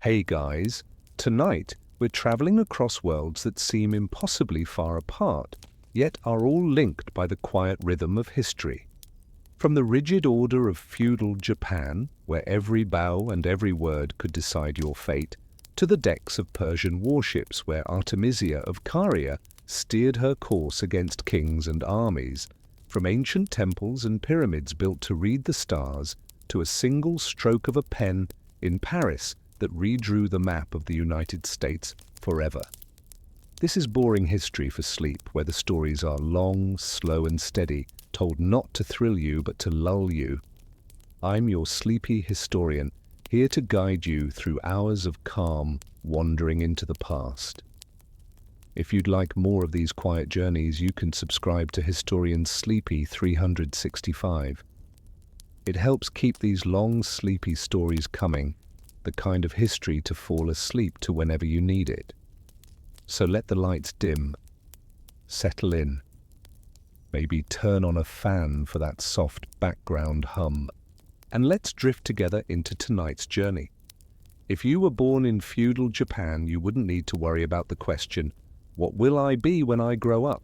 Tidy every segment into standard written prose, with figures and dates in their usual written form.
Hey guys, tonight we're traveling across worlds that seem impossibly far apart, yet are all linked by the quiet rhythm of history. From the rigid order of feudal Japan, where every bow and every word could decide your fate, to the decks of Persian warships where Artemisia of Caria steered her course against kings and armies, from ancient temples and pyramids built to read the stars, to a single stroke of a pen in Paris that redrew the map of the United States forever. This is boring history for sleep, where the stories are long, slow and steady, told not to thrill you but to lull you. I'm your sleepy historian, here to guide you through hours of calm, wandering into the past. If you'd like more of these quiet journeys, you can subscribe to Historian's Sleepy 365. It helps keep these long, sleepy stories coming, the kind of history to fall asleep to whenever you need it. So let the lights dim, settle in, maybe turn on a fan for that soft background hum, and let's drift together into tonight's journey. If you were born in feudal Japan, you wouldn't need to worry about the question, what will I be when I grow up?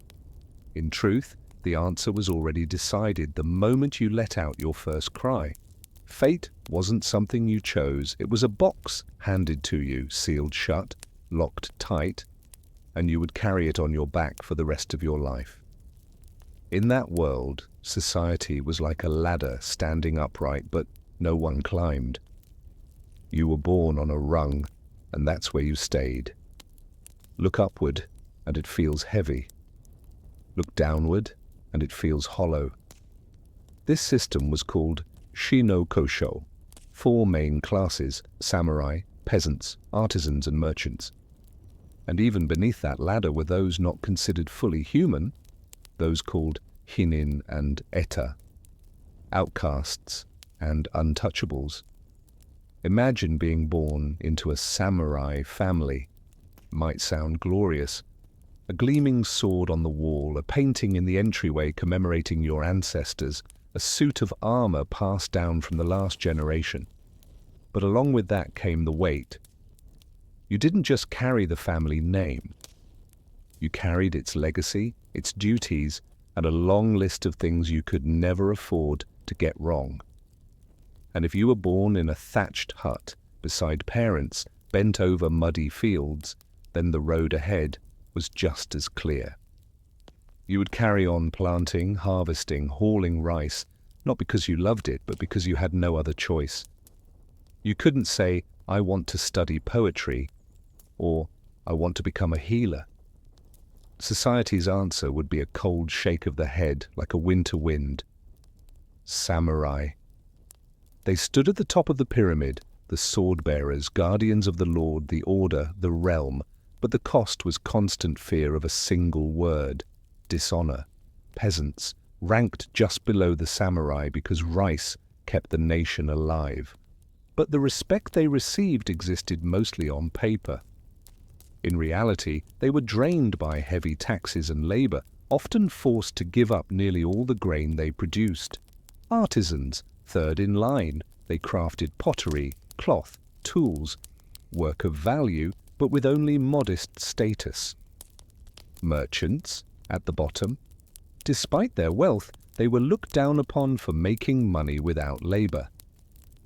In truth, the answer was already decided the moment you let out your first cry. Fate wasn't something you chose, it was a box handed to you, sealed shut, locked tight, and you would carry it on your back for the rest of your life. In that world, society was like a ladder standing upright, but no one climbed. You were born on a rung, and that's where you stayed. Look upward, and it feels heavy. Look downward, and it feels hollow. This system was called Shinokosho, 4 main classes: samurai, peasants, artisans, and merchants. And even beneath that ladder were those not considered fully human, those called hinin and eta, outcasts and untouchables. Imagine being born into a samurai family. Might sound glorious. A gleaming sword on the wall, a painting in the entryway commemorating your ancestors, a suit of armor passed down from the last generation. But along with that came the weight. You didn't just carry the family name. You carried its legacy, its duties, and a long list of things you could never afford to get wrong. And if you were born in a thatched hut beside parents bent over muddy fields, then the road ahead was just as clear. You would carry on planting, harvesting, hauling rice, not because you loved it, but because you had no other choice. You couldn't say, I want to study poetry, or I want to become a healer. Society's answer would be a cold shake of the head, like a winter wind. Samurai. They stood at the top of the pyramid, the sword-bearers, guardians of the Lord, the order, the realm, but the cost was constant fear of a single word: dishonor. Peasants, ranked just below the samurai because rice kept the nation alive. But the respect they received existed mostly on paper. In reality, they were drained by heavy taxes and labor, often forced to give up nearly all the grain they produced. Artisans, third in line, they crafted pottery, cloth, tools, work of value, but with only modest status. Merchants, at the bottom. Despite their wealth, they were looked down upon for making money without labor.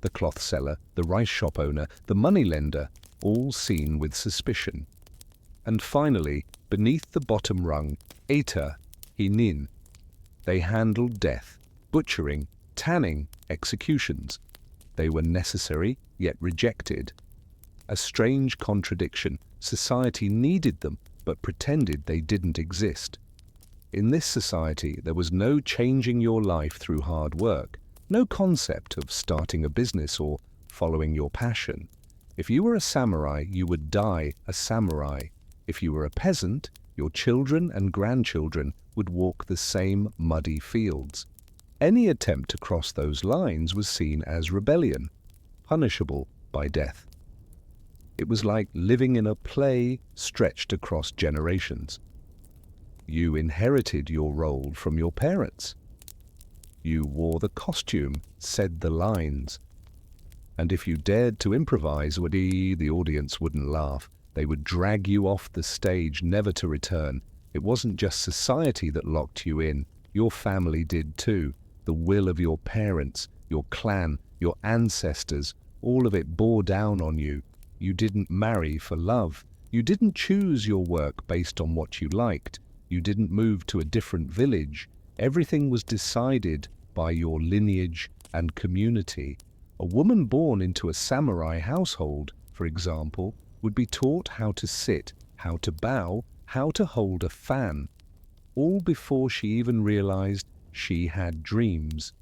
The cloth seller, the rice shop owner, the moneylender, all seen with suspicion. And finally, beneath the bottom rung, eta, hinin. They handled death, butchering, tanning, executions. They were necessary, yet rejected. A strange contradiction. Society needed them, but pretended they didn't exist. In this society, there was no changing your life through hard work, no concept of starting a business or following your passion. If you were a samurai, you would die a samurai. If you were a peasant, your children and grandchildren would walk the same muddy fields. Any attempt to cross those lines was seen as rebellion, punishable by death. It was like living in a play stretched across generations. You inherited your role from your parents. You wore the costume, said the lines. And if you dared to improvise, the audience wouldn't laugh. They would drag you off the stage, never to return. It wasn't just society that locked you in. Your family did too. The will of your parents, your clan, your ancestors, all of it bore down on you. You didn't marry for love. You didn't choose your work based on what you liked. You didn't move to a different village. Everything was decided by your lineage and community. A woman born into a samurai household, for example, would be taught how to sit, how to bow, how to hold a fan, all before she even realized she had dreams.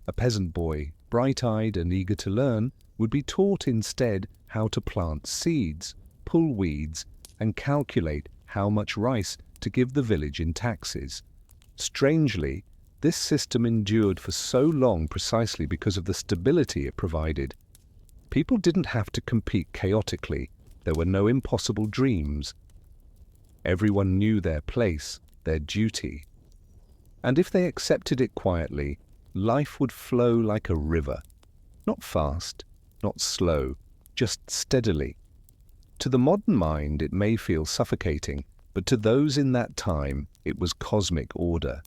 A peasant boy, bright-eyed and eager to learn, would be taught instead how to plant seeds, pull weeds, and calculate how much rice to give the village in taxes. Strangely, this system endured for so long precisely because of the stability it provided. People didn't have to compete chaotically. There were no impossible dreams. Everyone knew their place, their duty. And if they accepted it quietly, life would flow like a river. Not fast, not slow, just steadily. To the modern mind, it may feel suffocating, but to those in that time, it was cosmic order.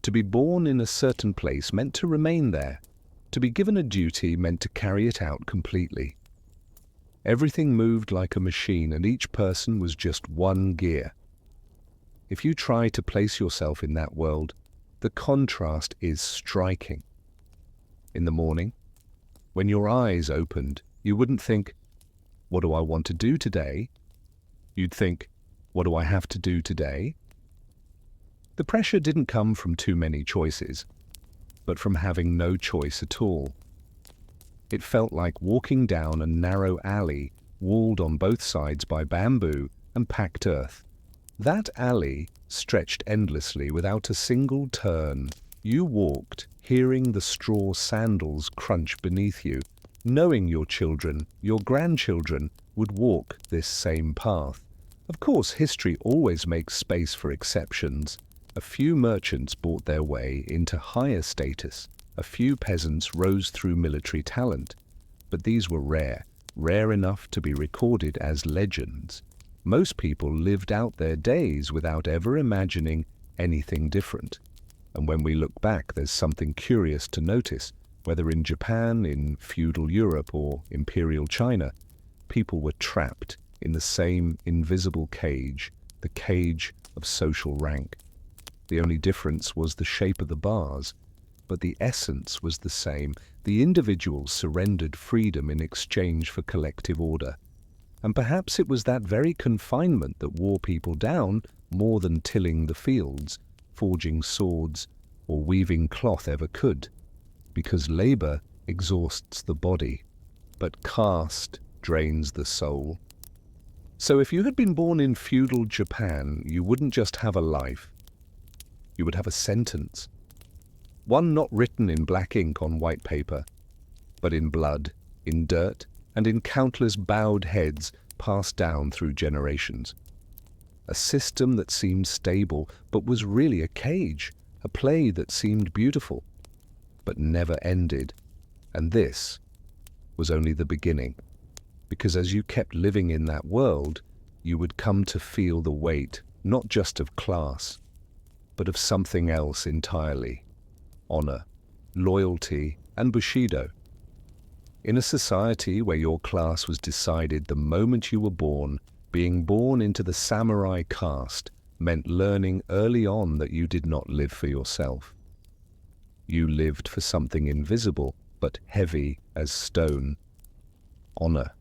To be born in a certain place meant to remain there. To be given a duty meant to carry it out completely. Everything moved like a machine, and each person was just one gear. If you try to place yourself in that world, the contrast is striking. In the morning, when your eyes opened, you wouldn't think, "What do I want to do today?" You'd think, "What do I have to do today?" The pressure didn't come from too many choices, but from having no choice at all. It felt like walking down a narrow alley, walled on both sides by bamboo and packed earth. That alley stretched endlessly without a single turn. You walked, hearing the straw sandals crunch beneath you, knowing your children, your grandchildren, would walk this same path. Of course, history always makes space for exceptions. A few merchants bought their way into higher status. A few peasants rose through military talent. But these were rare enough to be recorded as legends. Most people lived out their days without ever imagining anything different. And when we look back, there's something curious to notice. Whether in Japan, in feudal Europe, or imperial China, people were trapped in the same invisible cage, the cage of social rank. The only difference was the shape of the bars, but the essence was the same. The individual surrendered freedom in exchange for collective order. And perhaps it was that very confinement that wore people down more than tilling the fields, forging swords, or weaving cloth ever could. Because labor exhausts the body, but caste drains the soul. So if you had been born in feudal Japan, you wouldn't just have a life. You would have a sentence. One not written in black ink on white paper, but in blood, in dirt, and in countless bowed heads passed down through generations. A system that seemed stable, but was really a cage, a play that seemed beautiful, but never ended. And this was only the beginning, because as you kept living in that world, you would come to feel the weight, not just of class, but of something else entirely: honor, loyalty, and bushido. In a society where your class was decided the moment you were born, being born into the samurai caste meant learning early on that you did not live for yourself. You lived for something invisible, but heavy as stone: honor.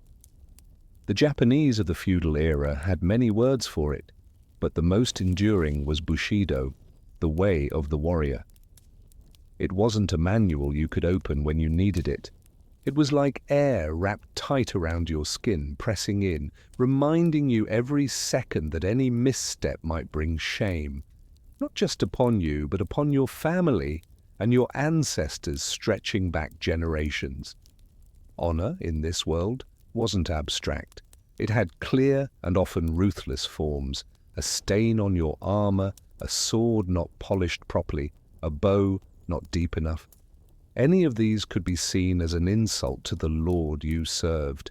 The Japanese of the feudal era had many words for it, but the most enduring was bushido, the way of the warrior. It wasn't a manual you could open when you needed it. It was like air wrapped tight around your skin, pressing in, reminding you every second that any misstep might bring shame, not just upon you, but upon your family and your ancestors stretching back generations. Honor in this world wasn't abstract. It had clear and often ruthless forms: a stain on your armor, a sword not polished properly, a bow not deep enough. Any of these could be seen as an insult to the lord you served.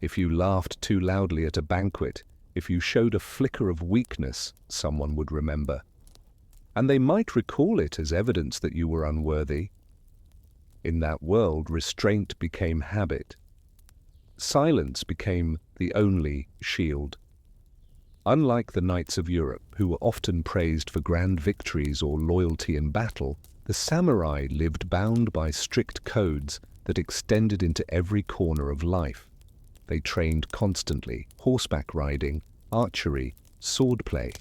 If you laughed too loudly at a banquet, if you showed a flicker of weakness, someone would remember. And they might recall it as evidence that you were unworthy. In that world, restraint became habit. Silence became the only shield. Unlike the knights of Europe, who were often praised for grand victories or loyalty in battle, the samurai lived bound by strict codes that extended into every corner of life. They trained constantly, horseback riding, archery, swordplay,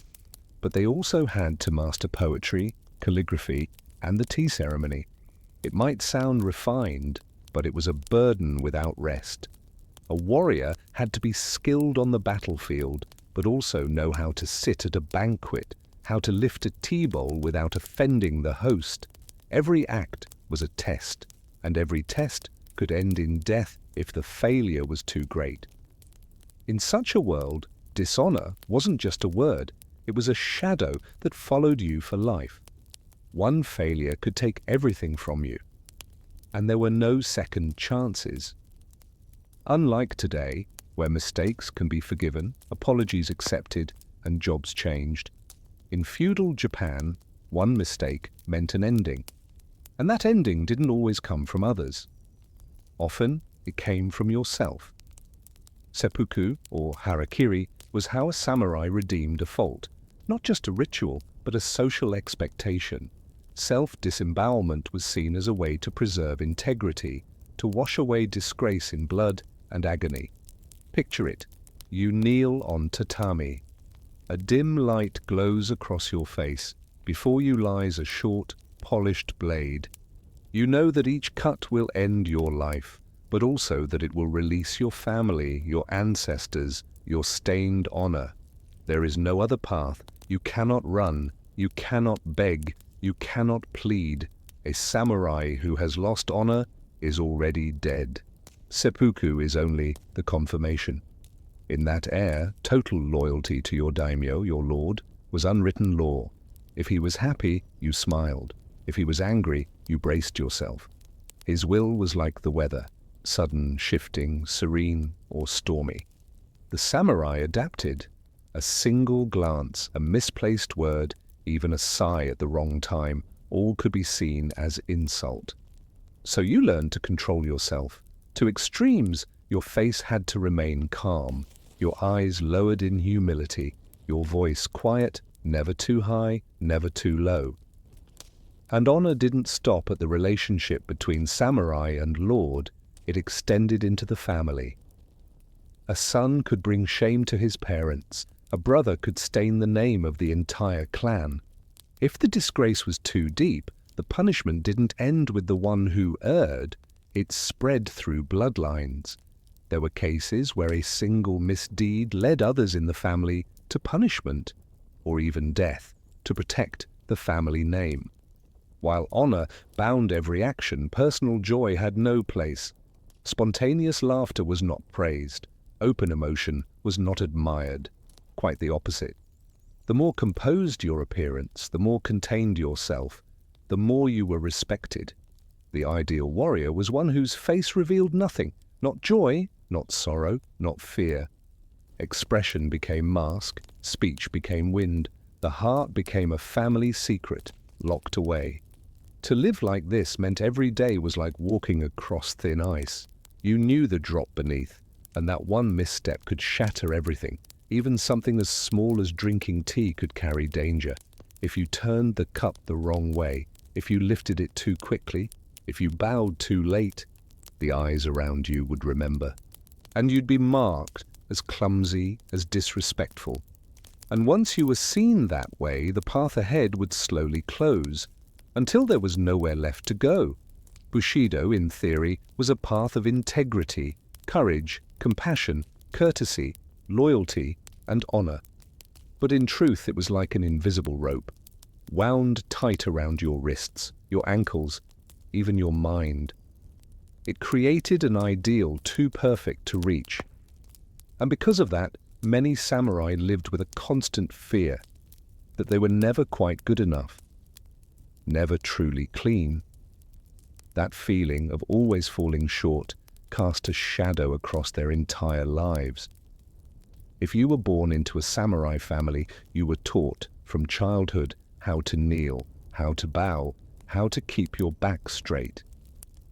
but they also had to master poetry, calligraphy, and the tea ceremony. It might sound refined, but it was a burden without rest. A warrior had to be skilled on the battlefield, but also know how to sit at a banquet, how to lift a tea bowl without offending the host. Every act was a test, and every test could end in death if the failure was too great. In such a world, dishonor wasn't just a word, it was a shadow that followed you for life. One failure could take everything from you, and there were no second chances. Unlike today, where mistakes can be forgiven, apologies accepted, and jobs changed, in feudal Japan, one mistake meant an ending. And that ending didn't always come from others. Often, it came from yourself. Seppuku, or harakiri, was how a samurai redeemed a fault. Not just a ritual, but a social expectation. Self-disembowelment was seen as a way to preserve integrity, to wash away disgrace in blood and agony. Picture it. You kneel on tatami. A dim light glows across your face. Before you lies a short, polished blade. You know that each cut will end your life, but also that it will release your family, your ancestors, your stained honor. There is no other path. You cannot run. You cannot beg. You cannot plead. A samurai who has lost honor is already dead. Seppuku is only the confirmation. In that air, total loyalty to your daimyo, your lord, was unwritten law. If he was happy, you smiled. If he was angry, you braced yourself. His will was like the weather, sudden, shifting, serene, or stormy. The samurai adapted. A single glance, a misplaced word, even a sigh at the wrong time, all could be seen as insult. So you learned to control yourself. To extremes, your face had to remain calm, your eyes lowered in humility, your voice quiet, never too high, never too low. And honor didn't stop at the relationship between samurai and lord, it extended into the family. A son could bring shame to his parents, a brother could stain the name of the entire clan. If the disgrace was too deep, the punishment didn't end with the one who erred, it spread through bloodlines. There were cases where a single misdeed led others in the family to punishment, or even death, to protect the family name. While honor bound every action, personal joy had no place. Spontaneous laughter was not praised. Open emotion was not admired. Quite the opposite. The more composed your appearance, the more contained yourself, the more you were respected. The ideal warrior was one whose face revealed nothing, not joy, not sorrow, not fear. Expression became mask, speech became wind, the heart became a family secret, locked away. To live like this meant every day was like walking across thin ice. You knew the drop beneath, and that one misstep could shatter everything. Even something as small as drinking tea could carry danger. If you turned the cup the wrong way, if you lifted it too quickly, if you bowed too late, the eyes around you would remember. And you'd be marked as clumsy, as disrespectful. And once you were seen that way, the path ahead would slowly close, until there was nowhere left to go. Bushido, in theory, was a path of integrity, courage, compassion, courtesy, loyalty, and honor. But in truth, it was like an invisible rope, wound tight around your wrists, your ankles, even your mind. It created an ideal too perfect to reach. And because of that, many samurai lived with a constant fear that they were never quite good enough, never truly clean, That feeling of always falling short cast a shadow across their entire lives. If you were born into a samurai family, you were taught from childhood how to kneel, how to bow, how to keep your back straight.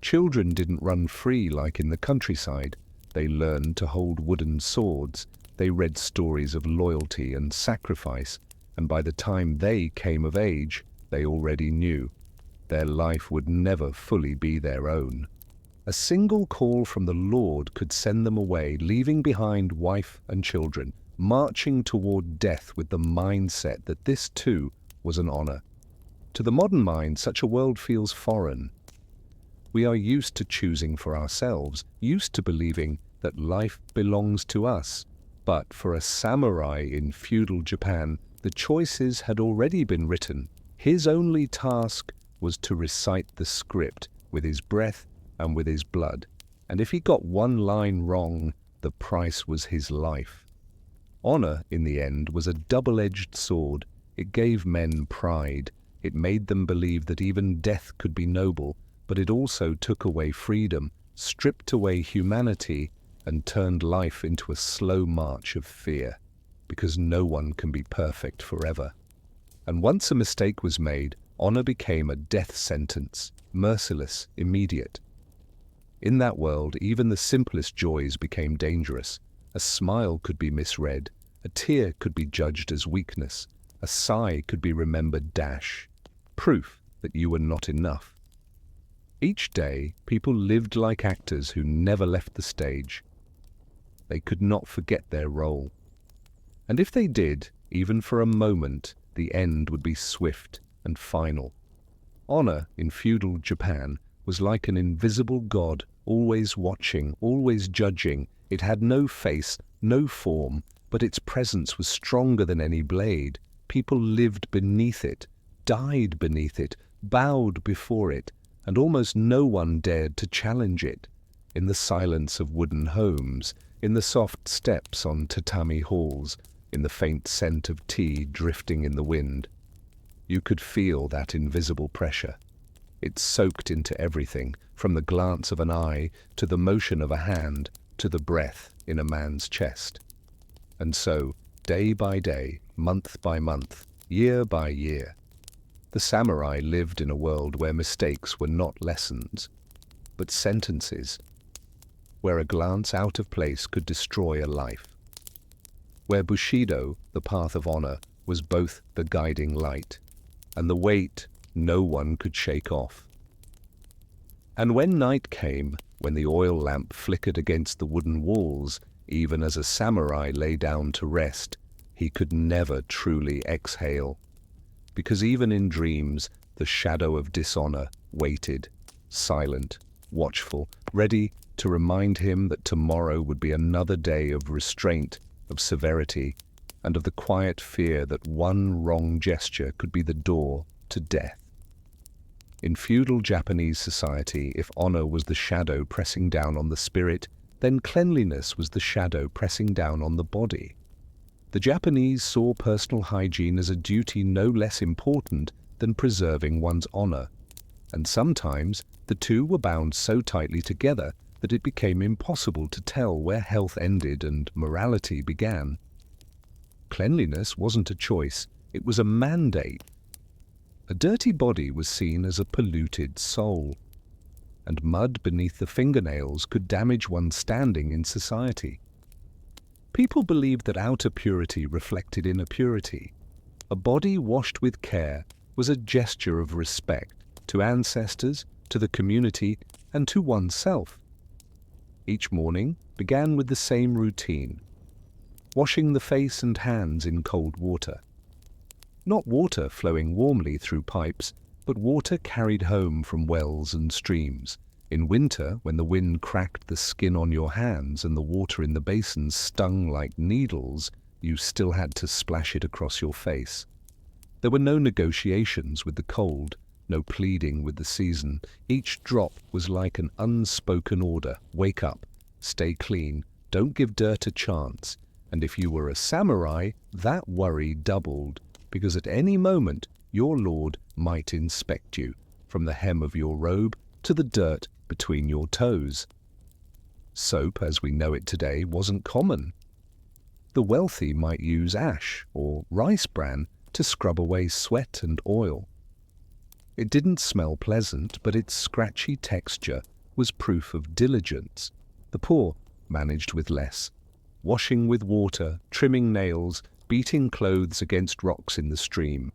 Children didn't run free like in the countryside. They learned to hold wooden swords. They read stories of loyalty and sacrifice, and by the time they came of age, they already knew their life would never fully be their own. A single call from the Lord could send them away, leaving behind wife and children, marching toward death with the mindset that this too was an honor. To the modern mind, such a world feels foreign. We are used to choosing for ourselves, used to believing that life belongs to us. But for a samurai in feudal Japan, the choices had already been written. His only task was to recite the script with his breath and with his blood. And if he got one line wrong, the price was his life. Honor, in the end, was a double-edged sword. It gave men pride. It made them believe that even death could be noble, but it also took away freedom, stripped away humanity, and turned life into a slow march of fear, because no one can be perfect forever. And once a mistake was made, honor became a death sentence, merciless, immediate. In that world, even the simplest joys became dangerous. A smile could be misread, a tear could be judged as weakness, a sigh could be remembered proof that you were not enough. Each day, people lived like actors who never left the stage. They could not forget their role. And if they did, even for a moment, the end would be swift and final. Honor in feudal Japan was like an invisible god, always watching, always judging. It had no face, no form, but its presence was stronger than any blade. People lived beneath it, died beneath it, bowed before it, and almost no one dared to challenge it. In the silence of wooden homes, in the soft steps on tatami halls, in the faint scent of tea drifting in the wind, you could feel that invisible pressure. It soaked into everything, from the glance of an eye, to the motion of a hand, to the breath in a man's chest. And so, day by day, month by month, year by year, the samurai lived in a world where mistakes were not lessons, but sentences, where a glance out of place could destroy a life, where Bushido, the path of honor, was both the guiding light and the weight no one could shake off. And when night came, when the oil lamp flickered against the wooden walls, even as a samurai lay down to rest, he could never truly exhale, because even in dreams, the shadow of dishonor waited, silent, watchful, ready to remind him that tomorrow would be another day of restraint, of severity, and of the quiet fear that one wrong gesture could be the door to death. In feudal Japanese society, if honor was the shadow pressing down on the spirit, then cleanliness was the shadow pressing down on the body. The Japanese saw personal hygiene as a duty no less important than preserving one's honor, and sometimes the two were bound so tightly together that it became impossible to tell where health ended and morality began. Cleanliness wasn't a choice, it was a mandate. A dirty body was seen as a polluted soul, and mud beneath the fingernails could damage one's standing in society. People believed that outer purity reflected inner purity. A body washed with care was a gesture of respect to ancestors, to the community, and to oneself. Each morning began with the same routine: washing the face and hands in cold water. Not water flowing warmly through pipes, but water carried home from wells and streams. In winter, when the wind cracked the skin on your hands and the water in the basins stung like needles, you still had to splash it across your face. There were no negotiations with the cold, no pleading with the season. Each drop was like an unspoken order: wake up, stay clean, don't give dirt a chance. And if you were a samurai, that worry doubled, because at any moment your lord might inspect you, from the hem of your robe to the dirt between your toes. Soap, as we know it today, wasn't common. The wealthy might use ash or rice bran to scrub away sweat and oil. It didn't smell pleasant, but its scratchy texture was proof of diligence. The poor managed with less, washing with water, trimming nails, beating clothes against rocks in the stream.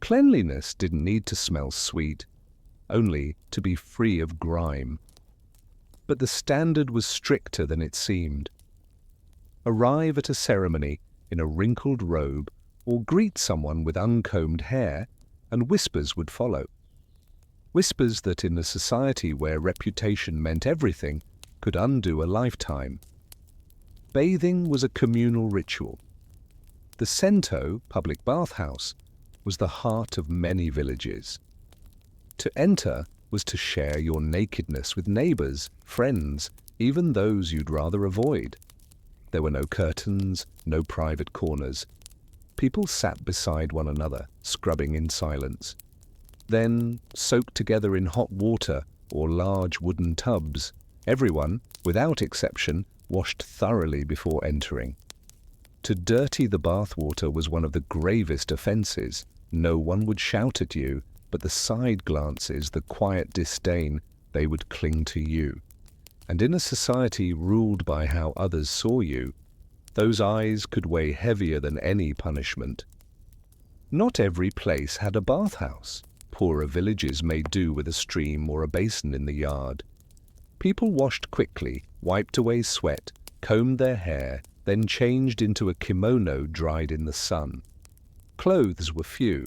Cleanliness didn't need to smell sweet, only to be free of grime. But the standard was stricter than it seemed. Arrive at a ceremony in a wrinkled robe or greet someone with uncombed hair, and whispers would follow. Whispers that in a society where reputation meant everything could undo a lifetime. Bathing was a communal ritual. The Sento, public bathhouse, was the heart of many villages. To enter was to share your nakedness with neighbors, friends, even those you'd rather avoid. There were no curtains, no private corners. People sat beside one another, scrubbing in silence. Then, soaked together in hot water or large wooden tubs, everyone, without exception, washed thoroughly before entering. To dirty the bathwater was one of the gravest offenses. No one would shout at you, but the side glances, the quiet disdain, they would cling to you. And in a society ruled by how others saw you, those eyes could weigh heavier than any punishment. Not every place had a bathhouse. Poorer villages made do with a stream or a basin in the yard. People washed quickly, wiped away sweat, combed their hair, then changed into a kimono dried in the sun. Clothes were few.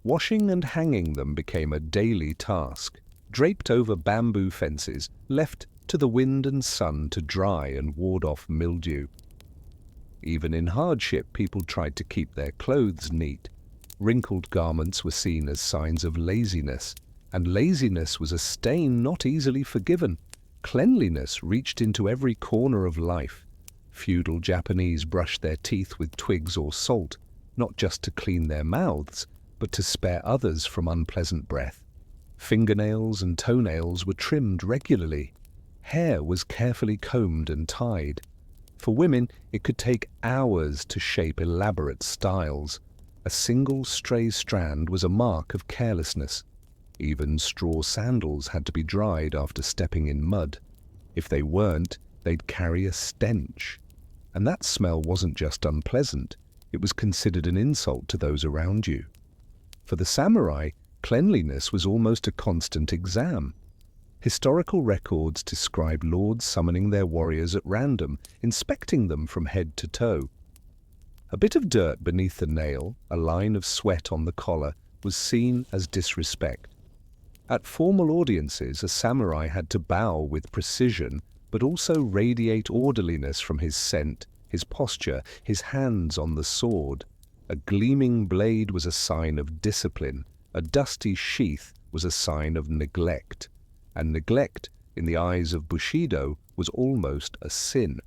Washing and hanging them became a daily task, draped over bamboo fences, left to the wind and sun to dry and ward off mildew. Even in hardship, people tried to keep their clothes neat. Wrinkled garments were seen as signs of laziness, and laziness was a stain not easily forgiven. Cleanliness reached into every corner of life. Feudal Japanese brushed their teeth with twigs or salt, not just to clean their mouths, but to spare others from unpleasant breath. Fingernails and toenails were trimmed regularly. Hair was carefully combed and tied. For women, it could take hours to shape elaborate styles. A single stray strand was a mark of carelessness. Even straw sandals had to be dried after stepping in mud. If they weren't, they'd carry a stench. And that smell wasn't just unpleasant, it was considered an insult to those around you. For the samurai, cleanliness was almost a constant exam. Historical records describe lords summoning their warriors at random, inspecting them from head to toe. A bit of dirt beneath the nail, a line of sweat on the collar, was seen as disrespect. At formal audiences, a samurai had to bow with precision, but also radiate orderliness from his scent, his posture, his hands on the sword. A gleaming blade was a sign of discipline. A dusty sheath was a sign of neglect. And neglect, in the eyes of Bushido, was almost a sin.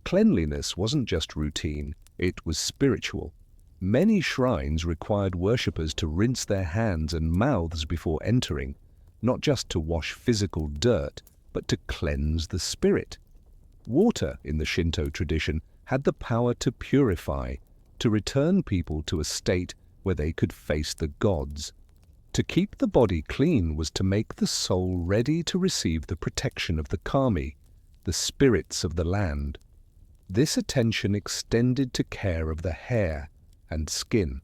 Cleanliness wasn't just routine, it was spiritual. Many shrines required worshippers to rinse their hands and mouths before entering, not just to wash physical dirt, but to cleanse the spirit. Water, in the Shinto tradition, had the power to purify, to return people to a state where they could face the gods. To keep the body clean was to make the soul ready to receive the protection of the kami, the spirits of the land. This attention extended to care of the hair and skin.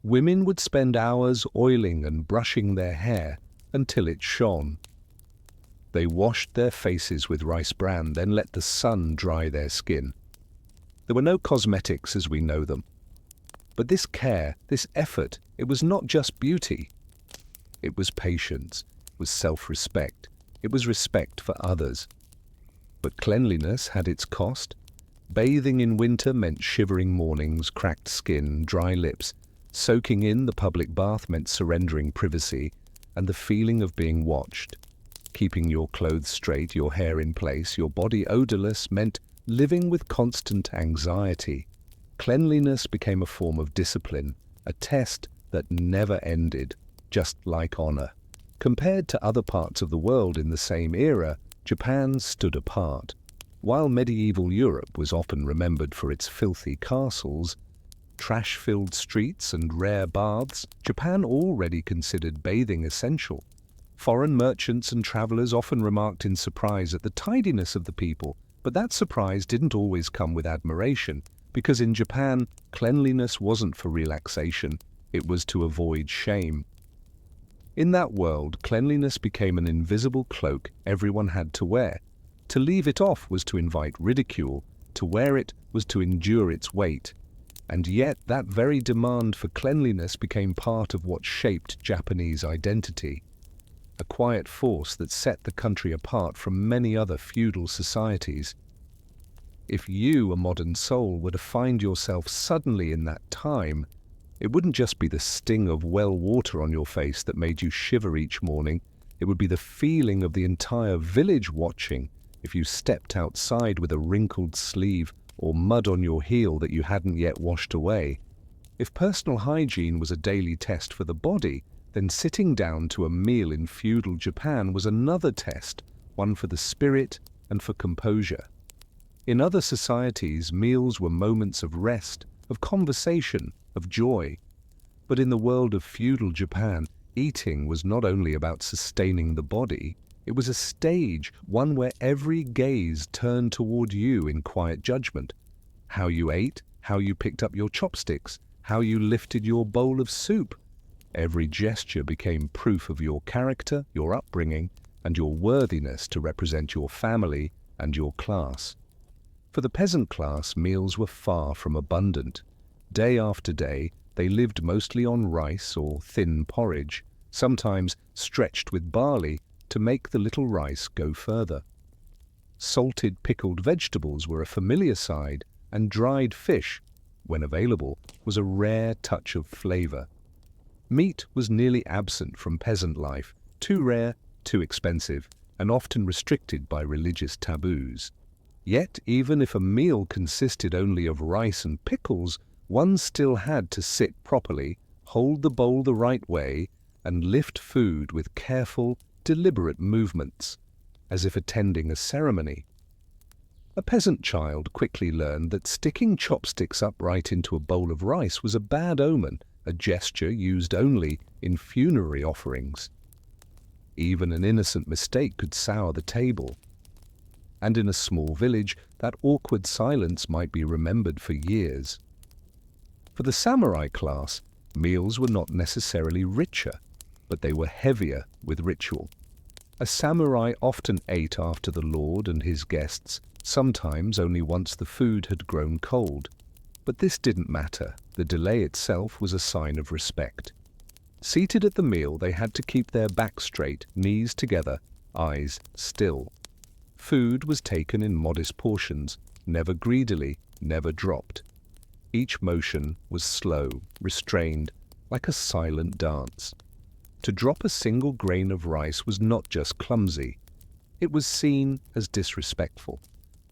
Women would spend hours oiling and brushing their hair until it shone. They washed their faces with rice bran, then let the sun dry their skin. There were no cosmetics as we know them. But this care, this effort, it was not just beauty. It was patience, it was self-respect, it was respect for others. But cleanliness had its cost. Bathing in winter meant shivering mornings, cracked skin, dry lips. Soaking in the public bath meant surrendering privacy and the feeling of being watched. Keeping your clothes straight, your hair in place, your body odorless meant living with constant anxiety. Cleanliness became a form of discipline, a test that never ended, just like honor. Compared to other parts of the world in the same era, Japan stood apart. While medieval Europe was often remembered for its filthy castles, trash-filled streets and rare baths, Japan already considered bathing essential. Foreign merchants and travelers often remarked in surprise at the tidiness of the people, but that surprise didn't always come with admiration, because in Japan, cleanliness wasn't for relaxation, it was to avoid shame. In that world, cleanliness became an invisible cloak everyone had to wear. To leave it off was to invite ridicule, to wear it was to endure its weight. And yet that very demand for cleanliness became part of what shaped Japanese identity, a quiet force that set the country apart from many other feudal societies. If you, a modern soul, were to find yourself suddenly in that time, it wouldn't just be the sting of well water on your face that made you shiver each morning, it would be the feeling of the entire village watching if you stepped outside with a wrinkled sleeve or mud on your heel that you hadn't yet washed away. If personal hygiene was a daily test for the body, then sitting down to a meal in feudal Japan was another test, one for the spirit and for composure. In other societies, meals were moments of rest, of conversation, of joy. But in the world of feudal Japan, eating was not only about sustaining the body, it was a stage, one where every gaze turned toward you in quiet judgment. How you ate, how you picked up your chopsticks, how you lifted your bowl of soup. Every gesture became proof of your character, your upbringing, and your worthiness to represent your family and your class. For the peasant class, meals were far from abundant. Day after day, they lived mostly on rice or thin porridge, sometimes stretched with barley to make the little rice go further. Salted pickled vegetables were a familiar side, and dried fish, when available, was a rare touch of flavor. Meat was nearly absent from peasant life, too rare, too expensive, and often restricted by religious taboos. Yet, even if a meal consisted only of rice and pickles, one still had to sit properly, hold the bowl the right way, and lift food with careful, deliberate movements, as if attending a ceremony. A peasant child quickly learned that sticking chopsticks upright into a bowl of rice was a bad omen, a gesture used only in funerary offerings. Even an innocent mistake could sour the table. And in a small village, that awkward silence might be remembered for years. For the samurai class, meals were not necessarily richer, but they were heavier with ritual. A samurai often ate after the lord and his guests, sometimes only once the food had grown cold. But this didn't matter. The delay itself was a sign of respect. Seated at the meal, they had to keep their backs straight, knees together, eyes still. Food was taken in modest portions, never greedily, never dropped. Each motion was slow, restrained, like a silent dance. To drop a single grain of rice was not just clumsy. It was seen as disrespectful.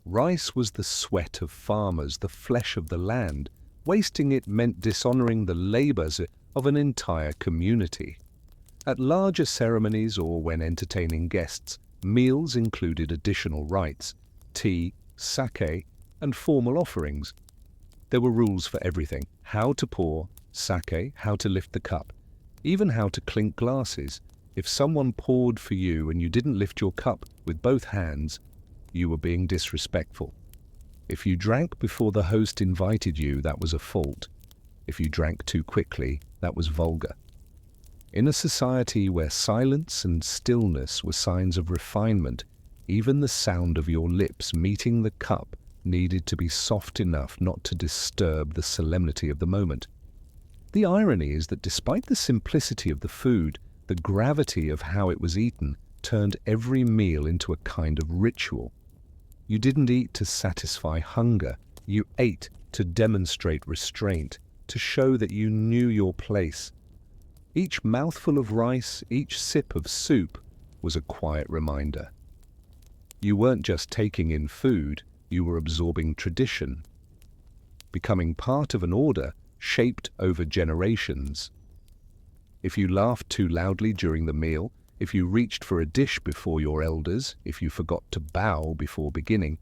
Rice was the sweat of farmers, the flesh of the land. Wasting it meant dishonoring the labors of an entire community. At larger ceremonies or when entertaining guests, meals included additional rites, tea, sake, and formal offerings. There were rules for everything: how to pour sake, how to lift the cup, even how to clink glasses. If someone poured for you and you didn't lift your cup with both hands, you were being disrespectful. If you drank before the host invited you, that was a fault. If you drank too quickly, that was vulgar. In a society where silence and stillness were signs of refinement, even the sound of your lips meeting the cup needed to be soft enough not to disturb the solemnity of the moment. The irony is that despite the simplicity of the food, the gravity of how it was eaten turned every meal into a kind of ritual. You didn't eat to satisfy hunger, you ate to demonstrate restraint, to show that you knew your place. Each mouthful of rice, each sip of soup was a quiet reminder. You weren't just taking in food, you were absorbing tradition, becoming part of an order shaped over generations. If you laughed too loudly during the meal, If you reached for a dish before your elders, if you forgot to bow before beginning,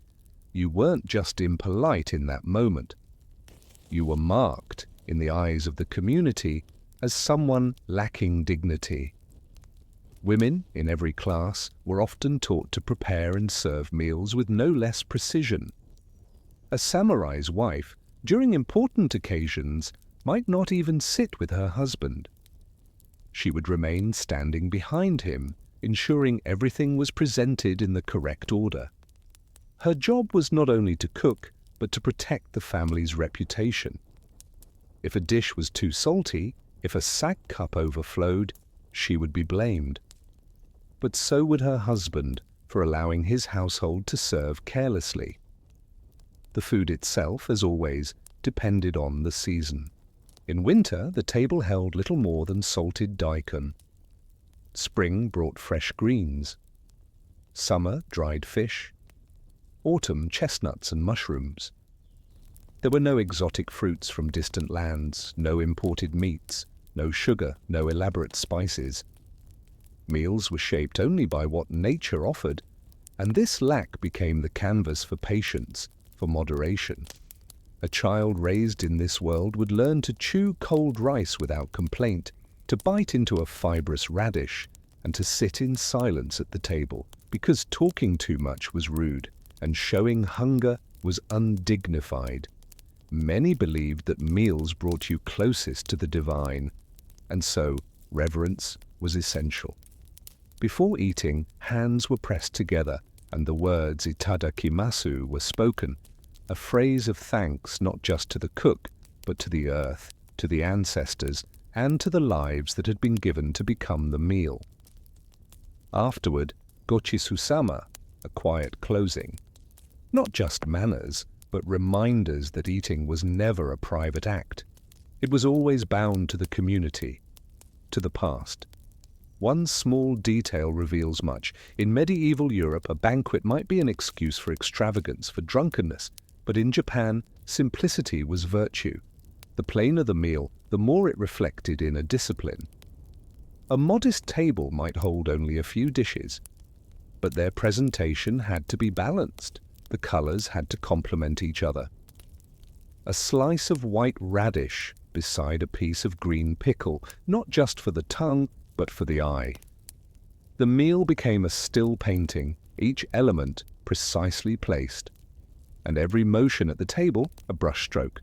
you weren't just impolite in that moment. You were marked, in the eyes of the community, as someone lacking dignity. Women, in every class, were often taught to prepare and serve meals with no less precision. A samurai's wife, during important occasions, might not even sit with her husband. She would remain standing behind him, ensuring everything was presented in the correct order. Her job was not only to cook, but to protect the family's reputation. If a dish was too salty, if a sack cup overflowed, she would be blamed. But so would her husband for allowing his household to serve carelessly. The food itself, as always, depended on the season. In winter, the table held little more than salted daikon. Spring brought fresh greens. Summer, dried fish. Autumn, chestnuts and mushrooms. There were no exotic fruits from distant lands, no imported meats, no sugar, no elaborate spices. Meals were shaped only by what nature offered, and this lack became the canvas for patience, for moderation. A child raised in this world would learn to chew cold rice without complaint, to bite into a fibrous radish, and to sit in silence at the table, because talking too much was rude, and showing hunger was undignified. Many believed that meals brought you closest to the divine, and so reverence was essential. Before eating, hands were pressed together, and the words itadakimasu were spoken, a phrase of thanks not just to the cook, but to the earth, to the ancestors, and to the lives that had been given to become the meal. Afterward, gochisusama, a quiet closing. Not just manners, but reminders that eating was never a private act. It was always bound to the community, to the past. One small detail reveals much. In medieval Europe, a banquet might be an excuse for extravagance, for drunkenness, but in Japan, simplicity was virtue. The plainer the meal, the more it reflected inner discipline. A modest table might hold only a few dishes, but their presentation had to be balanced. The colors had to complement each other. A slice of white radish beside a piece of green pickle, not just for the tongue, but for the eye. The meal became a still painting, each element precisely placed, and every motion at the table a brushstroke.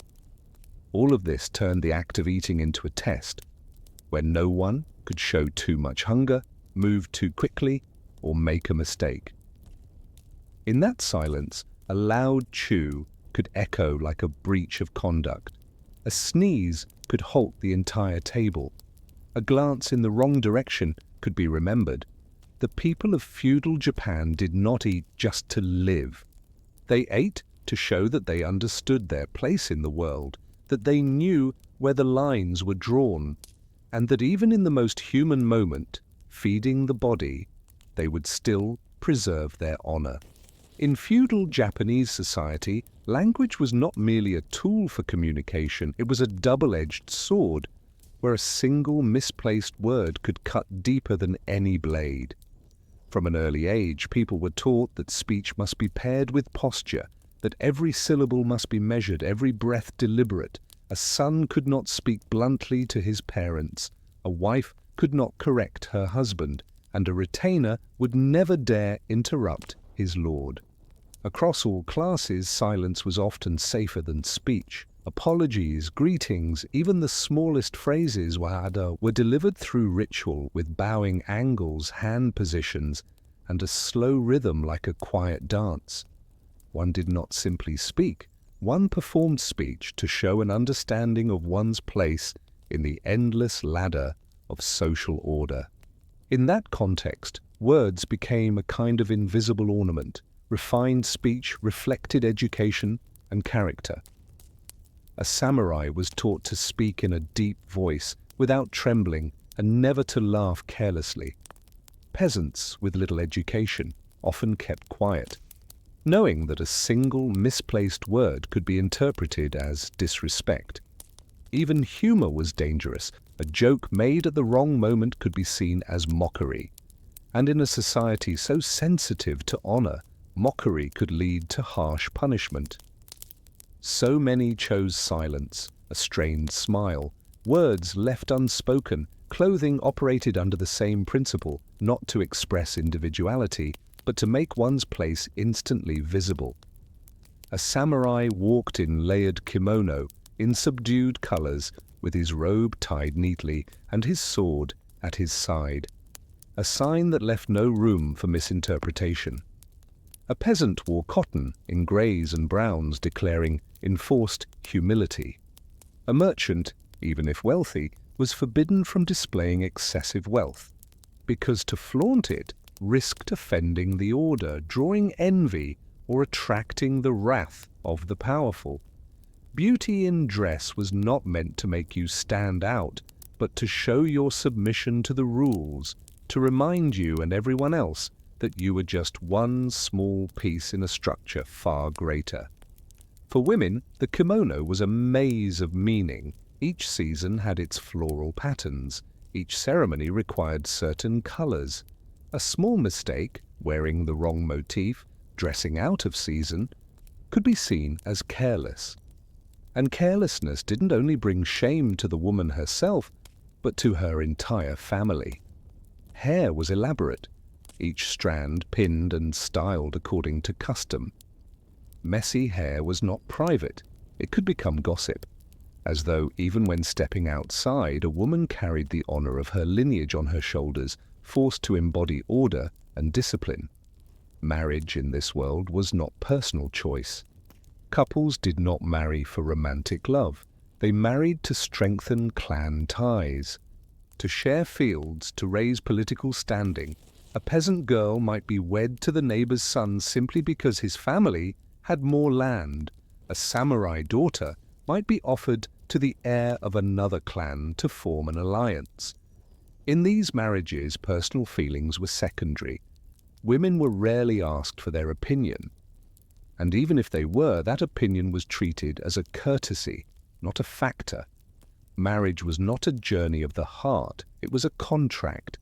All of this turned the act of eating into a test, where no one could show too much hunger, move too quickly, or make a mistake. In that silence, a loud chew could echo like a breach of conduct. A sneeze could halt the entire table. A glance in the wrong direction could be remembered. The people of feudal Japan did not eat just to live. They ate to show that they understood their place in the world, that they knew where the lines were drawn, and that even in the most human moment, feeding the body, they would still preserve their honor. In feudal Japanese society, language was not merely a tool for communication, it was a double-edged sword, where a single misplaced word could cut deeper than any blade. From an early age, people were taught that speech must be paired with posture, that every syllable must be measured, every breath deliberate. A son could not speak bluntly to his parents, a wife could not correct her husband, and a retainer would never dare interrupt his lord. Across all classes, silence was often safer than speech. Apologies, greetings, even the smallest phrases were delivered through ritual with bowing angles, hand positions, and a slow rhythm like a quiet dance. One did not simply speak, one performed speech to show an understanding of one's place in the endless ladder of social order. In that context, words became a kind of invisible ornament. Refined speech reflected education and character. A samurai was taught to speak in a deep voice, without trembling, and never to laugh carelessly. Peasants with little education often kept quiet, knowing that a single misplaced word could be interpreted as disrespect. Even humor was dangerous. A joke made at the wrong moment could be seen as mockery. And in a society so sensitive to honor, mockery could lead to harsh punishment. So many chose silence, a strained smile, words left unspoken. Clothing operated under the same principle, not to express individuality, but to make one's place instantly visible. A samurai walked in layered kimono, in subdued colors, with his robe tied neatly and his sword at his side, a sign that left no room for misinterpretation. A peasant wore cotton in grays and browns, declaring enforced humility. A merchant, even if wealthy, was forbidden from displaying excessive wealth, because to flaunt it risked offending the order, drawing envy, or attracting the wrath of the powerful. Beauty in dress was not meant to make you stand out, but to show your submission to the rules, to remind you and everyone else that you were just one small piece in a structure far greater. For women, the kimono was a maze of meaning. Each season had its floral patterns. Each ceremony required certain colors. A small mistake, wearing the wrong motif, dressing out of season, could be seen as careless. And carelessness didn't only bring shame to the woman herself, but to her entire family. Hair was elaborate, each strand pinned and styled according to custom. Messy hair was not private. It could become gossip, as though even when stepping outside, a woman carried the honor of her lineage on her shoulders, forced to embody order and discipline. Marriage in this world was not personal choice. Couples did not marry for romantic love. They married to strengthen clan ties, to share fields, to raise political standing. A peasant girl might be wed to the neighbor's son simply because his family had more land. A samurai daughter might be offered to the heir of another clan to form an alliance. In these marriages, personal feelings were secondary. Women were rarely asked for their opinion, and even if they were, that opinion was treated as a courtesy, not a factor. Marriage was not a journey of the heart, it was a contract,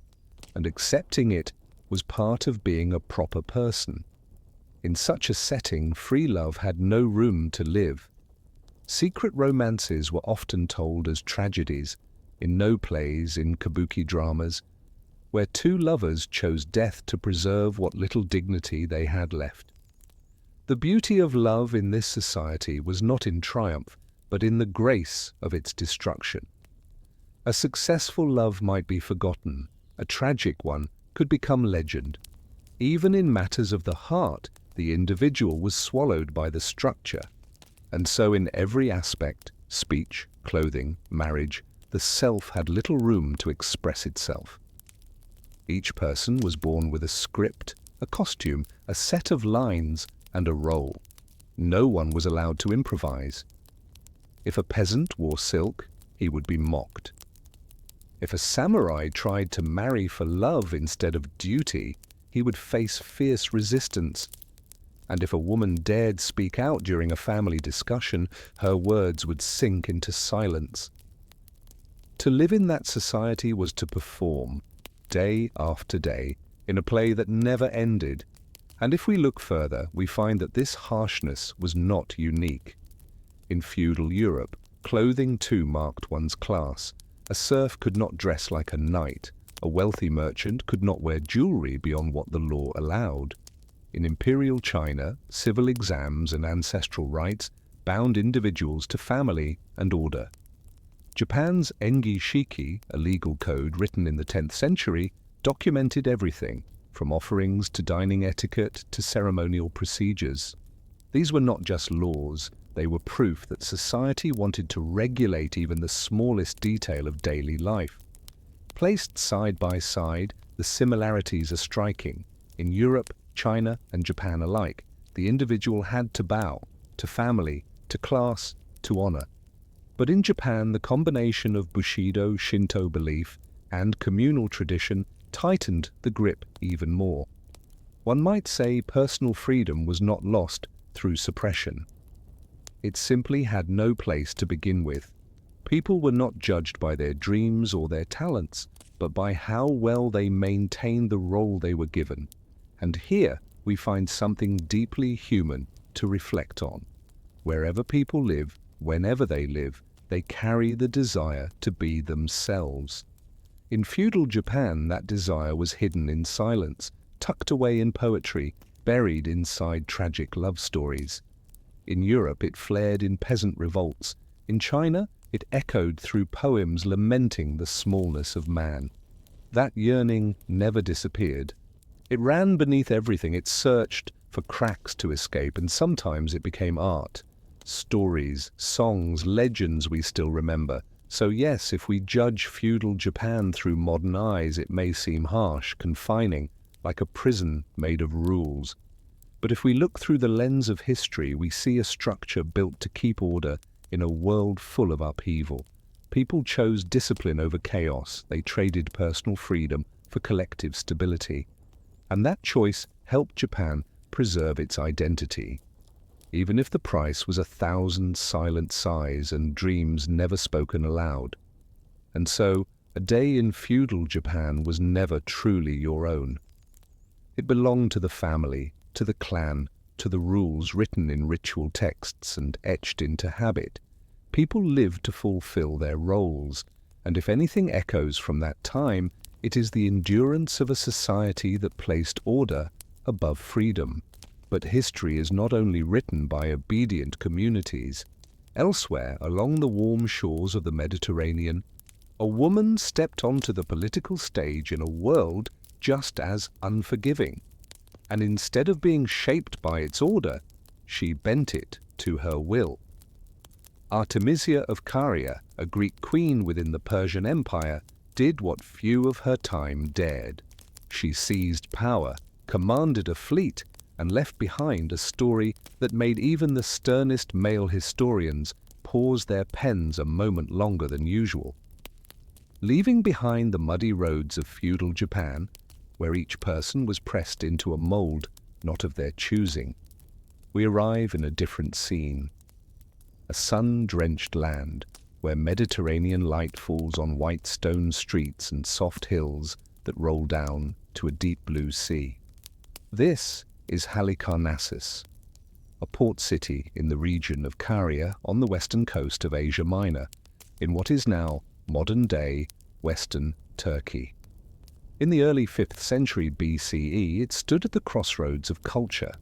and accepting it was part of being a proper person. In such a setting, free love had no room to live. Secret romances were often told as tragedies, in no plays, in kabuki dramas, where two lovers chose death to preserve what little dignity they had left. The beauty of love in this society was not in triumph, but in the grace of its destruction. A successful love might be forgotten, a tragic one could become legend. Even in matters of the heart, the individual was swallowed by the structure. And so in every aspect, speech, clothing, marriage, the self had little room to express itself. Each person was born with a script, a costume, a set of lines, and a role. No one was allowed to improvise. If a peasant wore silk, he would be mocked. If a samurai tried to marry for love instead of duty, he would face fierce resistance. And if a woman dared speak out during a family discussion, her words would sink into silence. To live in that society was to perform, day after day, in a play that never ended. And if we look further, we find that this harshness was not unique. In feudal Europe, clothing too marked one's class. A serf could not dress like a knight. A wealthy merchant could not wear jewelry beyond what the law allowed. In imperial China, civil exams and ancestral rites bound individuals to family and order. Japan's Engi Shiki, a legal code written in the 10th century, documented everything, from offerings to dining etiquette to ceremonial procedures. These were not just laws, they were proof that society wanted to regulate even the smallest detail of daily life. Placed side by side, the similarities are striking. In Europe, China, and Japan alike, the individual had to bow to family, to class, to honor. But in Japan, the combination of Bushido Shinto belief and communal tradition tightened the grip even more. One might say personal freedom was not lost through suppression. It simply had no place to begin with. People were not judged by their dreams or their talents, but by how well they maintained the role they were given. And here we find something deeply human to reflect on. Wherever people live, whenever they live, they carry the desire to be themselves. In feudal Japan, that desire was hidden in silence, tucked away in poetry, buried inside tragic love stories. In Europe, it flared in peasant revolts. In China, it echoed through poems lamenting the smallness of man. That yearning never disappeared. It ran beneath everything. It searched for cracks to escape, and sometimes it became art. Stories, songs, legends we still remember. So yes, if we judge feudal Japan through modern eyes, it may seem harsh, confining, like a prison made of rules. But if we look through the lens of history, we see a structure built to keep order in a world full of upheaval. People chose discipline over chaos. They traded personal freedom for collective stability. And that choice helped Japan preserve its identity, even if the price was 1,000 silent sighs and dreams never spoken aloud. And so, a day in feudal Japan was never truly your own. It belonged to the family, to the clan, to the rules written in ritual texts and etched into habit. People lived to fulfill their roles, and if anything echoes from that time, it is the endurance of a society that placed order above freedom. But history is not only written by obedient communities. Elsewhere, along the warm shores of the Mediterranean, a woman stepped onto the political stage in a world just as unforgiving. And instead of being shaped by its order, she bent it to her will. Artemisia of Caria, a Greek queen within the Persian Empire, did what few of her time dared. She seized power, commanded a fleet, and left behind a story that made even the sternest male historians pause their pens a moment longer than usual. Leaving behind the muddy roads of feudal Japan, where each person was pressed into a mold not of their choosing, we arrive in a different scene. A sun-drenched land, where Mediterranean light falls on white stone streets and soft hills that roll down to a deep blue sea. This is Halicarnassus, a port city in the region of Caria on the western coast of Asia Minor, in what is now modern-day western Turkey. In the early 5th century BCE, it stood at the crossroads of culture,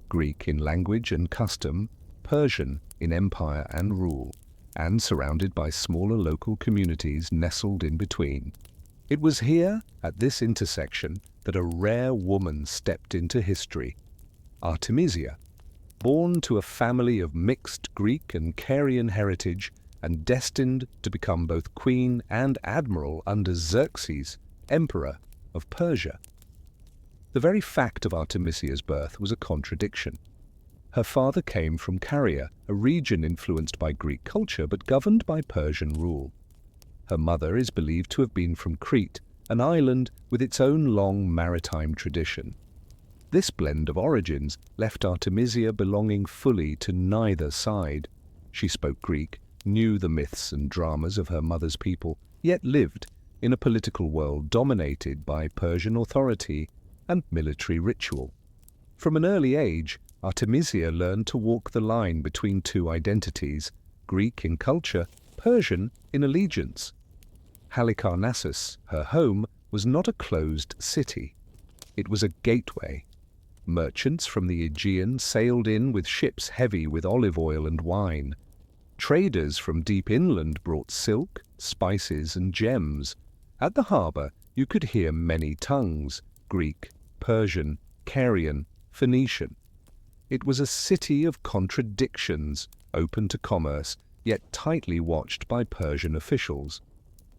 Greek in language and custom, Persian in empire and rule, and surrounded by smaller local communities nestled in between. It was here, at this intersection, that a rare woman stepped into history, Artemisia. Born to a family of mixed Greek and Carian heritage and destined to become both queen and admiral under Xerxes, emperor of Persia. The very fact of Artemisia's birth was a contradiction. Her father came from Caria, a region influenced by Greek culture but governed by Persian rule. Her mother is believed to have been from Crete, an island with its own long maritime tradition. This blend of origins left Artemisia belonging fully to neither side. She spoke Greek, knew the myths and dramas of her mother's people, yet lived in a political world dominated by Persian authority and military ritual. From an early age, Artemisia learned to walk the line between two identities, Greek in culture, Persian in allegiance. Halicarnassus, her home, was not a closed city. It was a gateway. Merchants from the Aegean sailed in with ships heavy with olive oil and wine. Traders from deep inland brought silk, spices, and gems. At the harbour, you could hear many tongues: Greek, Persian, Carian, Phoenician. It was a city of contradictions, open to commerce, yet tightly watched by Persian officials.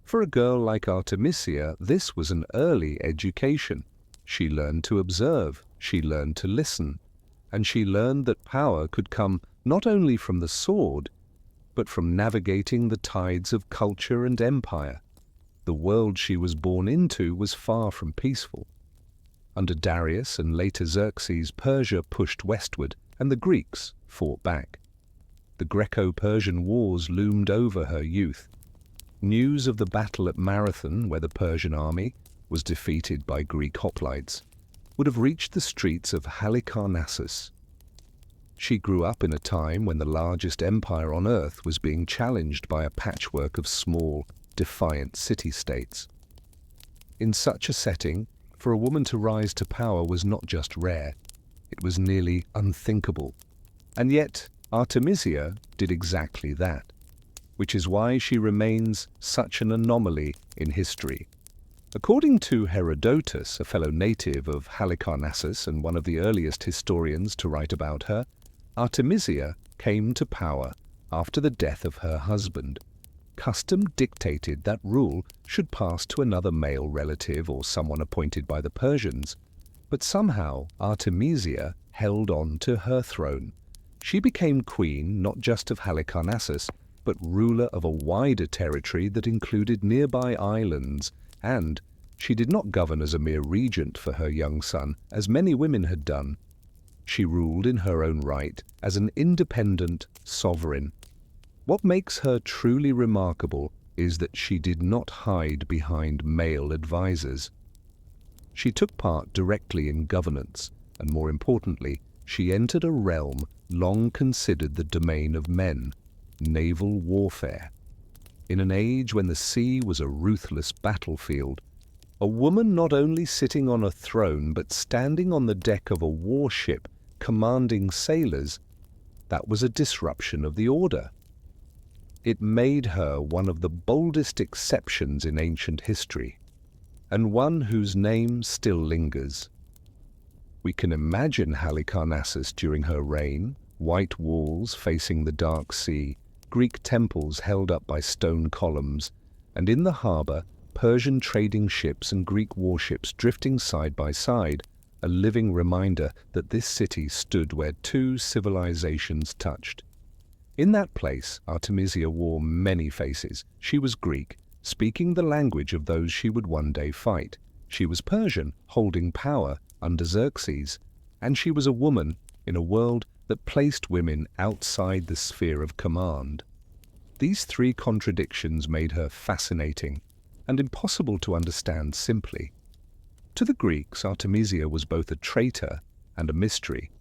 For a girl like Artemisia, this was an early education. She learned to observe, she learned to listen, and she learned that power could come not only from the sword, but from navigating the tides of culture and empire. The world she was born into was far from peaceful. Under Darius and later Xerxes, Persia pushed westward, and the Greeks fought back. The Greco-Persian wars loomed over her youth. News of the battle at Marathon, where the Persian army was defeated by Greek hoplites, would have reached the streets of Halicarnassus. She grew up in a time when the largest empire on earth was being challenged by a patchwork of small, defiant city-states. In such a setting, for a woman to rise to power was not just rare, it was nearly unthinkable. And yet, Artemisia did exactly that, which is why she remains such an anomaly in history. According to Herodotus, a fellow native of Halicarnassus and one of the earliest historians to write about her, Artemisia came to power after the death of her husband. Custom dictated that rule should pass to another male relative or someone appointed by the Persians, but somehow Artemisia held on to her throne. She became queen not just of Halicarnassus, but ruler of a wider territory that included nearby islands, and she did not govern as a mere regent for her young son, as many women had done. She ruled in her own right as an independent sovereign. What makes her truly remarkable is that she did not hide behind male advisors. She took part directly in governance, and more importantly, she entered a realm long considered the domain of men, naval warfare. In an age when the sea was a ruthless battlefield, a woman not only sitting on a throne but standing on the deck of a warship commanding sailors, that was a disruption of the order. It made her one of the boldest exceptions in ancient history, and one whose name still lingers. We can imagine Halicarnassus during her reign, white walls facing the dark sea, Greek temples held up by stone columns, and in the harbor, Persian trading ships and Greek warships drifting side by side, a living reminder that this city stood where two civilizations touched. In that place, Artemisia wore many faces. She was Greek, speaking the language of those she would one day fight. She was Persian, holding power under Xerxes, and she was a woman in a world that placed women outside the sphere of command. These three contradictions made her fascinating and impossible to understand simply. To the Greeks, Artemisia was both a traitor and a mystery.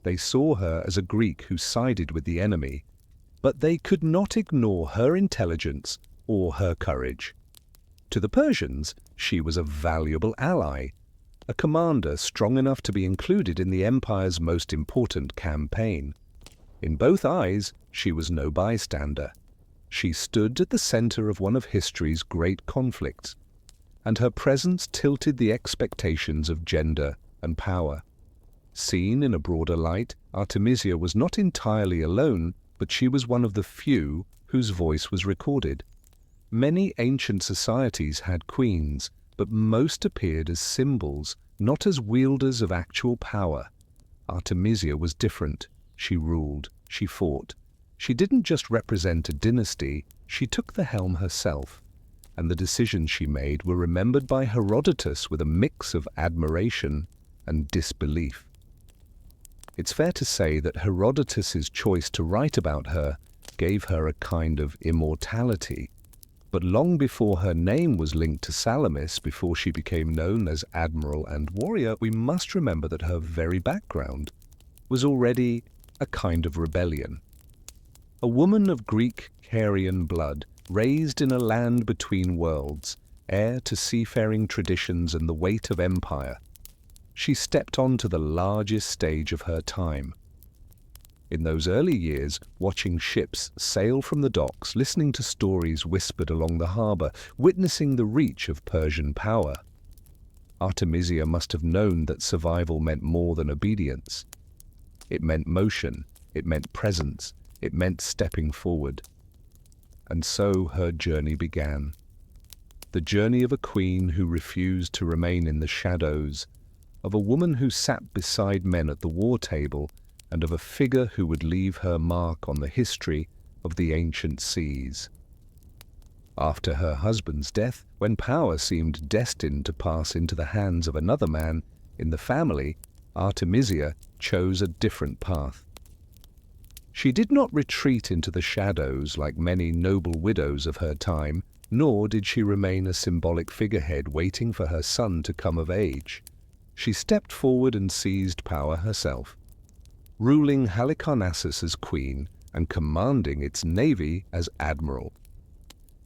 They saw her as a Greek who sided with the enemy, but they could not ignore her intelligence or her courage. To the Persians, she was a valuable ally, a commander strong enough to be included in the empire's most important campaign. In both eyes, she was no bystander. She stood at the center of one of history's great conflicts, and her presence tilted the expectations of gender and power. Seen in a broader light, Artemisia was not entirely alone, but she was one of the few whose voice was recorded. Many ancient societies had queens, but most appeared as symbols, not as wielders of actual power. Artemisia was different. She ruled, she fought. She didn't just represent a dynasty, she took the helm herself, and the decisions she made were remembered by Herodotus with a mix of admiration and disbelief. It's fair to say that Herodotus's choice to write about her gave her a kind of immortality, but long before her name was linked to Salamis, before she became known as admiral and warrior, we must remember that her very background was already a kind of rebellion. A woman of Greek Carian blood, raised in a land between worlds, heir to seafaring traditions and the weight of empire, she stepped onto the largest stage of her time. In those early years, watching ships sail from the docks, listening to stories whispered along the harbor, witnessing the reach of Persian power, Artemisia must have known that survival meant more than obedience. It meant motion, it meant presence, it meant stepping forward. And so her journey began. The journey of a queen who refused to remain in the shadows, of a woman who sat beside men at the war table, and of a figure who would leave her mark on the history of the ancient seas. After her husband's death, when power seemed destined to pass into the hands of another man in the family, Artemisia chose a different path. She did not retreat into the shadows like many noble widows of her time, Nor did she remain a symbolic figurehead waiting for her son to come of age. She stepped forward and seized power herself, ruling Halicarnassus as queen and commanding its navy as admiral.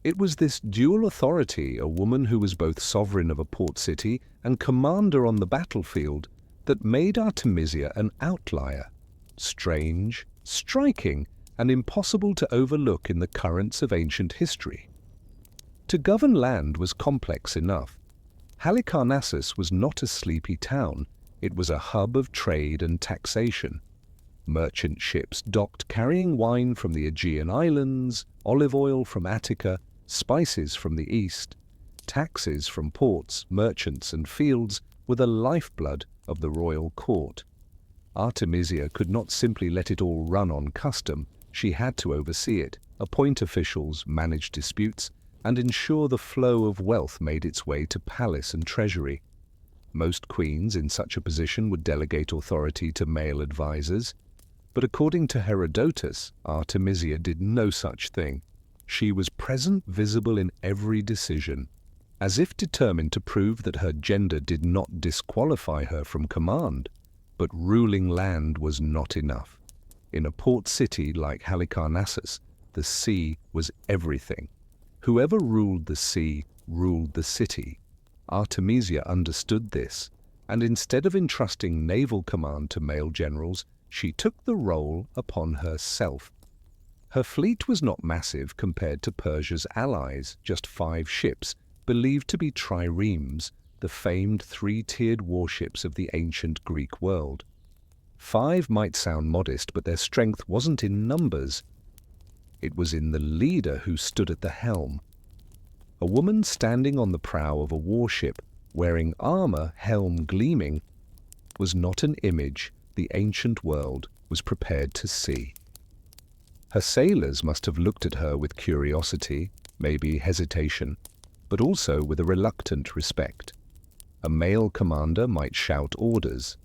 It was this dual authority, a woman who was both sovereign of a port city and commander on the battlefield, that made Artemisia an outlier, strange, striking, and impossible to overlook in the currents of ancient history. To govern land was complex enough. Halicarnassus was not a sleepy town, it was a hub of trade and taxation. Merchant ships docked carrying wine from the Aegean islands, olive oil from Attica, spices from the east. Taxes from ports, merchants, and fields were the lifeblood of the royal court. Artemisia could not simply let it all run on custom. She had to oversee it, appoint officials, manage disputes, and ensure the flow of wealth made its way to palace and treasury. Most queens in such a position would delegate authority to male advisors, but according to Herodotus, Artemisia did no such thing. She was present, visible in every decision, as if determined to prove that her gender did not disqualify her from command. But ruling land was not enough. In a port city like Halicarnassus, the sea was everything. Whoever ruled the sea ruled the city. Artemisia understood this, and instead of entrusting naval command to male generals, she took the role upon herself. Her fleet was not massive compared to Persia's allies, just 5 ships, believed to be triremes, the famed 3-tiered warships of the ancient Greek world. 5 might sound modest, but their strength wasn't in numbers. It was in the leader who stood at the helm. A woman standing on the prow of a warship, wearing armor, helm gleaming, was not an image the ancient world was prepared to see. Her sailors must have looked at her with curiosity, maybe hesitation, but also with a reluctant respect. A male commander might shout orders.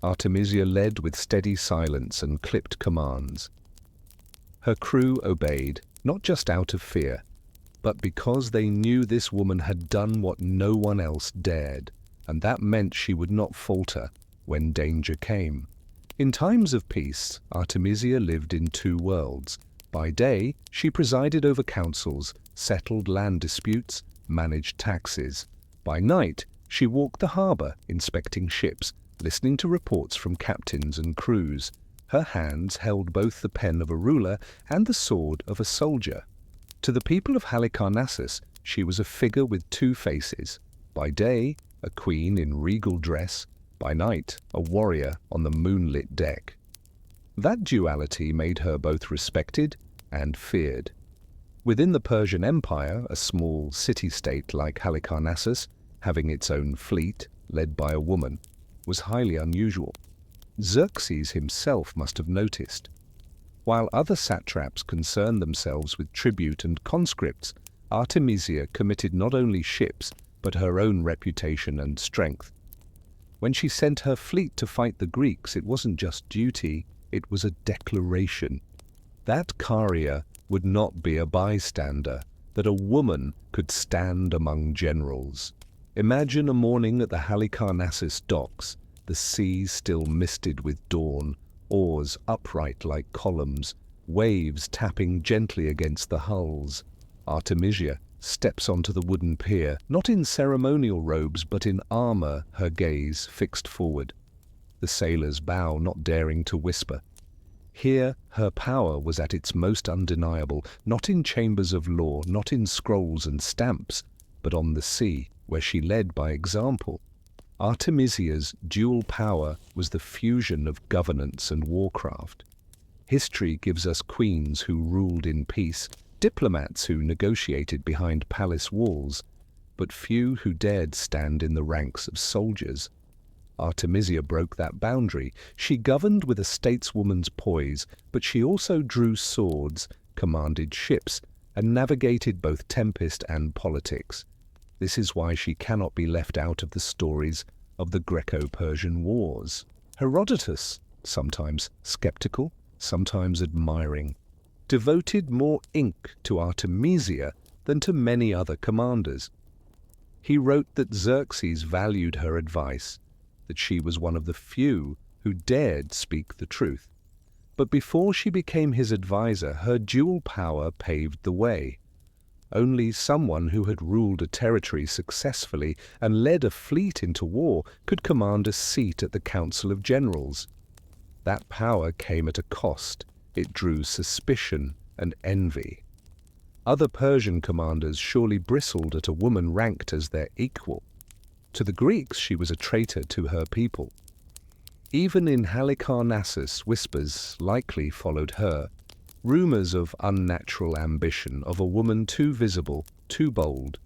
Artemisia led with steady silence and clipped commands. Her crew obeyed, not just out of fear, but because they knew this woman had done what no one else dared, and that meant she would not falter when danger came. In times of peace, Artemisia lived in 2 worlds. By day, she presided over councils, settled land disputes, managed taxes. By night, she walked the harbor, inspecting ships, listening to reports from captains and crews. Her hands held both the pen of a ruler and the sword of a soldier. To the people of Halicarnassus, she was a figure with 2 faces. By day, a queen in regal dress. By night, a warrior on the moonlit deck. That duality made her both respected and feared. Within the Persian Empire, a small city-state like Halicarnassus, having its own fleet, led by a woman, was highly unusual. Xerxes himself must have noticed. While other satraps concerned themselves with tribute and conscripts, Artemisia committed not only ships, but her own reputation and strength. When she sent her fleet to fight the Greeks, it wasn't just duty, it was a declaration. That Caria would not be a bystander, that a woman could stand among generals. Imagine a morning at the Halicarnassus docks, the sea still misted with dawn, oars upright like columns, waves tapping gently against the hulls. Artemisia steps onto the wooden pier, not in ceremonial robes but in armor, her gaze fixed forward. The sailors bow, not daring to whisper. Here her power was at its most undeniable, not in chambers of law, not in scrolls and stamps, but on the sea, where she led by example. Artemisia's dual power was the fusion of governance and warcraft. History gives us queens who ruled in peace, diplomats who negotiated behind palace walls, but few who dared stand in the ranks of soldiers. Artemisia broke that boundary. She governed with a stateswoman's poise, but she also drew swords, commanded ships, and navigated both tempest and politics. This is why she cannot be left out of the stories of the Greco-Persian Wars. Herodotus, sometimes skeptical, sometimes admiring, devoted more ink to Artemisia than to many other commanders. He wrote that Xerxes valued her advice, that she was one of the few who dared speak the truth. But before she became his advisor, her dual power paved the way. Only someone who had ruled a territory successfully and led a fleet into war could command a seat at the Council of Generals. That power came at a cost. It drew suspicion and envy. Other Persian commanders surely bristled at a woman ranked as their equal. To the Greeks, she was a traitor to her people. Even in Halicarnassus, whispers likely followed her, rumors of unnatural ambition, of a woman too visible, too bold.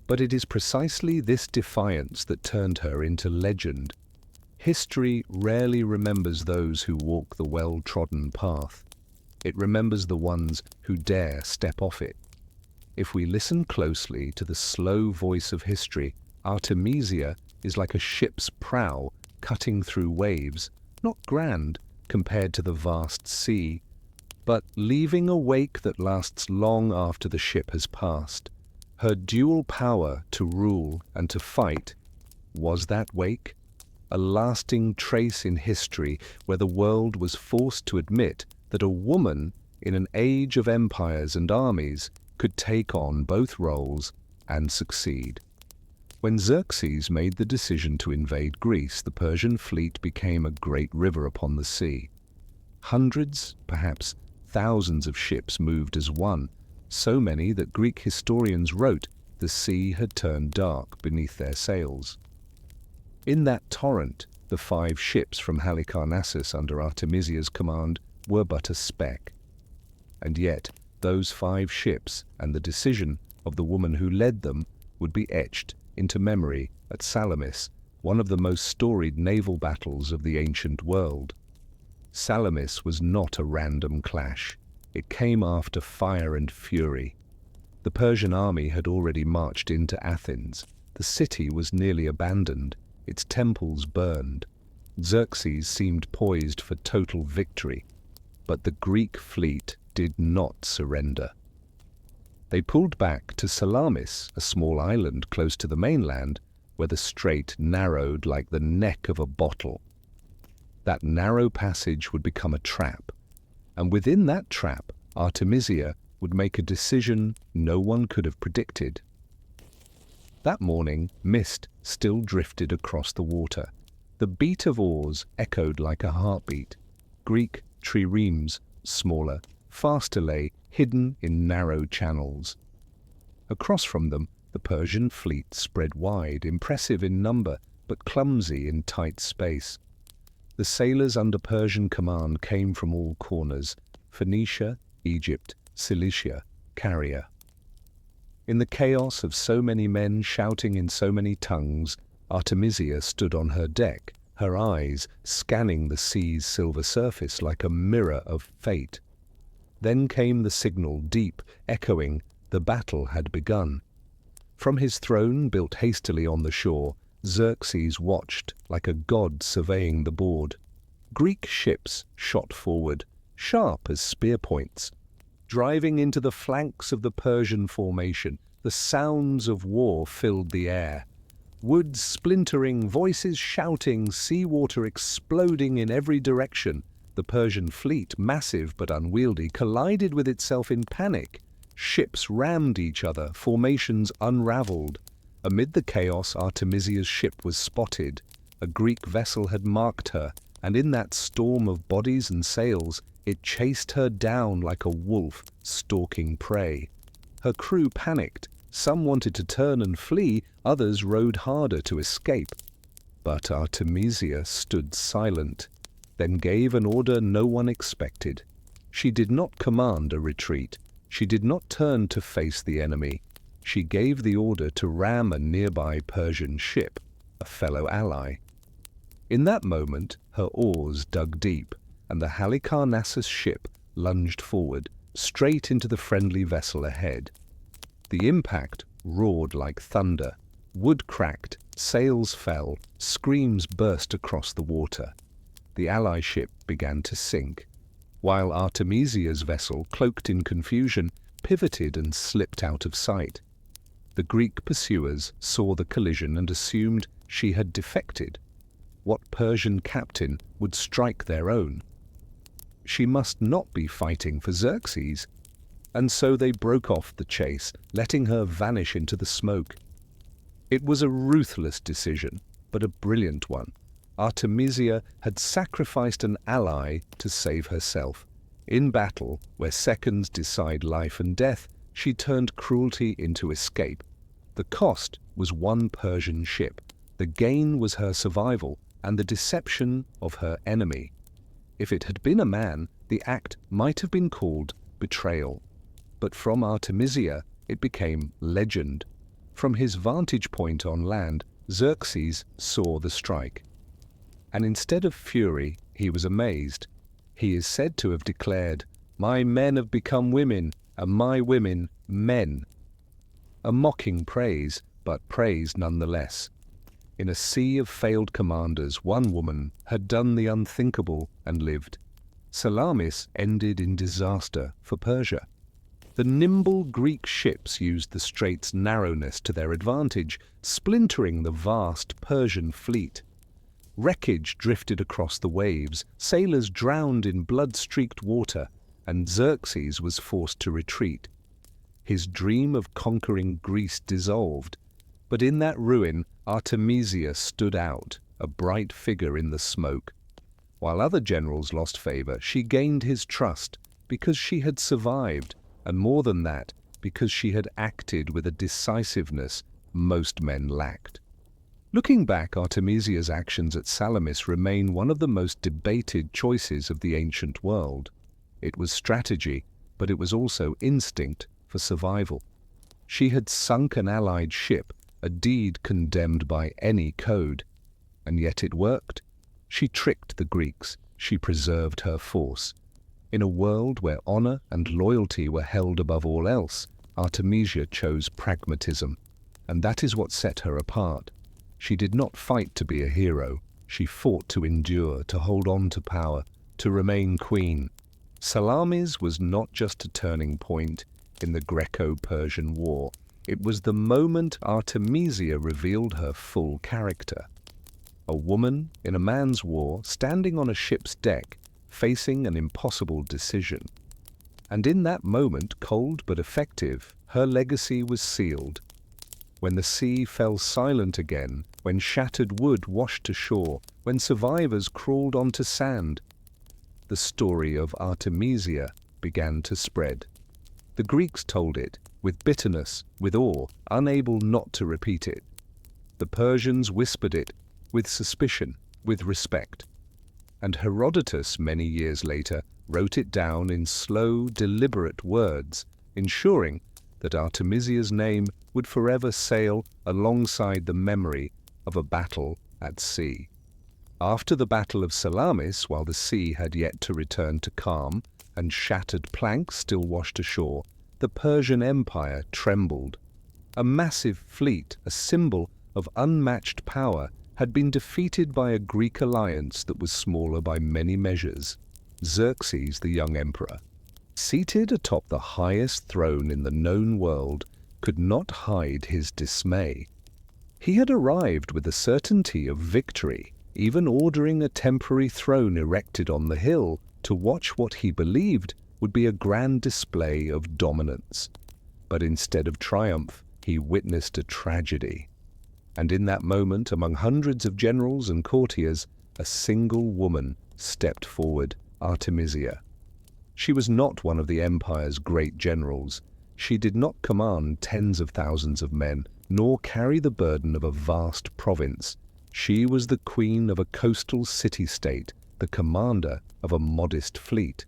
But it is precisely this defiance that turned her into legend. History rarely remembers those who walk the well-trodden path. It remembers the ones who dare step off it. If we listen closely to the slow voice of history, Artemisia is like a ship's prow cutting through waves, not grand compared to the vast sea, but leaving a wake that lasts long after the ship has passed. Her dual power to rule and to fight was that wake, a lasting trace in history where the world was forced to admit that a woman in an age of empires and armies could take on both roles and succeed. When Xerxes made the decision to invade Greece, the Persian fleet became a great river upon the sea. Hundreds, perhaps thousands of ships moved as one, so many that Greek historians wrote the sea had turned dark beneath their sails. In that torrent, the 5 ships from Halicarnassus under Artemisia's command were but a speck. And yet, those 5 ships and the decision of the woman who led them would be etched into memory at Salamis, one of the most storied naval battles of the ancient world. Salamis was not a random clash. It came after fire and fury. The Persian army had already marched into Athens. The city was nearly abandoned, its temples burned. Xerxes seemed poised for total victory, but the Greek fleet did not surrender. They pulled back to Salamis, a small island close to the mainland, where the strait narrowed like the neck of a bottle. That narrow passage would become a trap, and within that trap, Artemisia would make a decision no one could have predicted. That morning, mist still drifted across the water. The beat of oars echoed like a heartbeat. Greek triremes, smaller, faster, lay hidden in narrow channels. Across from them, the Persian fleet spread wide, impressive in number, but clumsy in tight space. The sailors under Persian command came from all corners: Phoenicia, Egypt, Cilicia, Caria. In the chaos of so many men shouting in so many tongues, Artemisia stood on her deck, her eyes scanning the sea's silver surface like a mirror of fate. Then came the signal, deep, echoing, the battle had begun. From his throne, built hastily on the shore, Xerxes watched like a god surveying the board. Greek ships shot forward, sharp as spear points, driving into the flanks of the Persian formation. The sounds of war filled the air. Woods splintering, voices shouting, seawater exploding in every direction. The Persian fleet, massive but unwieldy, collided with itself in panic. Ships rammed each other, formations unraveled. Amid the chaos, Artemisia's ship was spotted. A Greek vessel had marked her, and in that storm of bodies and sails, it chased her down like a wolf stalking prey. Her crew panicked. Some wanted to turn and flee, others rowed harder to escape. But Artemisia stood silent, then gave an order no one expected. She did not command a retreat. She did not turn to face the enemy. She gave the order to ram a nearby Persian ship, a fellow ally. In that moment, her oars dug deep, and the Halicarnassus ship lunged forward, straight into the friendly vessel ahead. The impact roared like thunder. Wood cracked, sails fell, screams burst across the water. The ally ship began to sink, while Artemisia's vessel, cloaked in confusion, pivoted and slipped out of sight. The Greek pursuers saw the collision and assumed she had defected. What Persian captain would strike their own? She must not be fighting for Xerxes, and so they broke off the chase, letting her vanish into the smoke. It was a ruthless decision, but a brilliant one. Artemisia had sacrificed an ally to save herself. In battle, where seconds decide life and death, she turned cruelty into escape. The cost was one Persian ship. The gain was her survival and the deception of her enemy. If it had been a man, the act might have been called betrayal. But from Artemisia, it became legend. From his vantage point on land, Xerxes saw the strike. And instead of fury, he was amazed. He is said to have declared, "My men have become women, and my women men." A mocking praise, but praise nonetheless. In a sea of failed commanders, one woman had done the unthinkable and lived. Salamis ended in disaster for Persia. The nimble Greek ships used the strait's narrowness to their advantage, splintering the vast Persian fleet. Wreckage drifted across the waves, sailors drowned in blood-streaked water, and Xerxes was forced to retreat. His dream of conquering Greece dissolved, but in that ruin Artemisia stood out, a bright figure in the smoke. While other generals lost favor, she gained his trust because she had survived, and more than that, because she had acted with a decisiveness most men lacked. Looking back, Artemisia's actions at Salamis remain one of the most debated choices of the ancient world. It was strategy, but it was also instinct for survival. She had sunk an allied ship, a deed condemned by any code. And yet it worked. She tricked the Greeks. She preserved her force. In a world where honor and loyalty were held above all else, Artemisia chose pragmatism. And that is what set her apart. She did not fight to be a hero. She fought to endure, to hold on to power, to remain queen. Salamis was not just a turning point in the Greco-Persian War. It was the moment Artemisia revealed her full character. A woman in a man's war, standing on a ship's deck, facing an impossible decision. And in that moment, cold but effective, her legacy was sealed. When the sea fell silent again, when shattered wood washed ashore, when survivors crawled onto sand, the story of Artemisia began to spread. The Greeks told it, with bitterness, with awe, unable not to repeat it. The Persians whispered it, with suspicion, with respect. And Herodotus, many years later, wrote it down in slow, deliberate words, ensuring that Artemisia's name would forever sail alongside the memory of a battle at sea. After the Battle of Salamis, while the sea had yet to return to calm and shattered planks still washed ashore, the Persian Empire trembled. A massive fleet, a symbol of unmatched power, had been defeated by a Greek alliance that was smaller by many measures. Xerxes, the young emperor, seated atop the highest throne in the known world, could not hide his dismay. He had arrived with the certainty of victory, even ordering a temporary throne erected on the hill to watch what he believed would be a grand display of dominance. But instead of triumph, he witnessed a tragedy. And in that moment, among hundreds of generals and courtiers, a single woman stepped forward, Artemisia. She was not one of the empire's great generals. She did not command tens of thousands of men, nor carry the burden of a vast province. She was the queen of a coastal city-state, the commander of a modest fleet.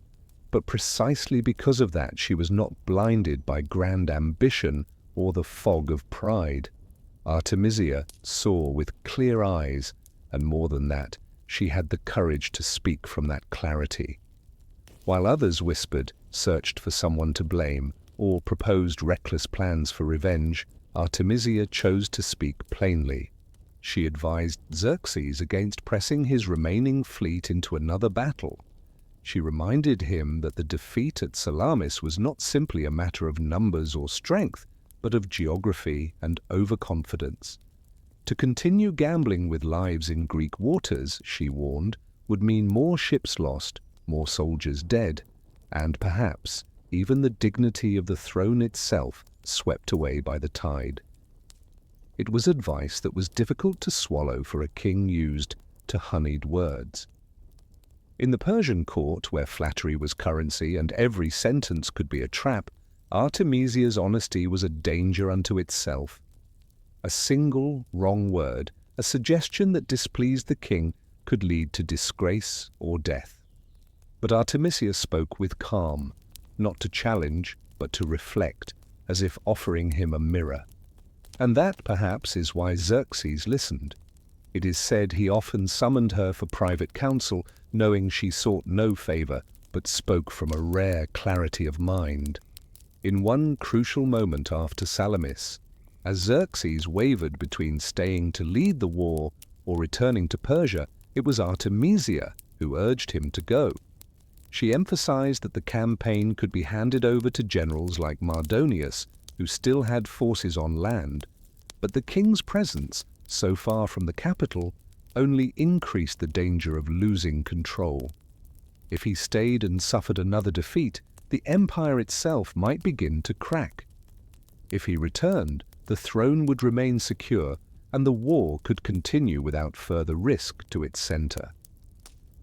But precisely because of that, she was not blinded by grand ambition or the fog of pride. Artemisia saw with clear eyes, and more than that, she had the courage to speak from that clarity. While others whispered, searched for someone to blame, or proposed reckless plans for revenge, Artemisia chose to speak plainly. She advised Xerxes against pressing his remaining fleet into another battle. She reminded him that the defeat at Salamis was not simply a matter of numbers or strength, but of geography and overconfidence. To continue gambling with lives in Greek waters, she warned, would mean more ships lost, more soldiers dead, and perhaps even the dignity of the throne itself swept away by the tide. It was advice that was difficult to swallow for a king used to honeyed words. In the Persian court, where flattery was currency and every sentence could be a trap, Artemisia's honesty was a danger unto itself. A single wrong word, a suggestion that displeased the king, could lead to disgrace or death. But Artemisia spoke with calm, not to challenge, but to reflect, as if offering him a mirror. And that, perhaps, is why Xerxes listened. It is said he often summoned her for private counsel, knowing she sought no favor, but spoke from a rare clarity of mind. In one crucial moment after Salamis, as Xerxes wavered between staying to lead the war or returning to Persia, it was Artemisia who urged him to go. She emphasized that the campaign could be handed over to generals like Mardonius, who still had forces on land, but the king's presence, so far from the capital, only increased the danger of losing control. If he stayed and suffered another defeat, the empire itself might begin to crack. If he returned, the throne would remain secure and the war could continue without further risk to its center.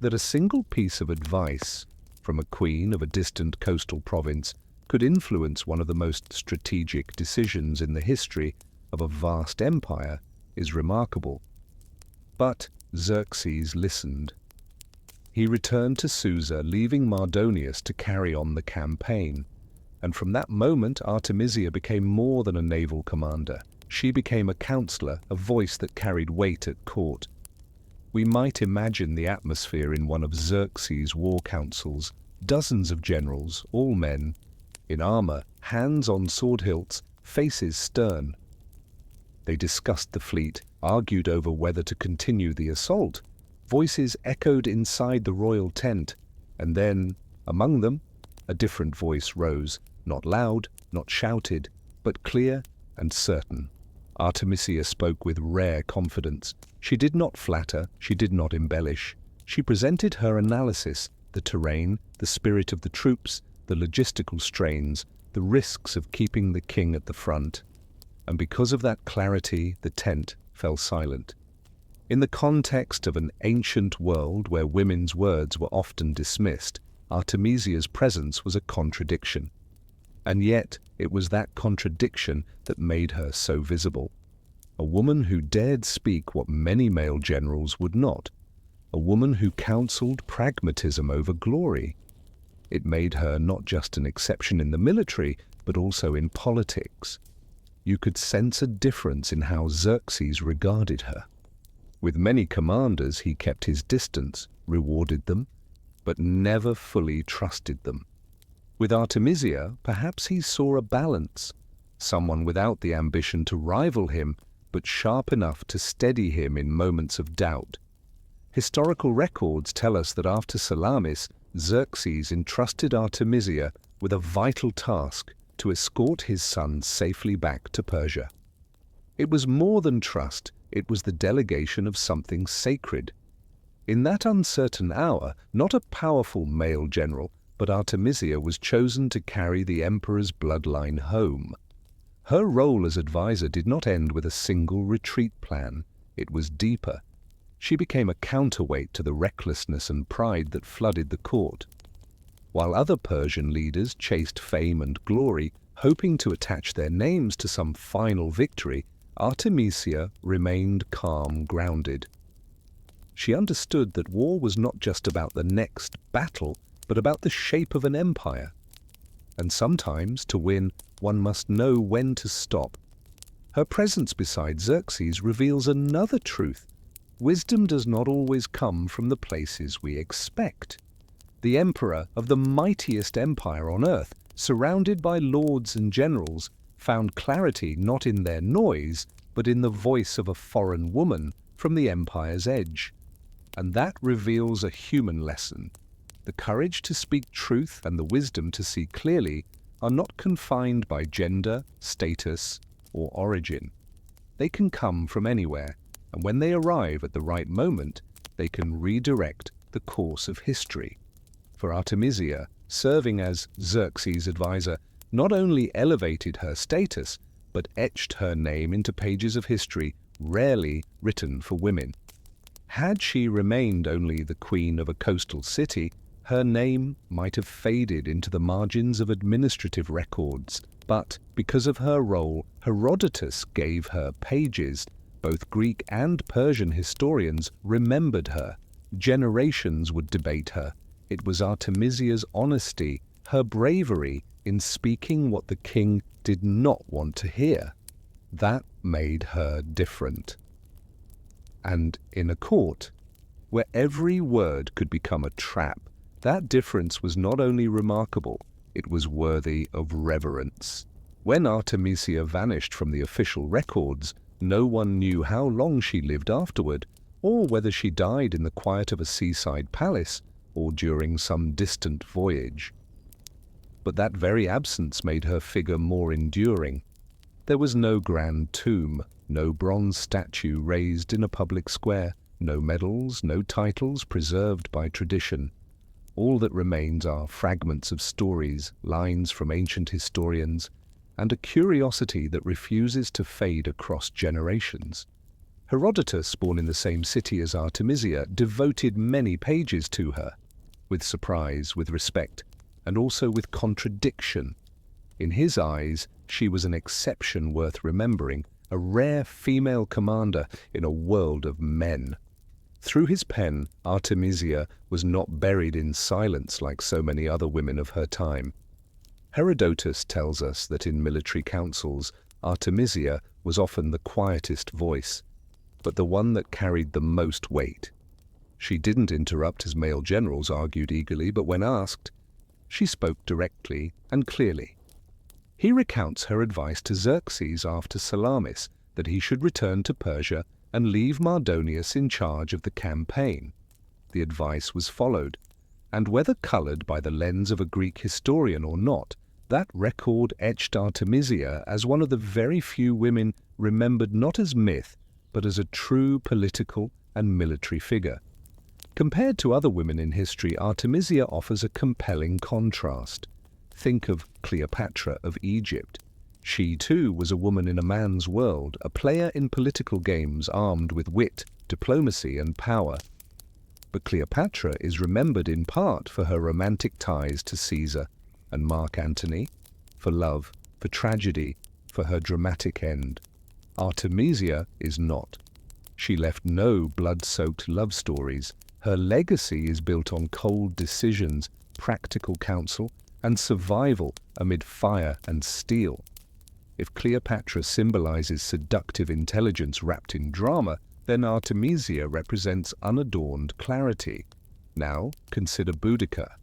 That a single piece of advice from a queen of a distant coastal province could influence one of the most strategic decisions in the history of a vast empire is remarkable. But Xerxes listened. He returned to Susa, leaving Mardonius to carry on the campaign. And from that moment, Artemisia became more than a naval commander. She became a counselor, a voice that carried weight at court. We might imagine the atmosphere in one of Xerxes' war councils. Dozens of generals, all men, in armor, hands on sword hilts, faces stern. They discussed the fleet, argued over whether to continue the assault. Voices echoed inside the royal tent, and then, among them, a different voice rose, not loud, not shouted, but clear and certain. Artemisia spoke with rare confidence. She did not flatter, she did not embellish. She presented her analysis, the terrain, the spirit of the troops, the logistical strains, the risks of keeping the king at the front. And because of that clarity, the tent fell silent. In the context of an ancient world where women's words were often dismissed, Artemisia's presence was a contradiction. And yet, it was that contradiction that made her so visible. A woman who dared speak what many male generals would not. A woman who counseled pragmatism over glory. It made her not just an exception in the military, but also in politics. You could sense a difference in how Xerxes regarded her. With many commanders, he kept his distance, rewarded them, but never fully trusted them. With Artemisia, perhaps he saw a balance, someone without the ambition to rival him, but sharp enough to steady him in moments of doubt. Historical records tell us that after Salamis, Xerxes entrusted Artemisia with a vital task to escort his son safely back to Persia. It was more than trust, it was the delegation of something sacred. In that uncertain hour, not a powerful male general, but Artemisia was chosen to carry the emperor's bloodline home. Her role as advisor did not end with a single retreat plan. It was deeper. She became a counterweight to the recklessness and pride that flooded the court. While other Persian leaders chased fame and glory, hoping to attach their names to some final victory, Artemisia remained calm, grounded. She understood that war was not just about the next battle, but about the shape of an empire. And sometimes, to win, one must know when to stop. Her presence beside Xerxes reveals another truth. Wisdom does not always come from the places we expect. The emperor of the mightiest empire on earth, surrounded by lords and generals, found clarity not in their noise, but in the voice of a foreign woman from the empire's edge. And that reveals a human lesson. The courage to speak truth and the wisdom to see clearly are not confined by gender, status, or origin. They can come from anywhere, and when they arrive at the right moment, they can redirect the course of history. For Artemisia, serving as Xerxes' advisor not only elevated her status, but etched her name into pages of history rarely written for women. Had she remained only the queen of a coastal city, her name might have faded into the margins of administrative records, but because of her role, Herodotus gave her pages. Both Greek and Persian historians remembered her. Generations would debate her. It was Artemisia's honesty, her bravery in speaking what the king did not want to hear. That made her different. And in a court, where every word could become a trap, that difference was not only remarkable, it was worthy of reverence. When Artemisia vanished from the official records, no one knew how long she lived afterward, or whether she died in the quiet of a seaside palace or during some distant voyage. But that very absence made her figure more enduring. There was no grand tomb, no bronze statue raised in a public square, no medals, no titles preserved by tradition. All that remains are fragments of stories, lines from ancient historians, and a curiosity that refuses to fade across generations. Herodotus, born in the same city as Artemisia, devoted many pages to her, with surprise, with respect, and also with contradiction. In his eyes, she was an exception worth remembering, a rare female commander in a world of men. Through his pen, Artemisia was not buried in silence like so many other women of her time. Herodotus tells us that in military councils, Artemisia was often the quietest voice, but the one that carried the most weight. She didn't interrupt as male generals argued eagerly, but when asked, she spoke directly and clearly. He recounts her advice to Xerxes after Salamis that he should return to Persia and leave Mardonius in charge of the campaign. The advice was followed, and whether colored by the lens of a Greek historian or not, that record etched Artemisia as one of the very few women remembered not as myth, but as a true political and military figure. Compared to other women in history, Artemisia offers a compelling contrast. Think of Cleopatra of Egypt. She too was a woman in a man's world, a player in political games armed with wit, diplomacy and power. But Cleopatra is remembered in part for her romantic ties to Caesar and Mark Antony, for love, for tragedy, for her dramatic end. Artemisia is not. She left no blood-soaked love stories. Her legacy is built on cold decisions, practical counsel, and survival amid fire and steel. If Cleopatra symbolizes seductive intelligence wrapped in drama, then Artemisia represents unadorned clarity. Now consider Boudica,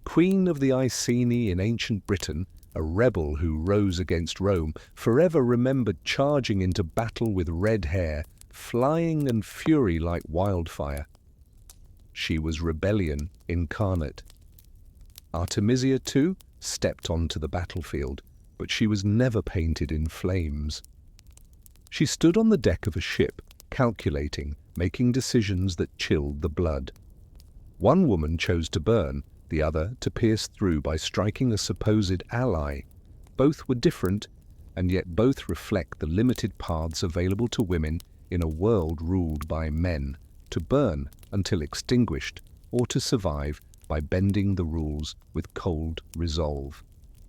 queen of the Iceni in ancient Britain, a rebel who rose against Rome, forever remembered charging into battle with red hair, flying and fury like wildfire. She was rebellion incarnate. Artemisia, too, stepped onto the battlefield, but she was never painted in flames. She stood on the deck of a ship, calculating, making decisions that chilled the blood. One woman chose to burn, the other to pierce through by striking a supposed ally. Both were different, and yet both reflect the limited paths available to women in a world ruled by men, to burn until extinguished, or to survive by bending the rules with cold resolve.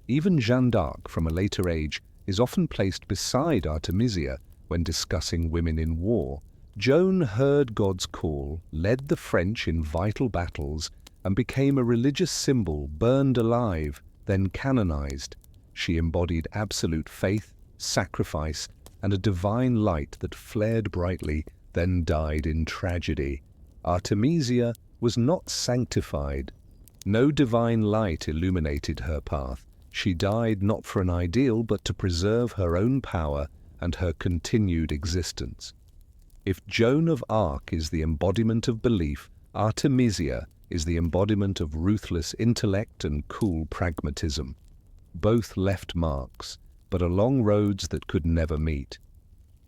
Even Jeanne d'Arc, from a later age, is often placed beside Artemisia when discussing women in war. Joan heard God's call, led the French in vital battles, and became a religious symbol, burned alive, then canonized. She embodied absolute faith, sacrifice, and a divine light that flared brightly, then died in tragedy. Artemisia was not sanctified. No divine light illuminated her path. She died not for an ideal, but to preserve her own power and her continued existence. If Joan of Arc is the embodiment of belief, Artemisia is the embodiment of ruthless intellect and cool pragmatism. Both left marks, but along roads that could never meet.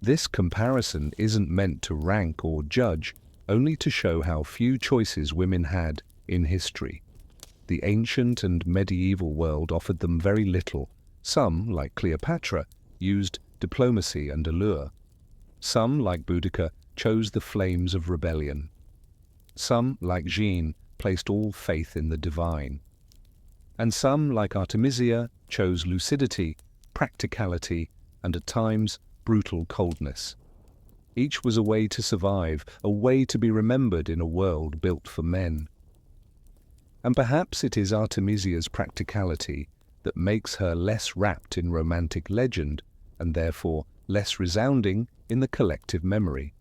This comparison isn't meant to rank or judge, only to show how few choices women had in history. The ancient and medieval world offered them very little. Some, like Cleopatra, used diplomacy and allure. Some, like Boudica, chose the flames of rebellion. Some, like Jeanne, placed all faith in the divine. And some, like Artemisia, chose lucidity, practicality, and at times brutal coldness. Each was a way to survive, a way to be remembered in a world built for men. And perhaps it is Artemisia's practicality that makes her less wrapped in romantic legend and therefore less resounding in the collective memory.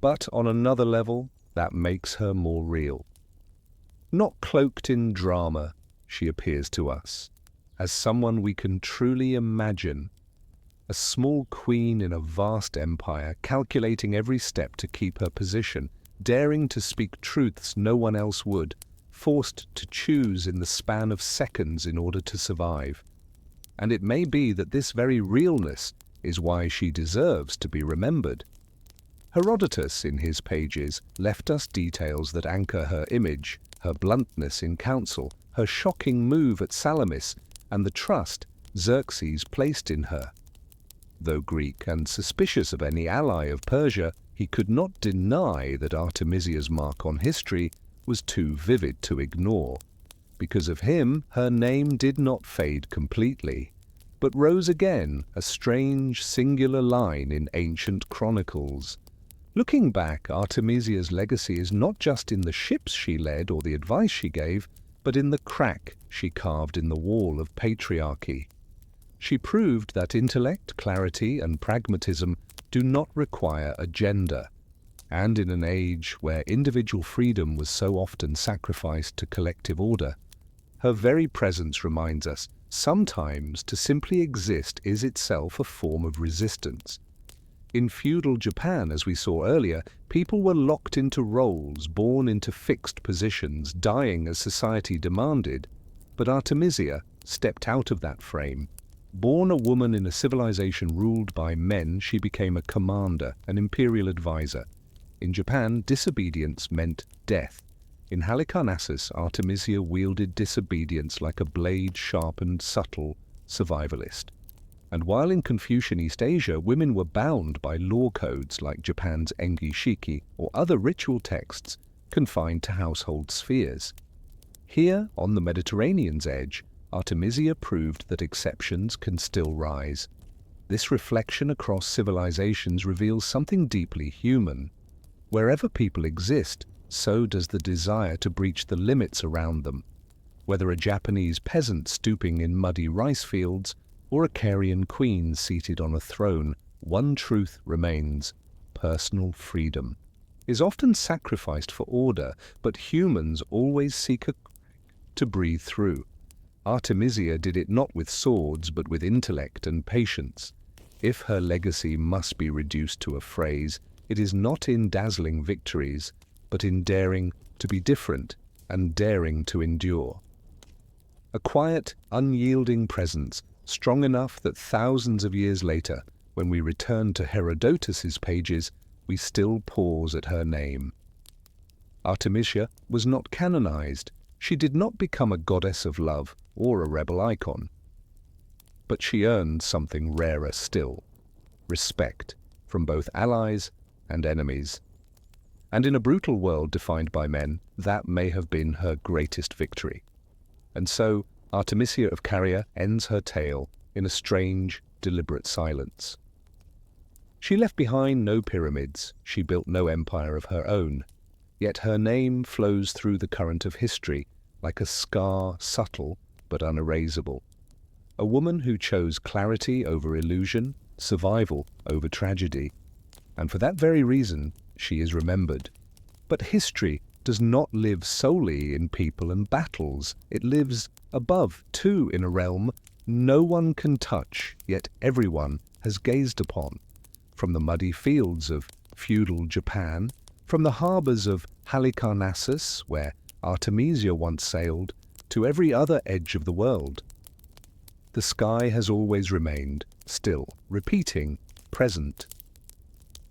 But on another level, that makes her more real. Not cloaked in drama, she appears to us, as someone we can truly imagine, a small queen in a vast empire, calculating every step to keep her position, daring to speak truths no one else would, forced to choose in the span of seconds in order to survive. And it may be that this very realness is why she deserves to be remembered. Herodotus, in his pages, left us details that anchor her image, her bluntness in council, her shocking move at Salamis, and the trust Xerxes placed in her. Though Greek and suspicious of any ally of Persia, he could not deny that Artemisia's mark on history was too vivid to ignore. Because of him, her name did not fade completely, but rose again, a strange, singular line in ancient chronicles. Looking back, Artemisia's legacy is not just in the ships she led or the advice she gave, but in the crack she carved in the wall of patriarchy. She proved that intellect, clarity, and pragmatism do not require a gender. And in an age where individual freedom was so often sacrificed to collective order, her very presence reminds us sometimes to simply exist is itself a form of resistance. In feudal Japan, as we saw earlier, people were locked into roles, born into fixed positions, dying as society demanded. But Artemisia stepped out of that frame. Born a woman in a civilization ruled by men, she became a commander, an imperial advisor. In Japan, disobedience meant death. In Halicarnassus, Artemisia wielded disobedience like a blade-sharpened, subtle survivalist. And while in Confucian East Asia, women were bound by law codes like Japan's Engi Shiki or other ritual texts confined to household spheres. Here, on the Mediterranean's edge, Artemisia proved that exceptions can still rise. This reflection across civilizations reveals something deeply human. Wherever people exist, so does the desire to breach the limits around them. Whether a Japanese peasant stooping in muddy rice fields or a Carian queen seated on a throne, one truth remains: personal freedom is often sacrificed for order, but humans always seek a crack to breathe through. Artemisia did it not with swords, but with intellect and patience. If her legacy must be reduced to a phrase, it is not in dazzling victories, but in daring to be different and daring to endure. A quiet, unyielding presence, strong enough that thousands of years later, when we return to Herodotus's pages, we still pause at her name. Artemisia was not canonized. She did not become a goddess of love or a rebel icon. But she earned something rarer still: respect from both allies and enemies. And in a brutal world defined by men, that may have been her greatest victory. And so, Artemisia of Caria ends her tale in a strange, deliberate silence. She left behind no pyramids, she built no empire of her own, yet her name flows through the current of history like a scar, subtle but unerasable. A woman who chose clarity over illusion, survival over tragedy, and for that very reason she is remembered. But history does not live solely in people and battles. It lives above, too, in a realm no one can touch, yet everyone has gazed upon. From the muddy fields of feudal Japan, from the harbors of Halicarnassus, where Artemisia once sailed, to every other edge of the world. The sky has always remained, still, repeating, present.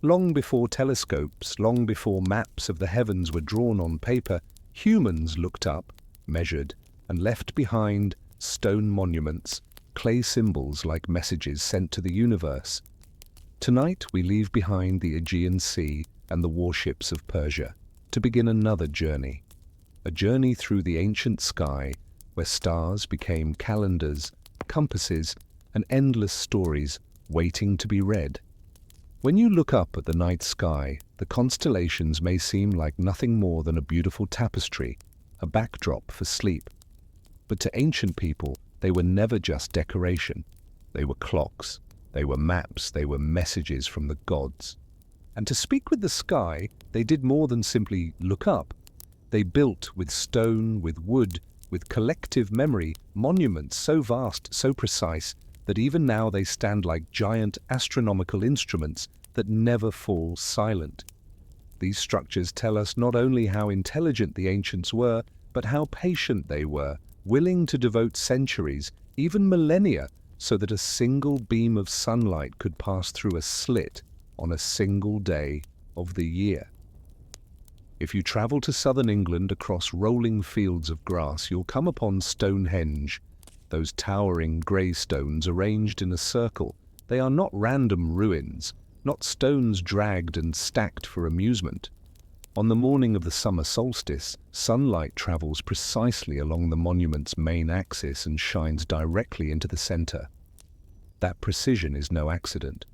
Long before telescopes, long before maps of the heavens were drawn on paper, humans looked up, measured, and left behind stone monuments, clay symbols like messages sent to the universe. Tonight we leave behind the Aegean Sea and the warships of Persia to begin another journey. A journey through the ancient sky where stars became calendars, compasses, and endless stories waiting to be read. When you look up at the night sky, the constellations may seem like nothing more than a beautiful tapestry, a backdrop for sleep. But to ancient people, they were never just decoration. They were clocks, they were maps, they were messages from the gods. And to speak with the sky, they did more than simply look up. They built with stone, with wood, with collective memory, monuments so vast, so precise, that even now they stand like giant astronomical instruments that never fall silent. These structures tell us not only how intelligent the ancients were, but how patient they were, willing to devote centuries, even millennia, so that a single beam of sunlight could pass through a slit on a single day of the year. If you travel to southern England across rolling fields of grass, you'll come upon Stonehenge, those towering grey stones arranged in a circle. They are not random ruins, not stones dragged and stacked for amusement. On the morning of the summer solstice, sunlight travels precisely along the monument's main axis and shines directly into the centre. That precision is no accident.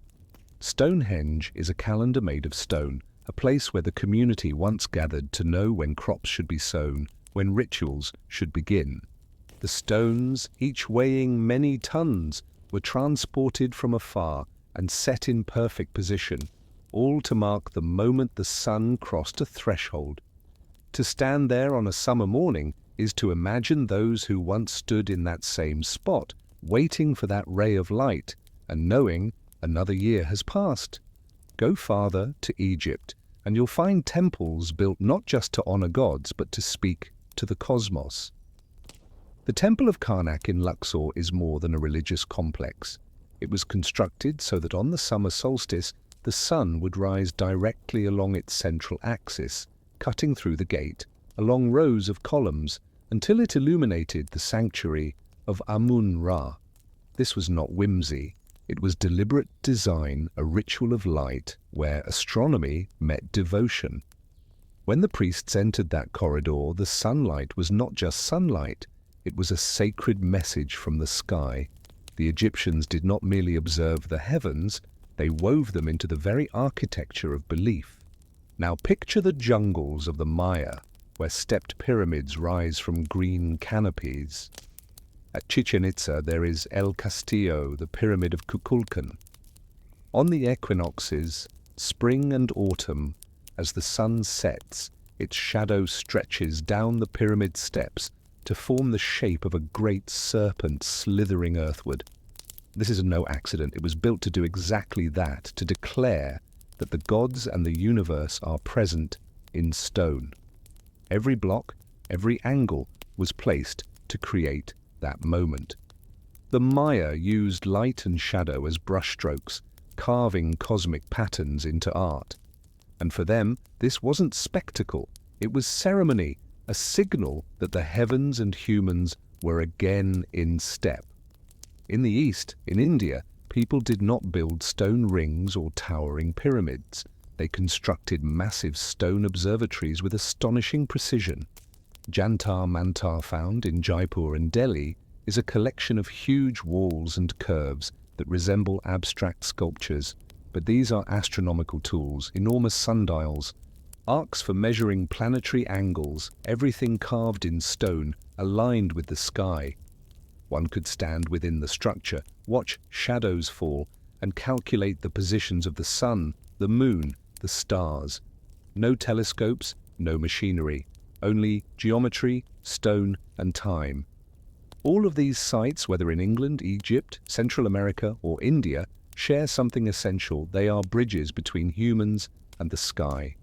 Stonehenge is a calendar made of stone, a place where the community once gathered to know when crops should be sown, when rituals should begin. The stones, each weighing many tons, were transported from afar and set in perfect position, all to mark the moment the sun crossed a threshold. To stand there on a summer morning is to imagine those who once stood in that same spot, waiting for that ray of light, and knowing another year has passed. Go farther to Egypt, and you'll find temples built not just to honor gods, but to speak to the cosmos. The Temple of Karnak in Luxor is more than a religious complex. It was constructed so that on the summer solstice, the sun would rise directly along its central axis, cutting through the gate, along rows of columns, until it illuminated the sanctuary of Amun-Ra. This was not whimsy. It was deliberate design, a ritual of light where astronomy met devotion. When the priests entered that corridor, the sunlight was not just sunlight. It was a sacred message from the sky. The Egyptians did not merely observe the heavens, they wove them into the very architecture of belief. Now picture the jungles of the Maya, where stepped pyramids rise from green canopies. At Chichen Itza there is El Castillo, the pyramid of Kukulkan. On the equinoxes, spring and autumn, as the sun sets, its shadow stretches down the pyramid steps to form the shape of a great serpent slithering earthward. This is no accident. It was built to do exactly that, to declare that the gods and the universe are present in stone. Every block, every angle was placed to create that moment. The Maya used light and shadow as brushstrokes, carving cosmic patterns into art. And for them, this wasn't spectacle. It was ceremony, a signal that the heavens and humans were again in step. In the East, in India, people did not build stone rings or towering pyramids. They constructed massive stone observatories with astonishing precision. Jantar Mantar, found in Jaipur and Delhi, is a collection of huge walls and curves that resemble abstract sculptures, but these are astronomical tools, enormous sundials, arcs for measuring planetary angles, everything carved in stone, aligned with the sky. One could stand within the structure, watch shadows fall, and calculate the positions of the sun, the moon, the stars. No telescopes, no machinery, only geometry, stone, and time. All of these sites, whether in England, Egypt, Central America, or India, share something essential. They are bridges between humans and the sky.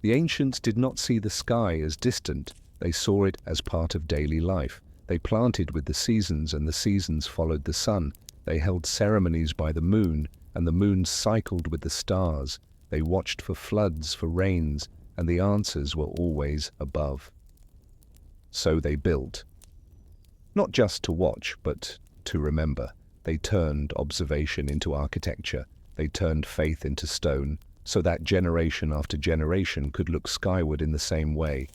The ancients did not see the sky as distant. They saw it as part of daily life. They planted with the seasons, and the seasons followed the sun. They held ceremonies by the moon, and the moon cycled with the stars. They watched for floods, for rains, and the answers were always above. So they built. Not just to watch, but to remember. They turned observation into architecture. They turned faith into stone, so that generation after generation could look skyward in the same way.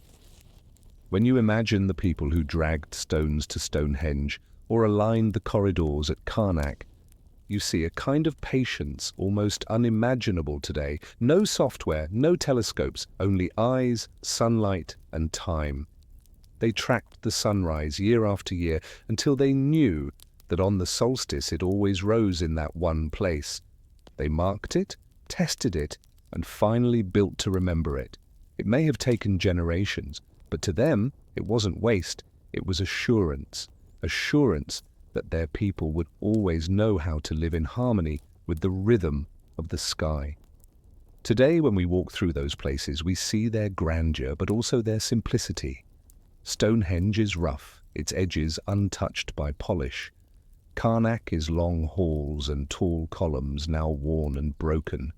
When you imagine the people who dragged stones to Stonehenge or aligned the corridors at Karnak, you see a kind of patience almost unimaginable today. No software, no telescopes, only eyes, sunlight, and time. They tracked the sunrise year after year until they knew that on the solstice it always rose in that one place. They marked it, tested it, and finally built to remember it. It may have taken generations, but to them it wasn't waste, it was assurance. Assurance that their people would always know how to live in harmony with the rhythm of the sky. Today, when we walk through those places, we see their grandeur, but also their simplicity. Stonehenge is rough, its edges untouched by polish. Karnak is long halls and tall columns now worn and broken.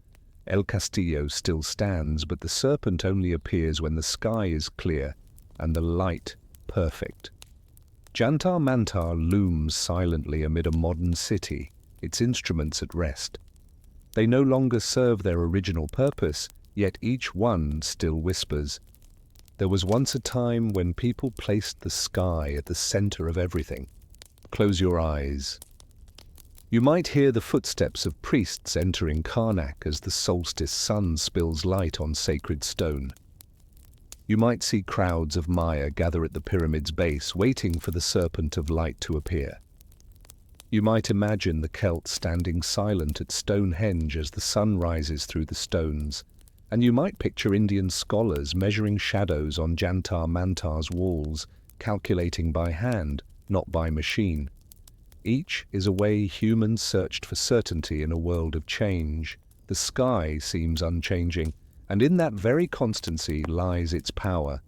El Castillo still stands, but the serpent only appears when the sky is clear and the light perfect. Jantar Mantar looms silently amid a modern city, its instruments at rest. They no longer serve their original purpose, yet each one still whispers. There was once a time when people placed the sky at the center of everything. Close your eyes. You might hear the footsteps of priests entering Karnak as the solstice sun spills light on sacred stone. You might see crowds of Maya gather at the pyramid's base, waiting for the serpent of light to appear. You might imagine the Celts standing silent at Stonehenge as the sun rises through the stones, and you might picture Indian scholars measuring shadows on Jantar Mantar's walls, calculating by hand, not by machine. Each is a way humans searched for certainty in a world of change. The sky seems unchanging, and in that very constancy lies its power.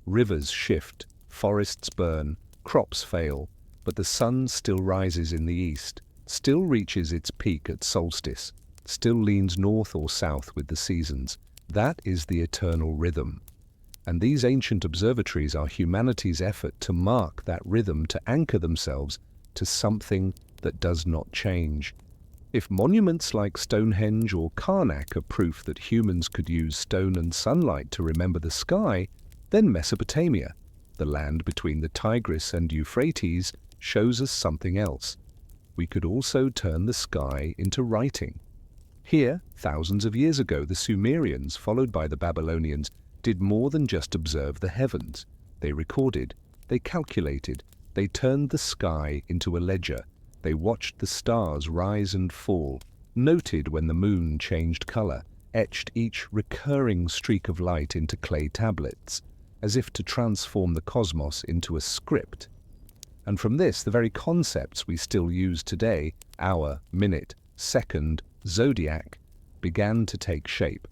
Rivers shift, forests burn, crops fail, but the sun still rises in the east, still reaches its peak at solstice, still leans north or south with the seasons. That is the eternal rhythm. And these ancient observatories are humanity's effort to mark that rhythm, to anchor themselves to something that does not change. If monuments like Stonehenge or Karnak are proof that humans could use stone and sunlight to remember the sky, then Mesopotamia, the land between the Tigris and Euphrates, shows us something else. We could also turn the sky into writing. Here, thousands of years ago, the Sumerians, followed by the Babylonians, did more than just observe the heavens. They recorded, they calculated, they turned the sky into a ledger. They watched the stars rise and fall, noted when the moon changed color, etched each recurring streak of light into clay tablets, as if to transform the cosmos into a script. And from this, the very concepts we still use today, hour, minute, second, zodiac, began to take shape.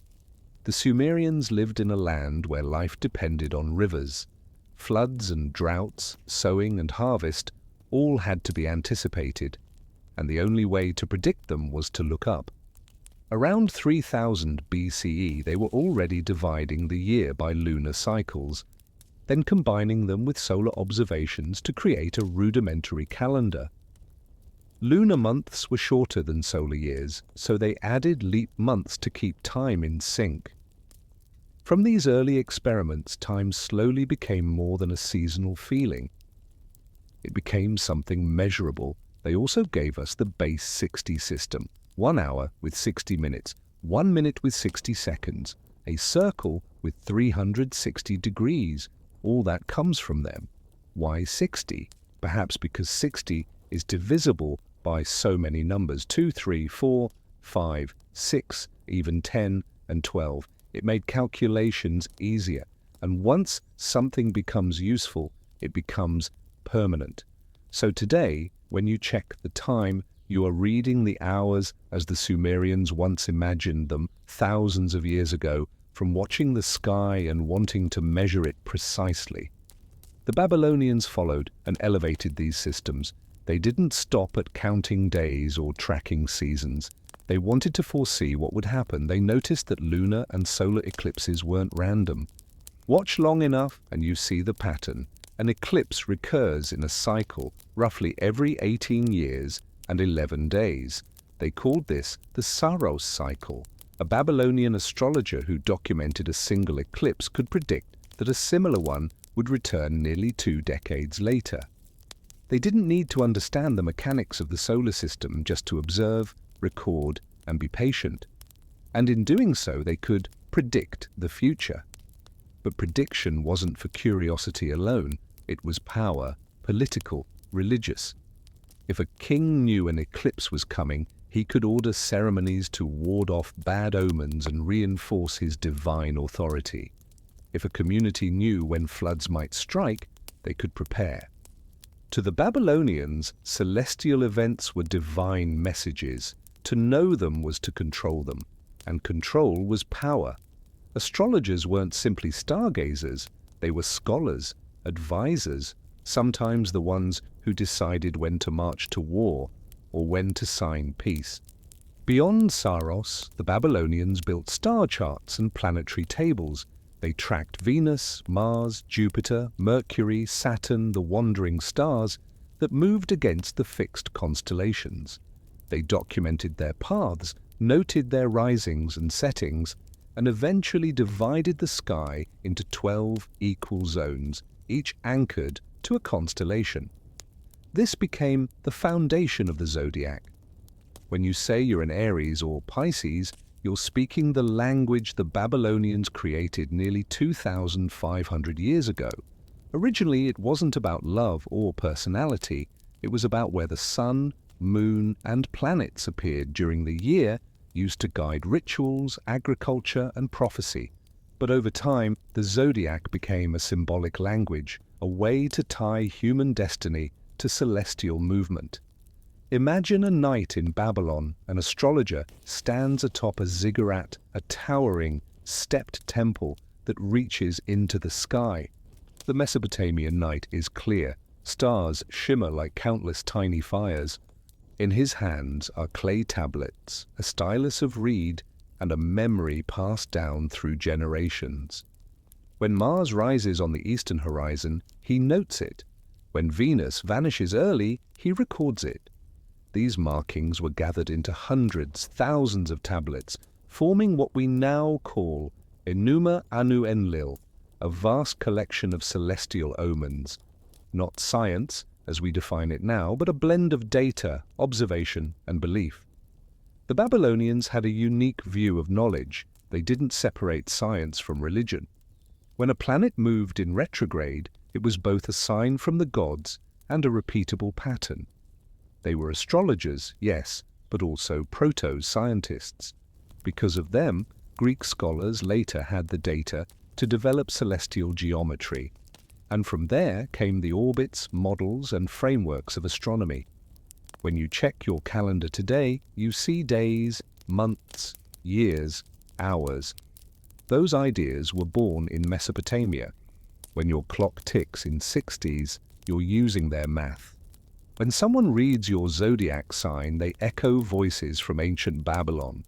The Sumerians lived in a land where life depended on rivers. Floods and droughts, sowing and harvest, all had to be anticipated, and the only way to predict them was to look up. Around 3000 BCE, they were already dividing the year by lunar cycles, then combining them with solar observations to create a rudimentary calendar. Lunar months were shorter than solar years, so they added leap months to keep time in sync. From these early experiments, time slowly became more than a seasonal feeling. It became something measurable. They also gave us the base 60 system, 1 hour with 60 minutes, 1 minute with 60 seconds, a circle with 360 degrees. All that comes from them. Why 60? Perhaps because 60 is divisible by so many numbers, 2, 3, 4, 5, 6, even 10 and 12. It made calculations easier, and once something becomes useful, it becomes permanent. So today, when you check the time, you are reading the hours as the Sumerians once imagined them thousands of years ago, from watching the sky and wanting to measure it precisely. The Babylonians followed and elevated these systems. They didn't stop at counting days or tracking seasons. They wanted to foresee what would happen. They noticed that lunar and solar eclipses weren't random. Watch long enough and you see the pattern. An eclipse recurs in a cycle, roughly every 18 years and 11 days. They called this the Saros cycle. A Babylonian astrologer who documented a single eclipse could predict that a similar one would return nearly 2 decades later. They didn't need to understand the mechanics of the solar system just to observe, record, and be patient. And in doing so, they could predict the future. But prediction wasn't for curiosity alone. It was power, political, religious. If a king knew an eclipse was coming, he could order ceremonies to ward off bad omens and reinforce his divine authority. If a community knew when floods might strike, they could prepare. To the Babylonians, celestial events were divine messages. To know them was to control them, and control was power. Astrologers weren't simply stargazers, they were scholars, advisors, sometimes the ones who decided when to march to war or when to sign peace. Beyond Saros, the Babylonians built star charts and planetary tables. They tracked Venus, Mars, Jupiter, Mercury, Saturn, the wandering stars that moved against the fixed constellations. They documented their paths, noted their risings and settings, and eventually divided the sky into 12 equal zones, each anchored to a constellation. This became the foundation of the zodiac. When you say you're an Aries or Pisces, you're speaking the language the Babylonians created nearly 2,500 years ago. Originally, it wasn't about love or personality. It was about where the sun, moon, and planets appeared during the year, used to guide rituals, agriculture, and prophecy. But over time, the zodiac became a symbolic language, a way to tie human destiny to celestial movement. Imagine a night in Babylon. An astrologer stands atop a ziggurat, a towering, stepped temple that reaches into the sky. The Mesopotamian night is clear. Stars shimmer like countless tiny fires. In his hands are clay tablets, a stylus of reed, and a memory passed down through generations. When Mars rises on the eastern horizon, he notes it. When Venus vanishes early, he records it. These markings were gathered into hundreds, thousands of tablets, forming what we now call Enuma Anu Enlil, a vast collection of celestial omens. Not science, as we define it now, but a blend of data, observation, and belief. The Babylonians had a unique view of knowledge. They didn't separate science from religion. When a planet moved in retrograde, it was both a sign from the gods and a repeatable pattern. They were astrologers, yes, but also proto-scientists. Because of them, Greek scholars later had the data to develop celestial geometry, and from there came the orbits, models, and frameworks of astronomy. When you check your calendar today, you see days, months, years, hours. Those ideas were born in Mesopotamia. When your clock ticks in 60s, you're using their math. When someone reads your zodiac sign, they echo voices from ancient Babylon.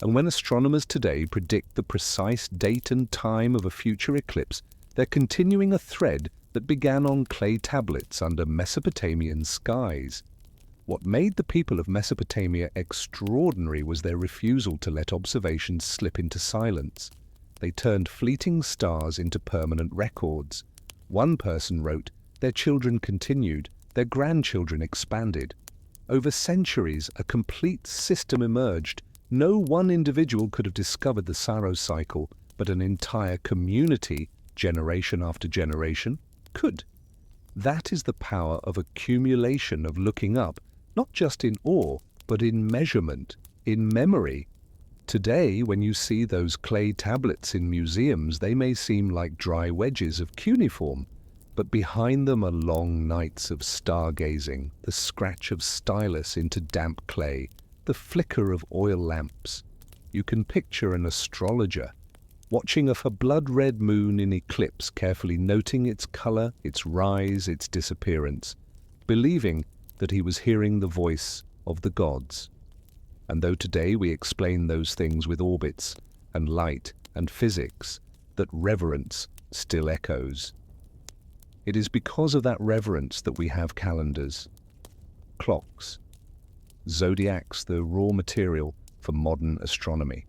And when astronomers today predict the precise date and time of a future eclipse, they're continuing a thread that began on clay tablets under Mesopotamian skies. What made the people of Mesopotamia extraordinary was their refusal to let observations slip into silence. They turned fleeting stars into permanent records. One person wrote, "Their children continued, their grandchildren expanded." Over centuries, a complete system emerged. No one individual could have discovered the Saros cycle, but an entire community, generation after generation, could. That is the power of accumulation, of looking up, not just in awe, but in measurement, in memory. Today, when you see those clay tablets in museums, they may seem like dry wedges of cuneiform, but behind them are long nights of stargazing, the scratch of stylus into damp clay, the flicker of oil lamps. You can picture an astrologer. watching a blood-red moon in eclipse, carefully noting its color, its rise, its disappearance, believing that he was hearing the voice of the gods. And though today we explain those things with orbits and light and physics, that reverence still echoes. It is because of that reverence that we have calendars, clocks, zodiacs, the raw material for modern astronomy.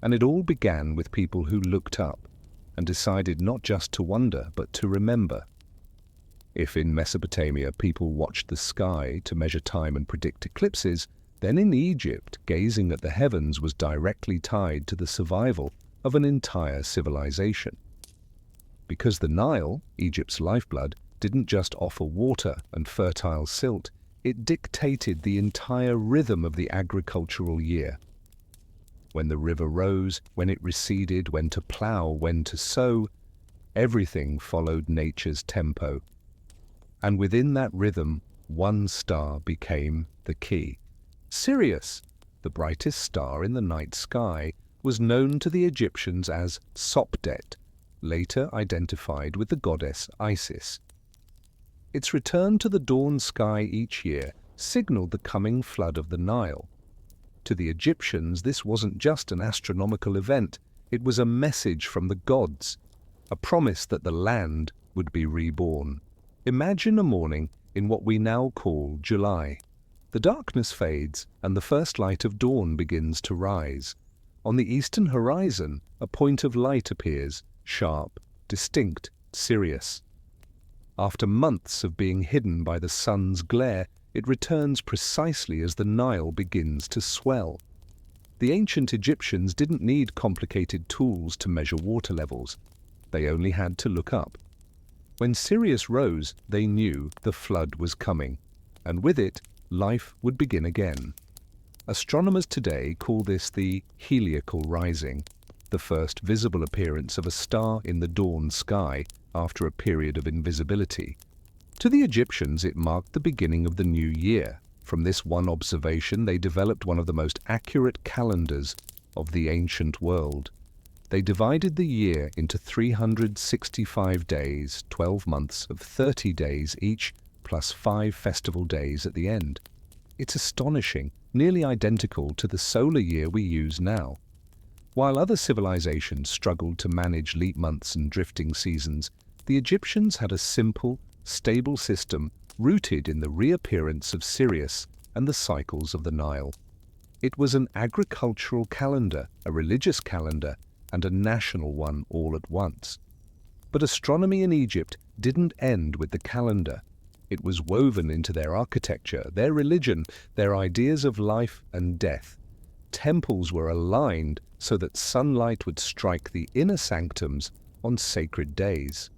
And it all began with people who looked up and decided not just to wonder, but to remember. If in Mesopotamia people watched the sky to measure time and predict eclipses, then in Egypt, gazing at the heavens was directly tied to the survival of an entire civilization. Because the Nile, Egypt's lifeblood, didn't just offer water and fertile silt, it dictated the entire rhythm of the agricultural year. When the river rose, when it receded, when to plough, when to sow, everything followed nature's tempo. And within that rhythm, one star became the key. Sirius, the brightest star in the night sky, was known to the Egyptians as Sopdet, later identified with the goddess Isis. Its return to the dawn sky each year signaled the coming flood of the Nile. To the Egyptians, this wasn't just an astronomical event, it was a message from the gods, a promise that the land would be reborn. Imagine a morning in what we now call July. The darkness fades and the first light of dawn begins to rise. On the eastern horizon, a point of light appears, sharp, distinct, Sirius. After months of being hidden by the sun's glare, it returns precisely as the Nile begins to swell. The ancient Egyptians didn't need complicated tools to measure water levels. They only had to look up. When Sirius rose, they knew the flood was coming, and with it, life would begin again. Astronomers today call this the heliacal rising, the first visible appearance of a star in the dawn sky after a period of invisibility. To the Egyptians, it marked the beginning of the new year. From this one observation, they developed one of the most accurate calendars of the ancient world. They divided the year into 365 days, 12 months of 30 days each, plus 5 festival days at the end. It's astonishing, nearly identical to the solar year we use now. While other civilizations struggled to manage leap months and drifting seasons, the Egyptians had a simple, stable system rooted in the reappearance of Sirius and the cycles of the Nile. It was an agricultural calendar, a religious calendar, and a national one all at once. But astronomy in Egypt didn't end with the calendar. It was woven into their architecture, their religion, their ideas of life and death. Temples were aligned so that sunlight would strike the inner sanctums on sacred days.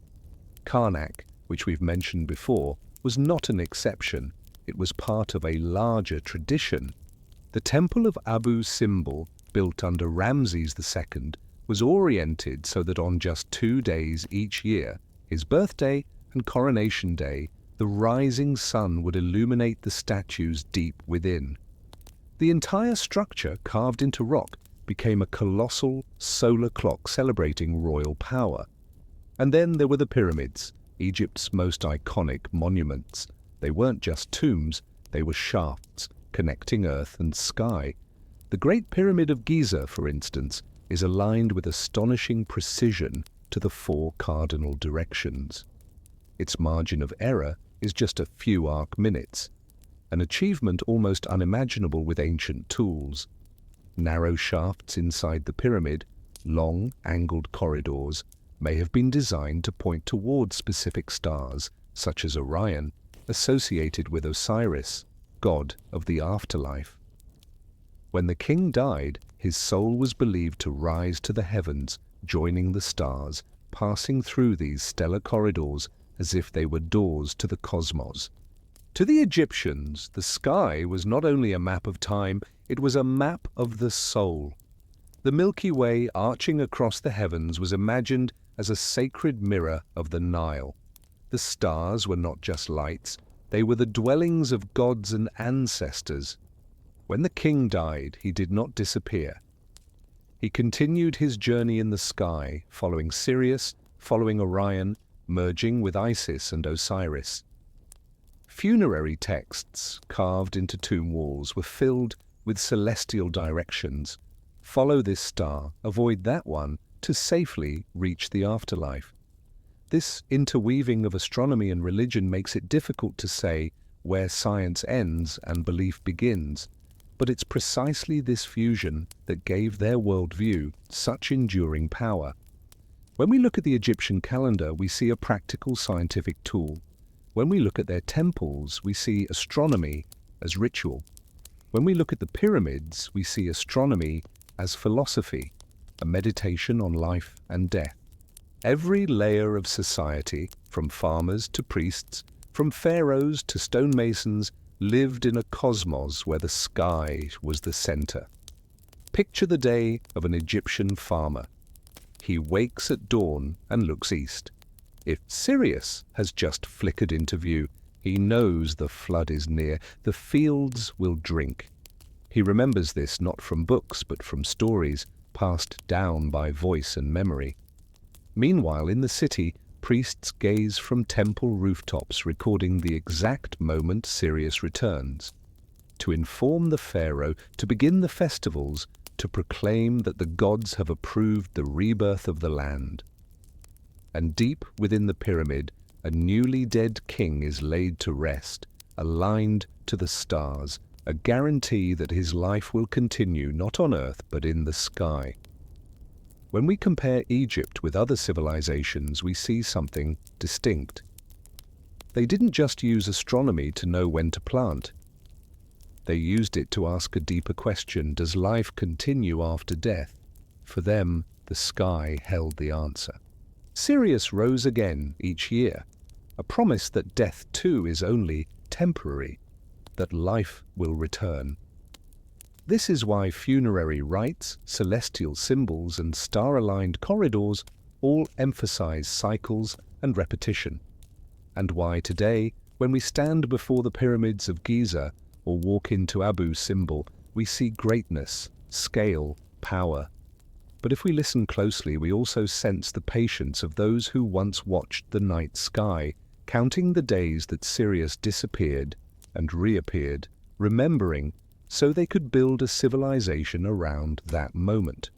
Karnak, which we've mentioned before, was not an exception. It was part of a larger tradition. The temple of Abu Simbel, built under Ramses II, was oriented so that on just 2 days each year, his birthday and coronation day, the rising sun would illuminate the statues deep within. The entire structure, carved into rock, became a colossal solar clock celebrating royal power. And then there were the pyramids, Egypt's most iconic monuments. They weren't just tombs, they were shafts connecting earth and sky. The Great Pyramid of Giza, for instance, is aligned with astonishing precision to the 4 cardinal directions. Its margin of error is just a few arc minutes, an achievement almost unimaginable with ancient tools. Narrow shafts inside the pyramid, long, angled corridors, may have been designed to point towards specific stars, such as Orion, associated with Osiris, god of the afterlife. When the king died, his soul was believed to rise to the heavens, joining the stars, passing through these stellar corridors as if they were doors to the cosmos. To the Egyptians, the sky was not only a map of time, it was a map of the soul. The Milky Way arching across the heavens was imagined as a sacred mirror of the Nile. The stars were not just lights, they were the dwellings of gods and ancestors. When the king died, he did not disappear. He continued his journey in the sky, following Sirius, following Orion, merging with Isis and Osiris. Funerary texts carved into tomb walls were filled with celestial directions. Follow this star, avoid that one, to safely reach the afterlife. This interweaving of astronomy and religion makes it difficult to say where science ends and belief begins, but it's precisely this fusion that gave their worldview such enduring power. When we look at the Egyptian calendar, we see a practical scientific tool. When we look at their temples, we see astronomy as ritual. When we look at the pyramids, we see astronomy as philosophy, a meditation on life and death. Every layer of society, from farmers to priests, from pharaohs to stonemasons, lived in a cosmos where the sky was the center. Picture the day of an Egyptian farmer. He wakes at dawn and looks east. If Sirius has just flickered into view, he knows the flood is near, the fields will drink. He remembers this not from books but from stories passed down by voice and memory. Meanwhile, in the city, priests gaze from temple rooftops, recording the exact moment Sirius returns. To inform the pharaoh, to begin the festivals, to proclaim that the gods have approved the rebirth of the land. And deep within the pyramid, a newly dead king is laid to rest, aligned to the stars, a guarantee that his life will continue not on earth but in the sky. When we compare Egypt with other civilizations, we see something distinct. They didn't just use astronomy to know when to plant. They used it to ask a deeper question: does life continue after death? For them, the sky held the answer. Sirius rose again each year, a promise that death too is only temporary, that life will return. This is why funerary rites, celestial symbols, and star-aligned corridors all emphasize cycles and repetition, and why today, when we stand before the pyramids of Giza or walk into Abu Simbel, we see greatness, scale, power. But if we listen closely, we also sense the patience of those who once watched the night sky, counting the days that Sirius disappeared and reappeared, remembering so they could build a civilization around that moment.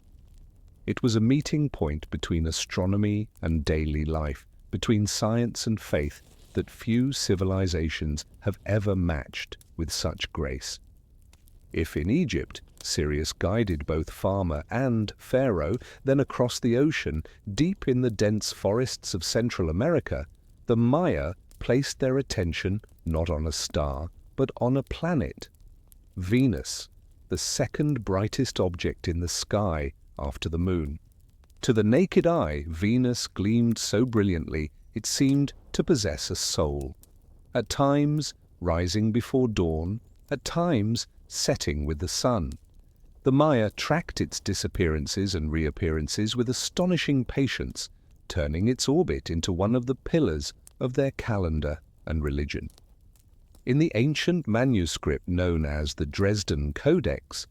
It was a meeting point between astronomy and daily life, between science and faith, that few civilizations have ever matched with such grace. If in Egypt, Sirius guided both farmer and pharaoh, then across the ocean, deep in the dense forests of Central America, the Maya placed their attention not on a star, but on a planet. Venus, the second brightest object in the sky after the moon. To the naked eye, Venus gleamed so brilliantly it seemed to possess a soul. At times, rising before dawn, at times, setting with the sun. The Maya tracked its disappearances and reappearances with astonishing patience, turning its orbit into one of the pillars of their calendar and religion. In the ancient manuscript known as the Dresden Codex,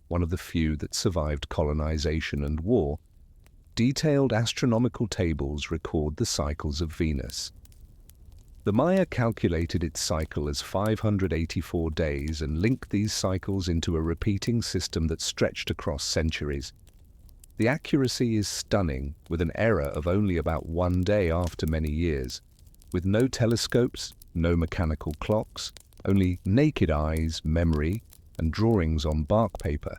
one of the few that survived colonization and war, detailed astronomical tables record the cycles of Venus. The Maya calculated its cycle as 584 days and linked these cycles into a repeating system that stretched across centuries. The accuracy is stunning, with an error of only about 1 day after many years. With no telescopes, no mechanical clocks, only naked eyes, memory, and drawings on bark paper,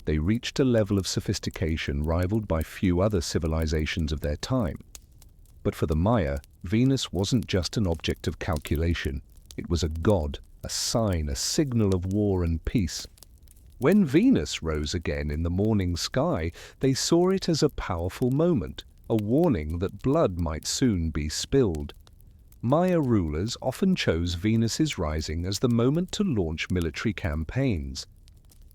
they reached a level of sophistication rivaled by few other civilizations of their time. But for the Maya, Venus wasn't just an object of calculation. It was a god, a sign, a signal of war and peace. When Venus rose again in the morning sky, they saw it as a powerful moment, a warning that blood might soon be spilled. Maya rulers often chose Venus's rising as the moment to launch military campaigns.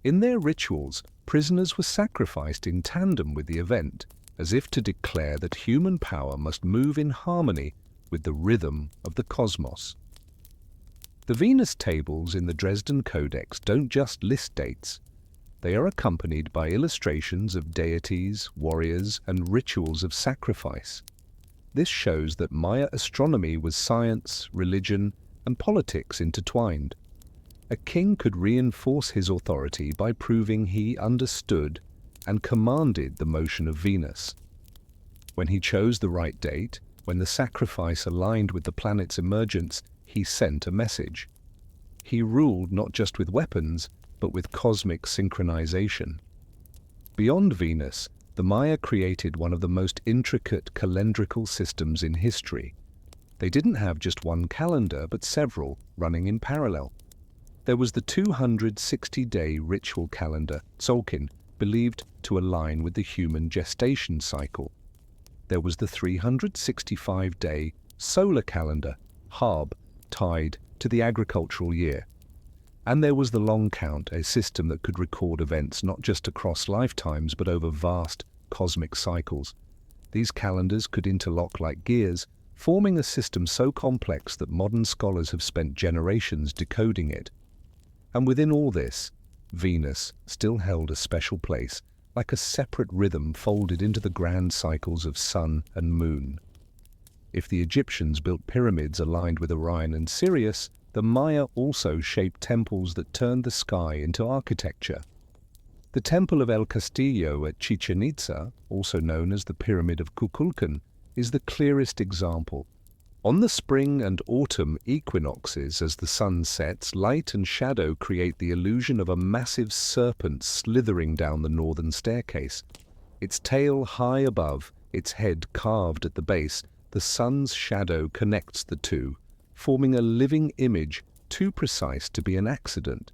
In their rituals, prisoners were sacrificed in tandem with the event, as if to declare that human power must move in harmony with the rhythm of the cosmos. The Venus tables in the Dresden Codex don't just list dates. They are accompanied by illustrations of deities, warriors, and rituals of sacrifice. This shows that Maya astronomy was science, religion, and politics intertwined. A king could reinforce his authority by proving he understood and commanded the motion of Venus. When he chose the right date, when the sacrifice aligned with the planet's emergence, he sent a message. He ruled not just with weapons, but with cosmic synchronization. Beyond Venus, the Maya created one of the most intricate calendrical systems in history. They didn't have just one calendar, but several, running in parallel. There was the 260-day ritual calendar, Tzolk'in, believed to align with the human gestation cycle. There was the 365-day solar calendar, Harb, tied to the agricultural year. And there was the long count, a system that could record events not just across lifetimes but over vast cosmic cycles. These calendars could interlock like gears, forming a system so complex that modern scholars have spent generations decoding it. And within all this, Venus still held a special place, like a separate rhythm folded into the grand cycles of sun and moon. If the Egyptians built pyramids aligned with Orion and Sirius, the Maya also shaped temples that turned the sky into architecture. The Temple of El Castillo at Chichen Itza, also known as the Pyramid of Kukulkan, is the clearest example. On the spring and autumn equinoxes, as the sun sets, light and shadow create the illusion of a massive serpent slithering down the northern staircase. Its tail high above, its head carved at the base, the sun's shadow connects the two, forming a living image too precise to be an accident.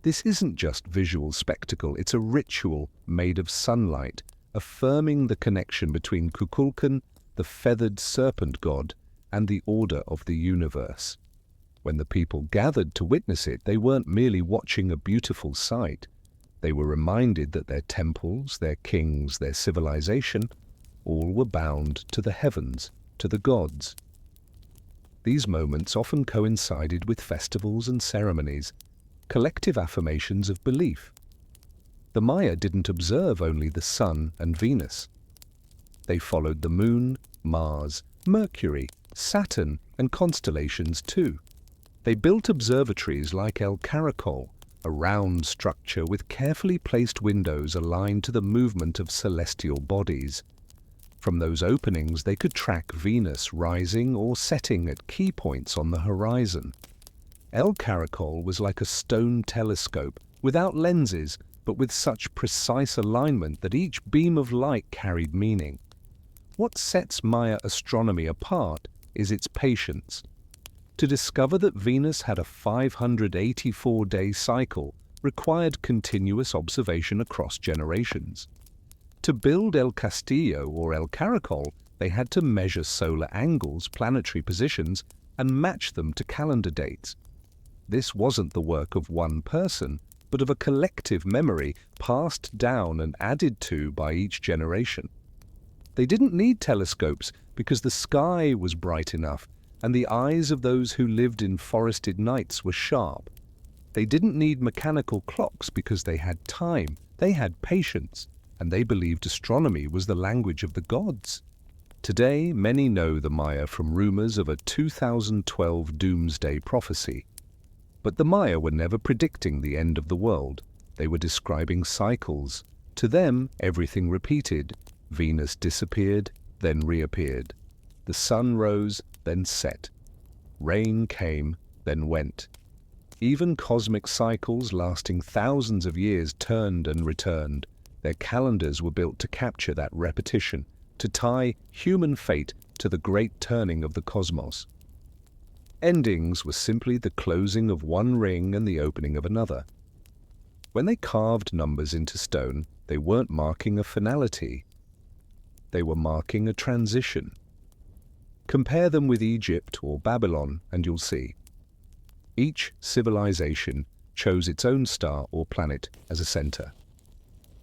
This isn't just visual spectacle, it's a ritual made of sunlight, affirming the connection between Kukulkan, the feathered serpent god, and the order of the universe. When the people gathered to witness it, they weren't merely watching a beautiful sight. They were reminded that their temples, their kings, their civilization, all were bound to the heavens, to the gods. These moments often coincided with festivals and ceremonies, collective affirmations of belief. The Maya didn't observe only the sun and Venus. They followed the moon, Mars, Mercury, Saturn, and constellations too. They built observatories like El Caracol, a round structure with carefully placed windows aligned to the movement of celestial bodies. From those openings, they could track Venus rising or setting at key points on the horizon. El Caracol was like a stone telescope, without lenses, but with such precise alignment that each beam of light carried meaning. What sets Maya astronomy apart is its patience. To discover that Venus had a 584-day cycle required continuous observation across generations. To build El Castillo or El Caracol, they had to measure solar angles, planetary positions, and match them to calendar dates. This wasn't the work of one person, but of a collective memory passed down and added to by each generation. They didn't need telescopes because the sky was bright enough and the eyes of those who lived in forested nights were sharp. They didn't need mechanical clocks because they had time, they had patience, and they believed astronomy was the language of the gods. Today, many know the Maya from rumors of a 2012 doomsday prophecy. But the Maya were never predicting the end of the world. They were describing cycles. To them, everything repeated. Venus disappeared, then reappeared. The sun rose, then set. Rain came, then went. Even cosmic cycles lasting thousands of years turned and returned. Their calendars were built to capture that repetition, to tie human fate to the great turning of the cosmos. Endings were simply the closing of one ring and the opening of another. When they carved numbers into stone, they weren't marking a finality. They were marking a transition. Compare them with Egypt or Babylon and you'll see. Each civilization chose its own star or planet as a center.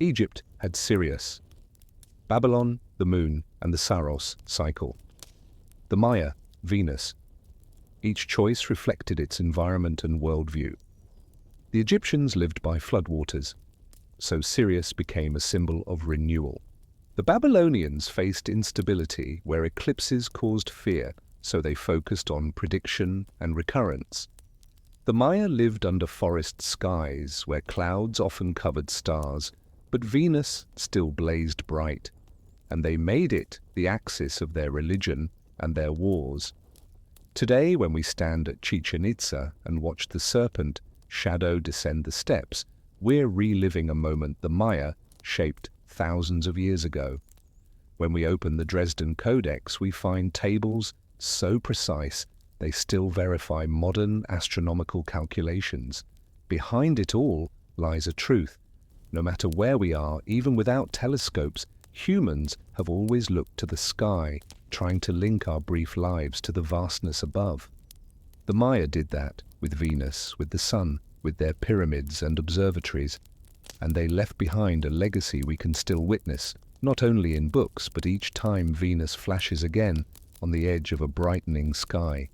Egypt had Sirius, Babylon, the moon, and the Saros cycle. The Maya, Venus. Each choice reflected its environment and worldview. The Egyptians lived by floodwaters. so Sirius became a symbol of renewal. The Babylonians faced instability where eclipses caused fear, so they focused on prediction and recurrence. The Maya lived under forest skies where clouds often covered stars, but Venus still blazed bright, and they made it the axis of their religion and their wars. Today, when we stand at Chichen Itza and watch the serpent shadow descend the steps, we're reliving a moment the Maya shaped thousands of years ago. When we open the Dresden Codex, we find tables so precise they still verify modern astronomical calculations. Behind it all lies a truth. No matter where we are, even without telescopes, humans have always looked to the sky, trying to link our brief lives to the vastness above. The Maya did that with Venus, with the sun, with their pyramids and observatories, and they left behind a legacy we can still witness, not only in books, but each time Venus flashes again on the edge of a brightening sky.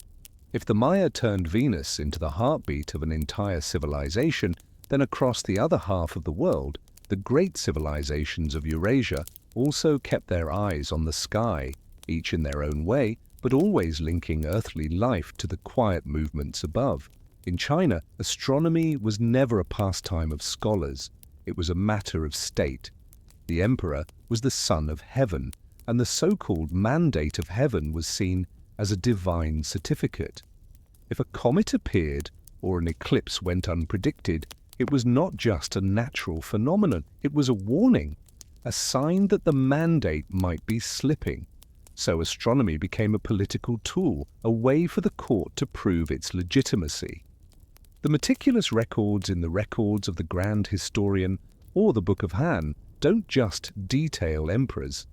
If the Maya turned Venus into the heartbeat of an entire civilization, then across the other half of the world, the great civilizations of Eurasia also kept their eyes on the sky, each in their own way, but always linking earthly life to the quiet movements above. In China, astronomy was never a pastime of scholars. It was a matter of state. The emperor was the son of heaven, and the so-called mandate of heaven was seen as a divine certificate. If a comet appeared or an eclipse went unpredicted, it was not just a natural phenomenon, it was a warning, a sign that the mandate might be slipping. So astronomy became a political tool, a way for the court to prove its legitimacy. The meticulous records in the records of the Grand Historian or the Book of Han don't just detail emperors.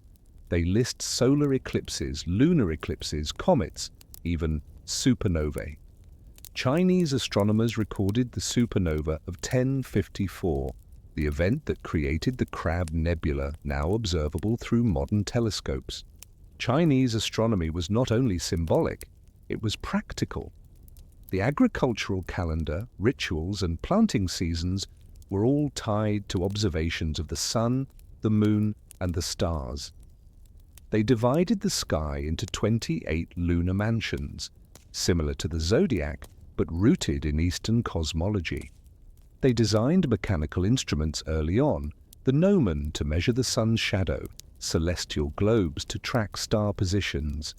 They list solar eclipses, lunar eclipses, comets, even supernovae. Chinese astronomers recorded the supernova of 1054, the event that created the Crab Nebula, now observable through modern telescopes. Chinese astronomy was not only symbolic, it was practical. The agricultural calendar, rituals, and planting seasons were all tied to observations of the sun, the moon, and the stars. They divided the sky into 28 lunar mansions, similar to the zodiac, but rooted in Eastern cosmology. They designed mechanical instruments early on, the gnomon to measure the sun's shadow, celestial globes to track star positions,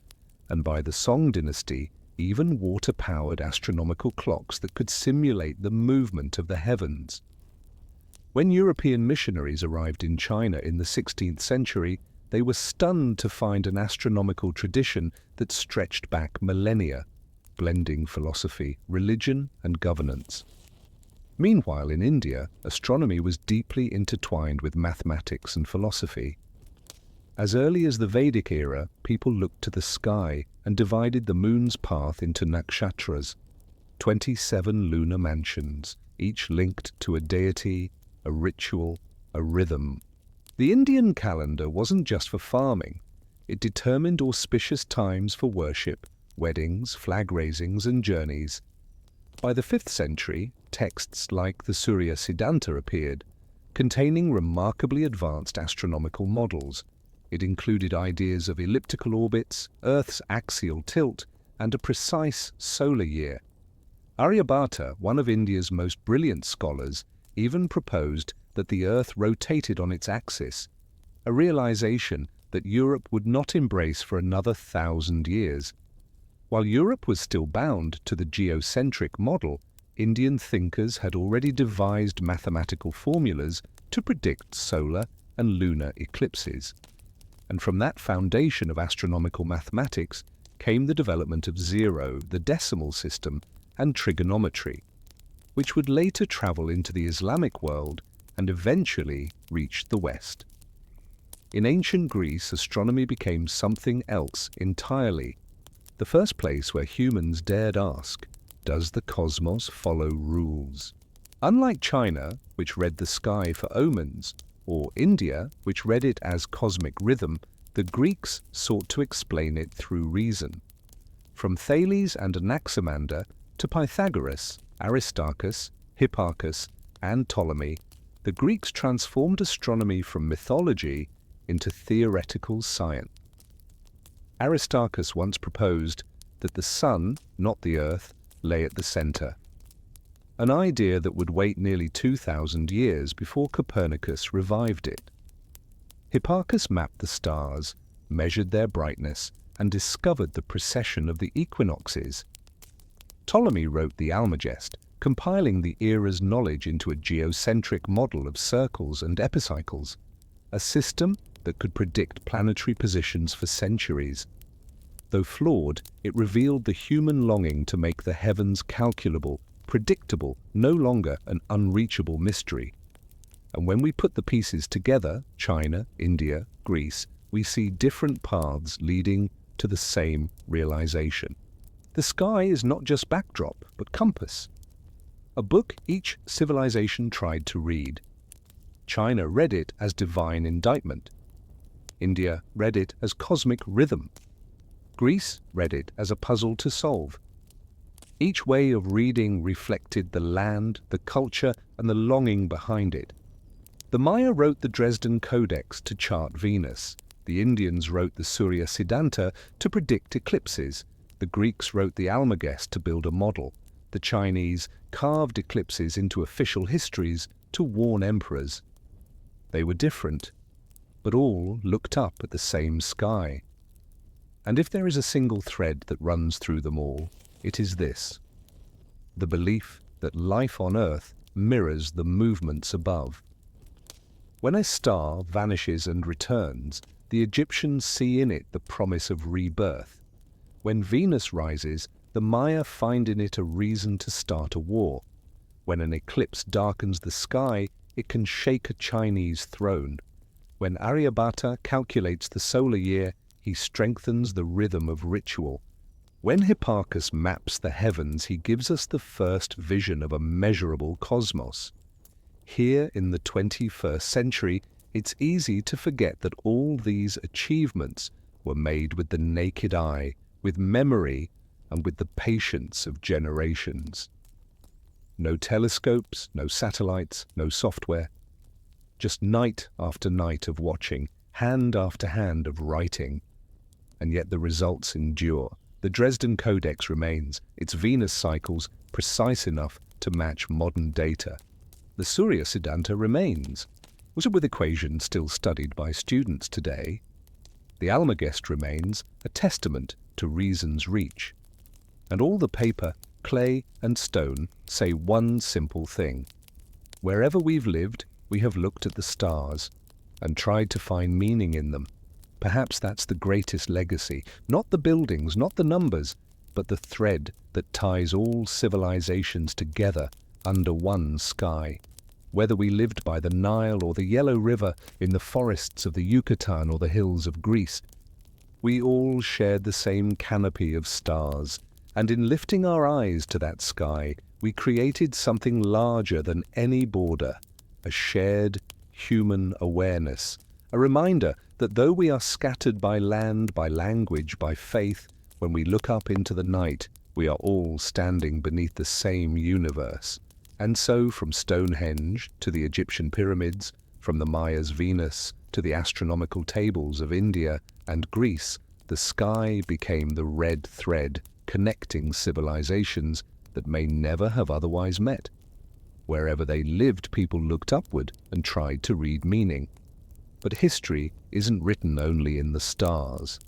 and by the Song dynasty, even water-powered astronomical clocks that could simulate the movement of the heavens. When European missionaries arrived in China in the 16th century, they were stunned to find an astronomical tradition that stretched back millennia, blending philosophy, religion, and governance. Meanwhile, in India, astronomy was deeply intertwined with mathematics and philosophy. As early as the Vedic era, people looked to the sky and divided the moon's path into nakshatras, 27 lunar mansions, each linked to a deity, a ritual, a rhythm. The Indian calendar wasn't just for farming. It determined auspicious times for worship, weddings, flag raisings, and journeys. By the 5th century, texts like the Surya Siddhanta appeared, containing remarkably advanced astronomical models. It included ideas of elliptical orbits, Earth's axial tilt, and a precise solar year. Aryabhata, one of India's most brilliant scholars, even proposed that the Earth rotated on its axis, a realization that Europe would not embrace for another 1,000 years. While Europe was still bound to the geocentric model, Indian thinkers had already devised mathematical formulas to predict solar and lunar eclipses. And from that foundation of astronomical mathematics came the development of zero, the decimal system, and trigonometry, which would later travel into the Islamic world and eventually reach the West. In ancient Greece, astronomy became something else entirely. The first place where humans dared ask, does the cosmos follow rules? Unlike China, which read the sky for omens, or India, which read it as cosmic rhythm, the Greeks sought to explain it through reason. From Thales and Anaximander to Pythagoras, Aristarchus, Hipparchus, and Ptolemy, the Greeks transformed astronomy from mythology into theoretical science. Aristarchus once proposed that the sun, not the earth, lay at the center, an idea that would wait nearly 2,000 years before Copernicus revived it. Hipparchus mapped the stars, measured their brightness, and discovered the precession of the equinoxes. Ptolemy wrote the Almagest, compiling the era's knowledge into a geocentric model of circles and epicycles, a system that could predict planetary positions for centuries. Though flawed, it revealed the human longing to make the heavens calculable, predictable, no longer an unreachable mystery. And when we put the pieces together, China, India, Greece, we see different paths leading to the same realization. The sky is not just backdrop, but compass. A book each civilization tried to read. China read it as divine indictment. India read it as cosmic rhythm. Greece read it as a puzzle to solve. Each way of reading reflected the land, the culture, and the longing behind it. The Maya wrote the Dresden Codex to chart Venus. The Indians wrote the Surya Siddhanta to predict eclipses. The Greeks wrote the Almagest to build a model. The Chinese carved eclipses into official histories to warn emperors. They were different, but all looked up at the same sky. And if there is a single thread that runs through them all, it is this: the belief that life on Earth mirrors the movements above. When a star vanishes and returns, the Egyptians see in it the promise of rebirth. When Venus rises, the Maya find in it a reason to start a war. When an eclipse darkens the sky, it can shake a Chinese throne. When Aryabhata calculates the solar year, he strengthens the rhythm of ritual. When Hipparchus maps the heavens, he gives us the first vision of a measurable cosmos. Here in the 21st century, it's easy to forget that all these achievements were made with the naked eye, with memory, and with the patience of generations. No telescopes, no satellites, no software. Just night after night of watching, hand after hand of writing. And yet the results endure. The Dresden Codex remains, its Venus cycles precise enough to match modern data. The Surya Siddhanta remains, was it with equations still studied by students today. The Almagest remains, a testament to reason's reach. And all the paper, clay, and stone say one simple thing. Wherever we've lived, we have looked at the stars and tried to find meaning in them. Perhaps that's the greatest legacy, not the buildings, not the numbers, but the thread that ties all civilizations together under one sky. Whether we lived by the Nile or the Yellow River, in the forests of the Yucatan or the hills of Greece, we all shared the same canopy of stars, and in lifting our eyes to that sky, we created something larger than any border, a shared human awareness, a reminder that though we are scattered by land, by language, by faith, when we look up into the night, we are all standing beneath the same universe. And so from Stonehenge to the Egyptian pyramids, from the Maya's Venus to the astronomical tables of India and Greece, the sky became the red thread connecting civilizations that may never have otherwise met. Wherever they lived, people looked upward and tried to read meaning. But history isn't written only in the stars.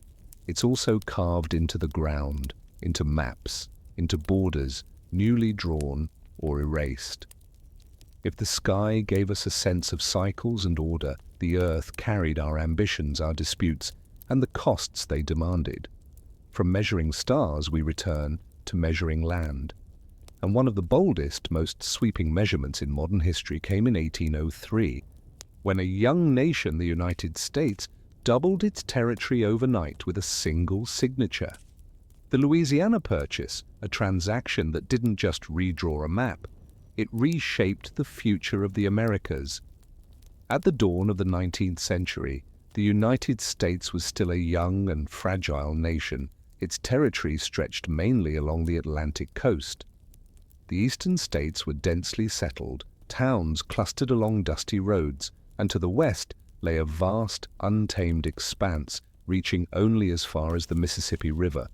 It's also carved into the ground, into maps, into borders, newly drawn or erased. If the sky gave us a sense of cycles and order, the earth carried our ambitions, our disputes, and the costs they demanded. From measuring stars, we return to measuring land. And one of the boldest, most sweeping measurements in modern history came in 1803, when a young nation, the United States, doubled its territory overnight with a single signature. The Louisiana Purchase, a transaction that didn't just redraw a map, it reshaped the future of the Americas. At the dawn of the 19th century, the United States was still a young and fragile nation. Its territory stretched mainly along the Atlantic coast. The eastern states were densely settled, Towns clustered along dusty roads, and to the west lay a vast, untamed expanse reaching only as far as the Mississippi River.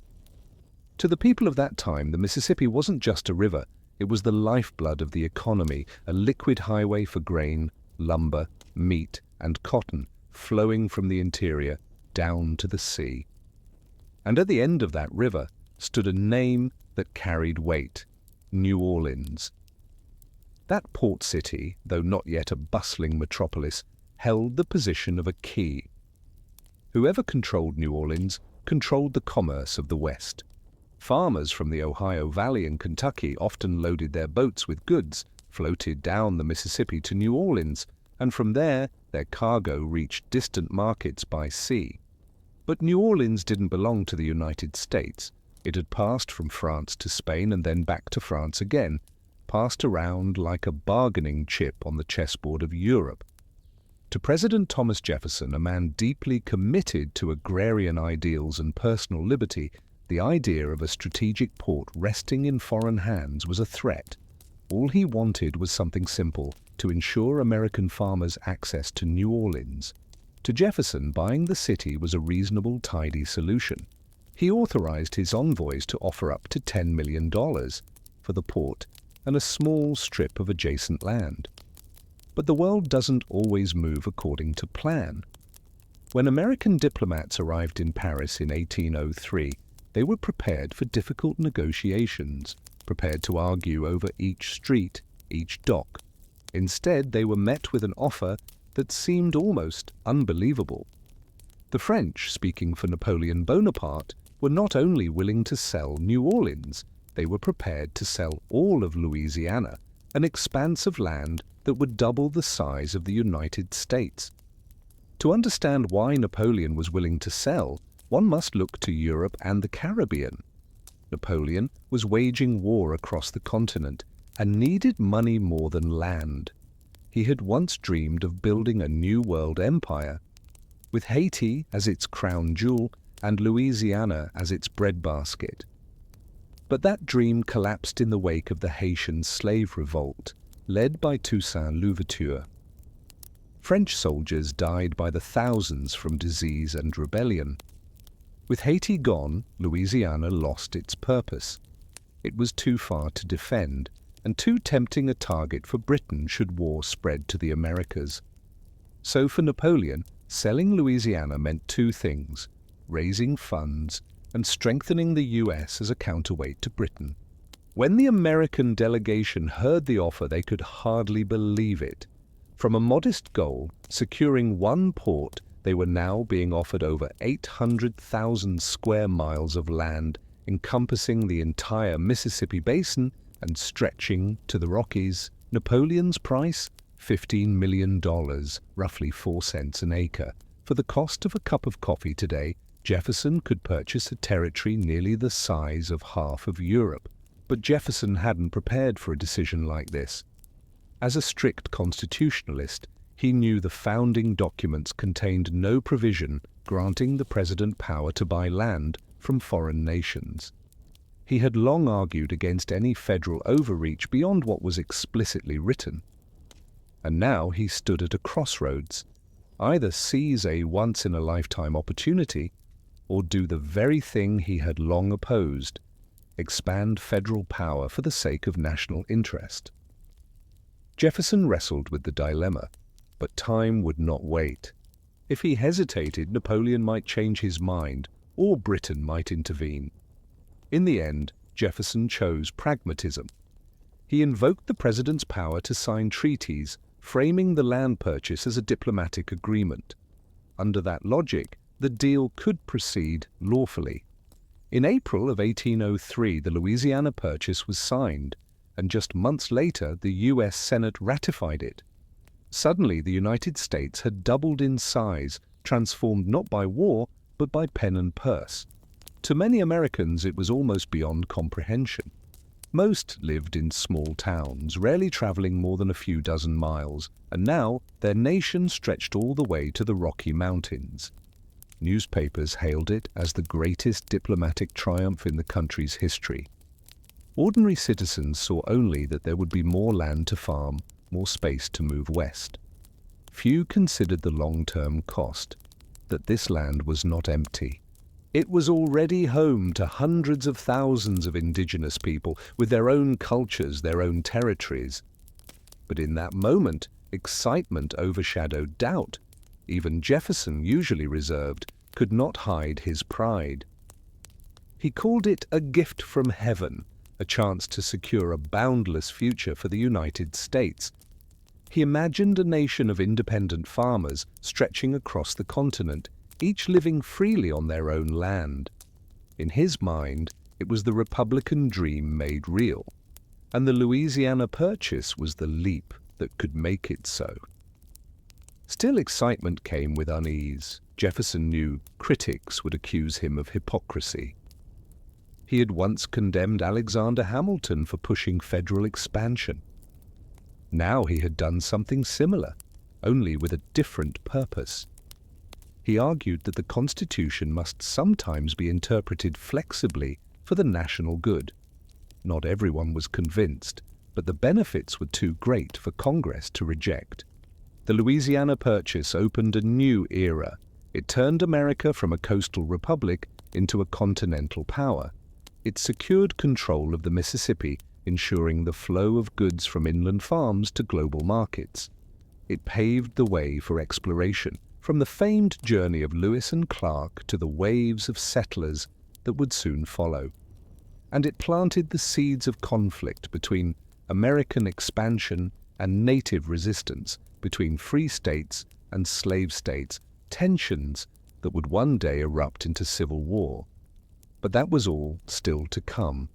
To the people of that time, the Mississippi wasn't just a river, it was the lifeblood of the economy, a liquid highway for grain, lumber, meat, and cotton flowing from the interior down to the sea. And at the end of that river stood a name that carried weight: New Orleans. That port city, though not yet a bustling metropolis, held the position of a key. Whoever controlled New Orleans controlled the commerce of the West. Farmers from the Ohio Valley and Kentucky often loaded their boats with goods, floated down the Mississippi to New Orleans, and from there their cargo reached distant markets by sea. But New Orleans didn't belong to the United States. It had passed from France to Spain and then back to France again, passed around like a bargaining chip on the chessboard of Europe. To President Thomas Jefferson, a man deeply committed to agrarian ideals and personal liberty, the idea of a strategic port resting in foreign hands was a threat. All he wanted was something simple: to ensure American farmers access to New Orleans. To Jefferson, buying the city was a reasonable, tidy solution. He authorized his envoys to offer up to $10 million for the port and a small strip of adjacent land. But the world doesn't always move according to plan. When American diplomats arrived in Paris in 1803, they were prepared for difficult negotiations, prepared to argue over each street, each dock. Instead, they were met with an offer that seemed almost unbelievable. The French, speaking for Napoleon Bonaparte, were not only willing to sell New Orleans, they were prepared to sell all of Louisiana, an expanse of land that would double the size of the United States. To understand why Napoleon was willing to sell, one must look to Europe and the Caribbean. Napoleon was waging war across the continent and needed money more than land. He had once dreamed of building a new world empire, with Haiti as its crown jewel and Louisiana as its breadbasket. But that dream collapsed in the wake of the Haitian slave revolt, led by Toussaint Louverture. French soldiers died by the thousands from disease and rebellion. With Haiti gone, Louisiana lost its purpose. It was too far to defend, and too tempting a target for Britain should war spread to the Americas. So for Napoleon, selling Louisiana meant two things: raising funds and strengthening the US as a counterweight to Britain. When the American delegation heard the offer, they could hardly believe it. From a modest goal, securing one port, they were now being offered over 800,000 square miles of land, encompassing the entire Mississippi Basin and stretching to the Rockies. Napoleon's price? $15 million, roughly 4 cents an acre. For the cost of a cup of coffee today, Jefferson could purchase a territory nearly the size of half of Europe. But Jefferson hadn't prepared for a decision like this. As a strict constitutionalist, he knew the founding documents contained no provision granting the president power to buy land from foreign nations. He had long argued against any federal overreach beyond what was explicitly written. And now he stood at a crossroads: either seize a once-in-a-lifetime opportunity or do the very thing he had long opposed: expand federal power for the sake of national interest. Jefferson wrestled with the dilemma, but time would not wait. If he hesitated, Napoleon might change his mind, or Britain might intervene. In the end, Jefferson chose pragmatism. He invoked the president's power to sign treaties, framing the land purchase as a diplomatic agreement. Under that logic, the deal could proceed lawfully. In April of 1803, the Louisiana Purchase was signed, and just months later, the U.S. Senate ratified it. Suddenly, the United States had doubled in size, transformed not by war, but by pen and purse. To many Americans, it was almost beyond comprehension. Most lived in small towns, rarely traveling more than a few dozen miles, and now their nation stretched all the way to the Rocky Mountains. Newspapers hailed it as the greatest diplomatic triumph in the country's history. Ordinary citizens saw only that there would be more land to farm, more space to move west. Few considered the long-term cost, that this land was not empty. It was already home to hundreds of thousands of indigenous people with their own cultures, their own territories. But in that moment, excitement overshadowed doubt. Even Jefferson, usually reserved, could not hide his pride. He called it a gift from heaven, a chance to secure a boundless future for the United States. He imagined a nation of independent farmers stretching across the continent, each living freely on their own land. In his mind, it was the Republican dream made real, and the Louisiana Purchase was the leap that could make it so. Still, excitement came with unease. Jefferson knew critics would accuse him of hypocrisy. He had once condemned Alexander Hamilton for pushing federal expansion. Now he had done something similar, only with a different purpose. He argued that the Constitution must sometimes be interpreted flexibly for the national good. Not everyone was convinced, but the benefits were too great for Congress to reject. The Louisiana Purchase opened a new era. It turned America from a coastal republic into a continental power. It secured control of the Mississippi, ensuring the flow of goods from inland farms to global markets. It paved the way for exploration, from the famed journey of Lewis and Clark to the waves of settlers that would soon follow. And it planted the seeds of conflict between American expansion and native resistance, between free states and slave states, tensions that would one day erupt into civil war. But that was all still to come.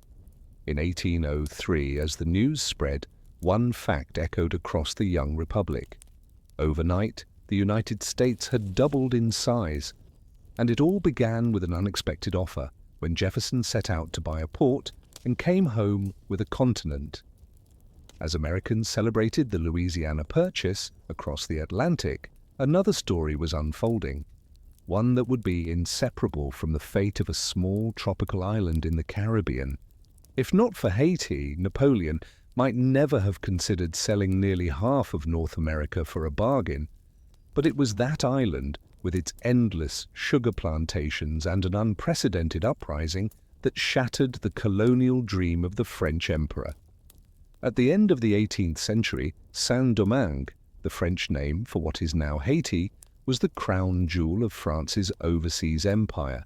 In 1803, as the news spread, one fact echoed across the young republic. Overnight, the United States had doubled in size, and it all began with an unexpected offer when Jefferson set out to buy a port and came home with a continent. As Americans celebrated the Louisiana Purchase across the Atlantic, another story was unfolding, one that would be inseparable from the fate of a small tropical island in the Caribbean. If not for Haiti, Napoleon might never have considered selling nearly half of North America for a bargain. But it was that island, with its endless sugar plantations and an unprecedented uprising, that shattered the colonial dream of the French emperor. At the end of the 18th century, Saint-Domingue, the French name for what is now Haiti, was the crown jewel of France's overseas empire.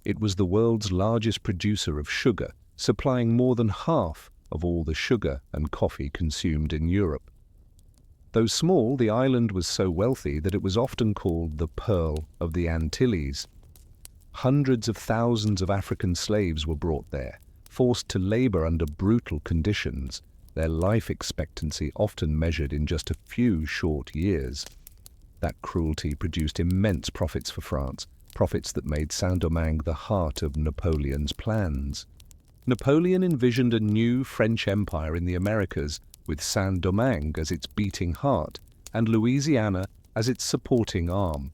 It was the world's largest producer of sugar, supplying more than half of all the sugar and coffee consumed in Europe. Though small, the island was so wealthy that it was often called the Pearl of the Antilles. Hundreds of thousands of African slaves were brought there, forced to labor under brutal conditions, their life expectancy often measured in just a few short years. That cruelty produced immense profits for France, profits that made Saint-Domingue the heart of Napoleon's plans. Napoleon envisioned a new French empire in the Americas, with Saint-Domingue as its beating heart and Louisiana as its supporting arm.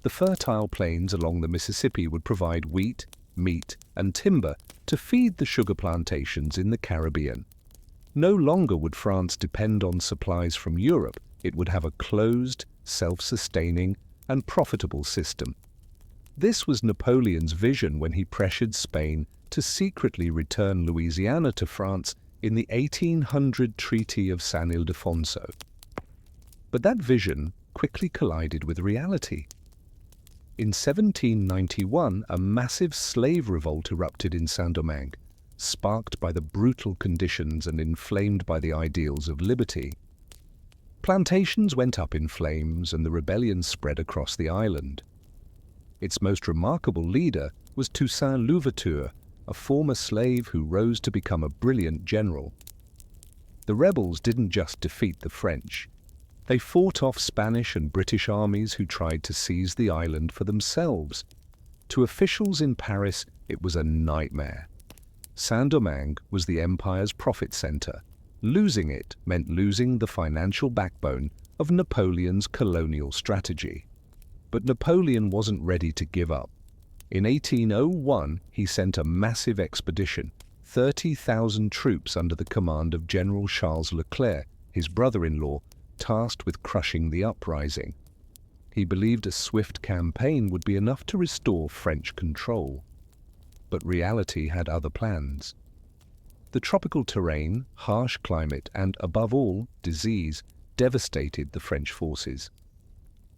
The fertile plains along the Mississippi would provide wheat, meat, and timber to feed the sugar plantations in the Caribbean. No longer would France depend on supplies from Europe. It would have a closed, self-sustaining, and profitable system. This was Napoleon's vision when he pressured Spain to secretly return Louisiana to France in the 1800 Treaty of San Ildefonso. But that vision quickly collided with reality. In 1791, a massive slave revolt erupted in Saint-Domingue, sparked by the brutal conditions and inflamed by the ideals of liberty. Plantations went up in flames and the rebellion spread across the island. Its most remarkable leader was Toussaint Louverture, a former slave who rose to become a brilliant general. The rebels didn't just defeat the French. They fought off Spanish and British armies who tried to seize the island for themselves. To officials in Paris, it was a nightmare. Saint-Domingue was the empire's profit center. Losing it meant losing the financial backbone of Napoleon's colonial strategy. But Napoleon wasn't ready to give up. In 1801, he sent a massive expedition, 30,000 troops under the command of General Charles Leclerc, his brother-in-law, tasked with crushing the uprising. He believed a swift campaign would be enough to restore French control. But reality had other plans. The tropical terrain, harsh climate, and, above all, disease devastated the French forces.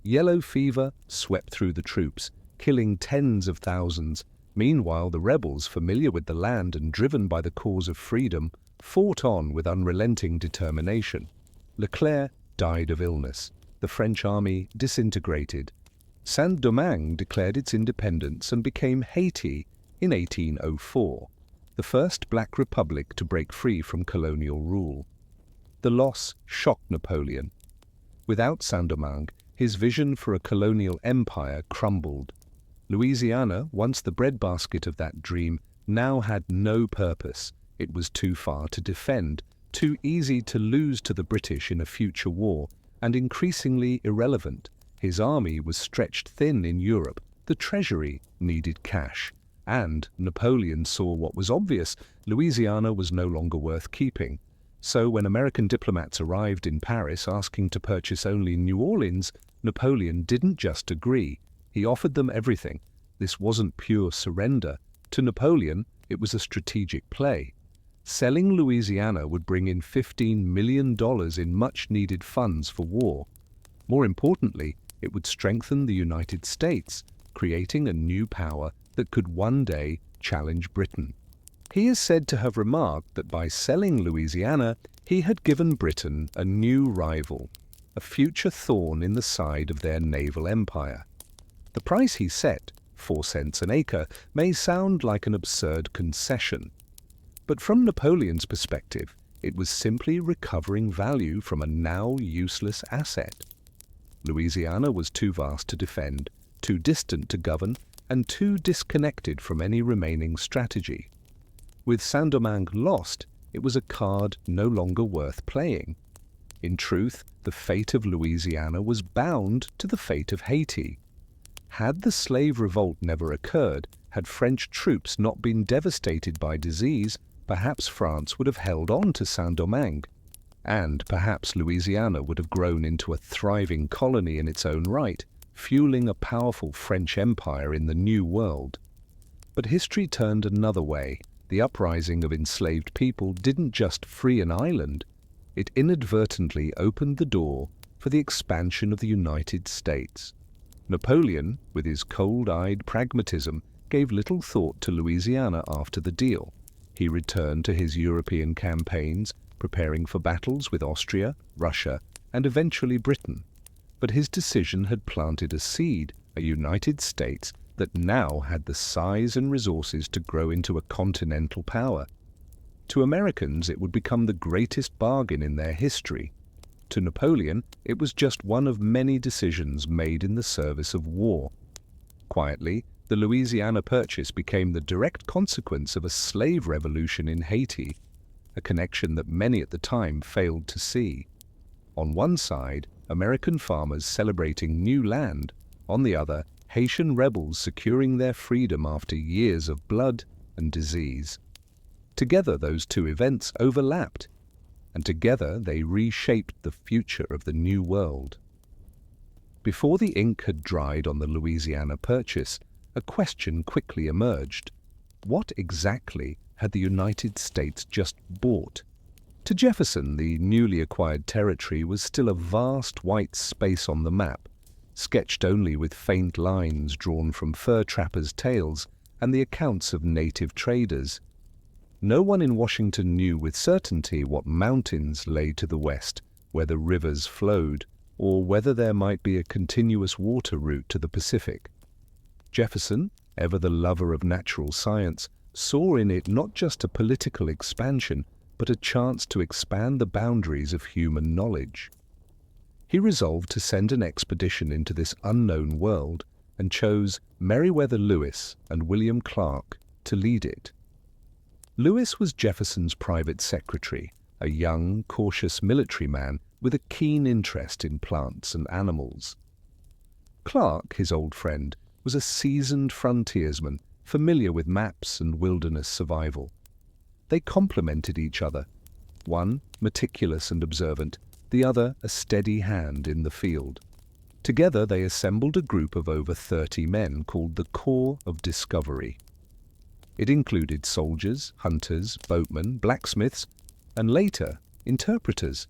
Yellow fever swept through the troops, killing tens of thousands. Meanwhile, the rebels, familiar with the land and driven by the cause of freedom, fought on with unrelenting determination. Leclerc died of illness. The French army disintegrated. Saint-Domingue declared its independence and became Haiti in 1804, the first black republic to break free from colonial rule. The loss shocked Napoleon. Without Saint-Domingue, his vision for a colonial empire crumbled. Louisiana, once the breadbasket of that dream, now had no purpose. It was too far to defend, too easy to lose to the British in a future war, and increasingly irrelevant. His army was stretched thin in Europe. The treasury needed cash. And Napoleon saw what was obvious: Louisiana was no longer worth keeping. So when American diplomats arrived in Paris asking to purchase only New Orleans, Napoleon didn't just agree. He offered them everything. This wasn't pure surrender. To Napoleon, it was a strategic play. Selling Louisiana would bring in $15 million in much-needed funds for war. More importantly, it would strengthen the United States, creating a new power that could one day challenge Britain. He is said to have remarked that by selling Louisiana, he had given Britain a new rival, a future thorn in the side of their naval empire. The price he set, 4 cents an acre, may sound like an absurd concession. But from Napoleon's perspective, it was simply recovering value from a now useless asset. Louisiana was too vast to defend, too distant to govern, and too disconnected from any remaining strategy. With Saint-Domingue lost, it was a card no longer worth playing. In truth, the fate of Louisiana was bound to the fate of Haiti. Had the slave revolt never occurred, had French troops not been devastated by disease, perhaps France would have held on to Saint-Domingue, and perhaps Louisiana would have grown into a thriving colony in its own right, fueling a powerful French empire in the New World. But history turned another way. The uprising of enslaved people didn't just free an island, it inadvertently opened the door for the expansion of the United States. Napoleon, with his cold-eyed pragmatism, gave little thought to Louisiana after the deal. He returned to his European campaigns, preparing for battles with Austria, Russia, and eventually Britain. But his decision had planted a seed, a United States that now had the size and resources to grow into a continental power. To Americans, it would become the greatest bargain in their history. To Napoleon, it was just one of many decisions made in the service of war. Quietly, the Louisiana Purchase became the direct consequence of a slave revolution in Haiti, a connection that many at the time failed to see. On one side, American farmers celebrating new land; on the other, Haitian rebels securing their freedom after years of blood and disease. Together, those two events overlapped, and together they reshaped the future of the New World. Before the ink had dried on the Louisiana Purchase, a question quickly emerged. What exactly had the United States just bought? To Jefferson, the newly acquired territory was still a vast white space on the map, sketched only with faint lines drawn from fur trappers' tales and the accounts of native traders. No one in Washington knew with certainty what mountains lay to the west, where the rivers flowed, or whether there might be a continuous water route to the Pacific. Jefferson, ever the lover of natural science, saw in it not just a political expansion, but a chance to expand the boundaries of human knowledge. He resolved to send an expedition into this unknown world and chose Meriwether Lewis and William Clark to lead it. Lewis was Jefferson's private secretary, a young, cautious military man with a keen interest in plants and animals. Clark, his old friend, was a seasoned frontiersman, familiar with maps and wilderness survival. They complemented each other. one meticulous and observant, the other a steady hand in the field. Together they assembled a group of over 30 men called the Corps of Discovery. It included soldiers, hunters, boatmen, blacksmiths, and later, interpreters.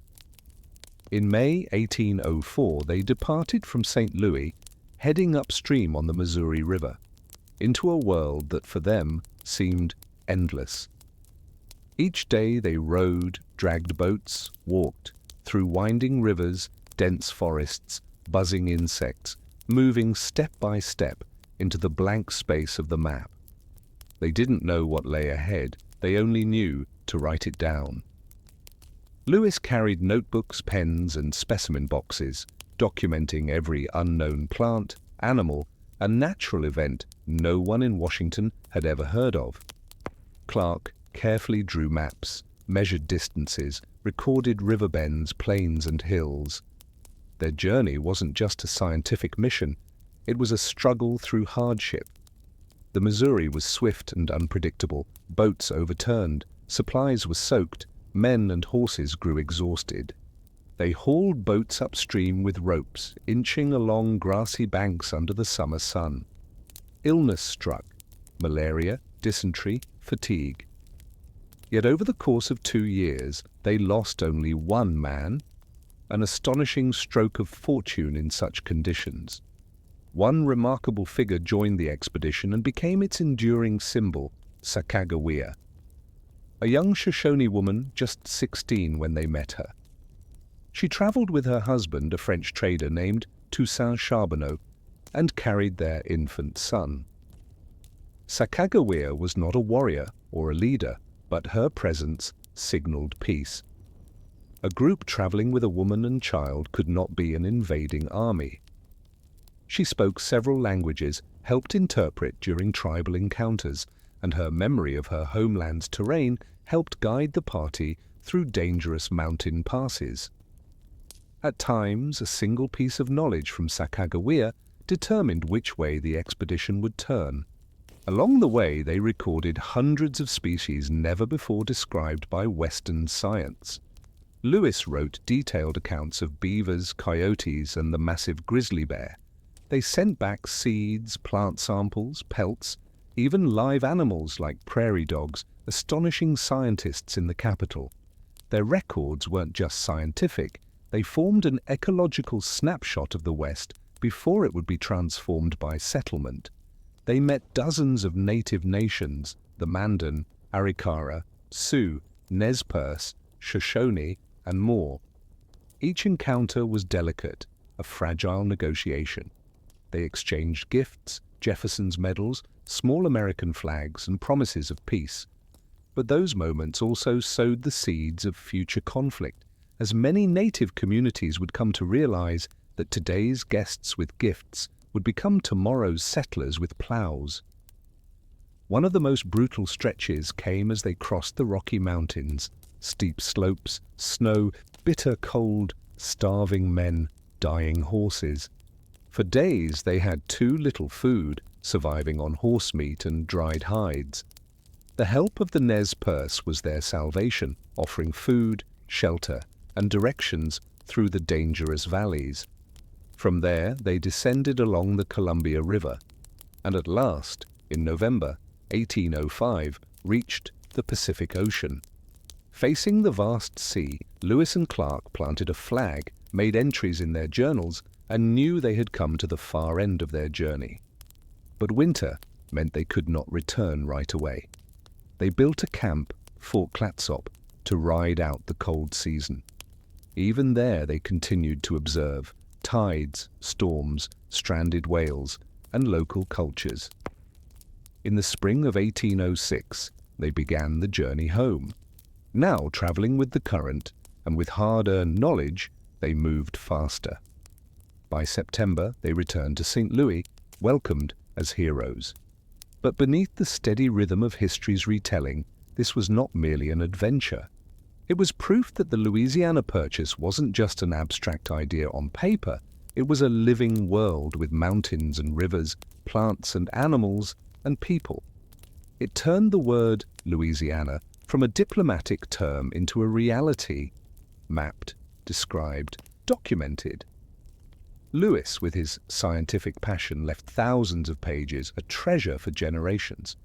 In May 1804, they departed from St. Louis, heading upstream on the Missouri River, into a world that for them seemed endless. Each day they rowed, dragged boats, walked, through winding rivers, dense forests, buzzing insects, moving step by step into the blank space of the map. They didn't know what lay ahead, they only knew to write it down. Lewis carried notebooks, pens, and specimen boxes, documenting every unknown plant, animal, and natural event no one in Washington had ever heard of. Clark carefully drew maps, measured distances, recorded river bends, plains, and hills. Their journey wasn't just a scientific mission, it was a struggle through hardship. The Missouri was swift and unpredictable, boats overturned, supplies were soaked, men and horses grew exhausted. They hauled boats upstream with ropes, inching along grassy banks under the summer sun. Illness struck: malaria, dysentery, fatigue. Yet over the course of 2 years, they lost only one man, an astonishing stroke of fortune in such conditions. One remarkable figure joined the expedition and became its enduring symbol, Sacagawea, a young Shoshone woman just 16 when they met her. She traveled with her husband, a French trader named Toussaint Charbonneau, and carried their infant son. Sacagawea was not a warrior or a leader, but her presence signaled peace. A group traveling with a woman and child could not be an invading army. She spoke several languages, helped interpret during tribal encounters, and her memory of her homeland's terrain helped guide the party through dangerous mountain passes. At times, a single piece of knowledge from Sacagawea determined which way the expedition would turn. Along the way, they recorded hundreds of species never before described by Western science. Lewis wrote detailed accounts of beavers, coyotes, and the massive grizzly bear. They sent back seeds, plant samples, pelts, even live animals like prairie dogs, astonishing scientists in the capital. Their records weren't just scientific, they formed an ecological snapshot of the West before it would be transformed by settlement. They met dozens of native nations, the Mandan, Arikara, Sioux, Nez Perce, Shoshone, and more. Each encounter was delicate, a fragile negotiation. They exchanged gifts, Jefferson's medals, small American flags, and promises of peace. But those moments also sowed the seeds of future conflict, as many native communities would come to realize that today's guests with gifts would become tomorrow's settlers with plows. One of the most brutal stretches came as they crossed the Rocky Mountains. Steep slopes, snow, bitter cold, starving men, dying horses. For days they had too little food, surviving on horse meat and dried hides. The help of the Nez Perce was their salvation, offering food, shelter, and directions through the dangerous valleys. From there they descended along the Columbia River, and at last, in November 1805, reached the Pacific Ocean. Facing the vast sea, Lewis and Clark planted a flag, made entries in their journals, and knew they had come to the far end of their journey. But winter meant they could not return right away. They built a camp, Fort Clatsop, to ride out the cold season. Even there they continued to observe tides, storms, stranded whales, and local cultures. In the spring of 1806, they began the journey home. Now traveling with the current, and with hard-earned knowledge, they moved faster. By September, they returned to St. Louis, welcomed as heroes. But beneath the steady rhythm of history's retelling, this was not merely an adventure. It was proof that the Louisiana Purchase wasn't just an abstract idea on paper, it was a living world with mountains and rivers, plants and animals, and people. It turned the word Louisiana from a diplomatic term into a reality, mapped, described, documented. Lewis, with his scientific passion, left thousands of pages, a treasure for generations.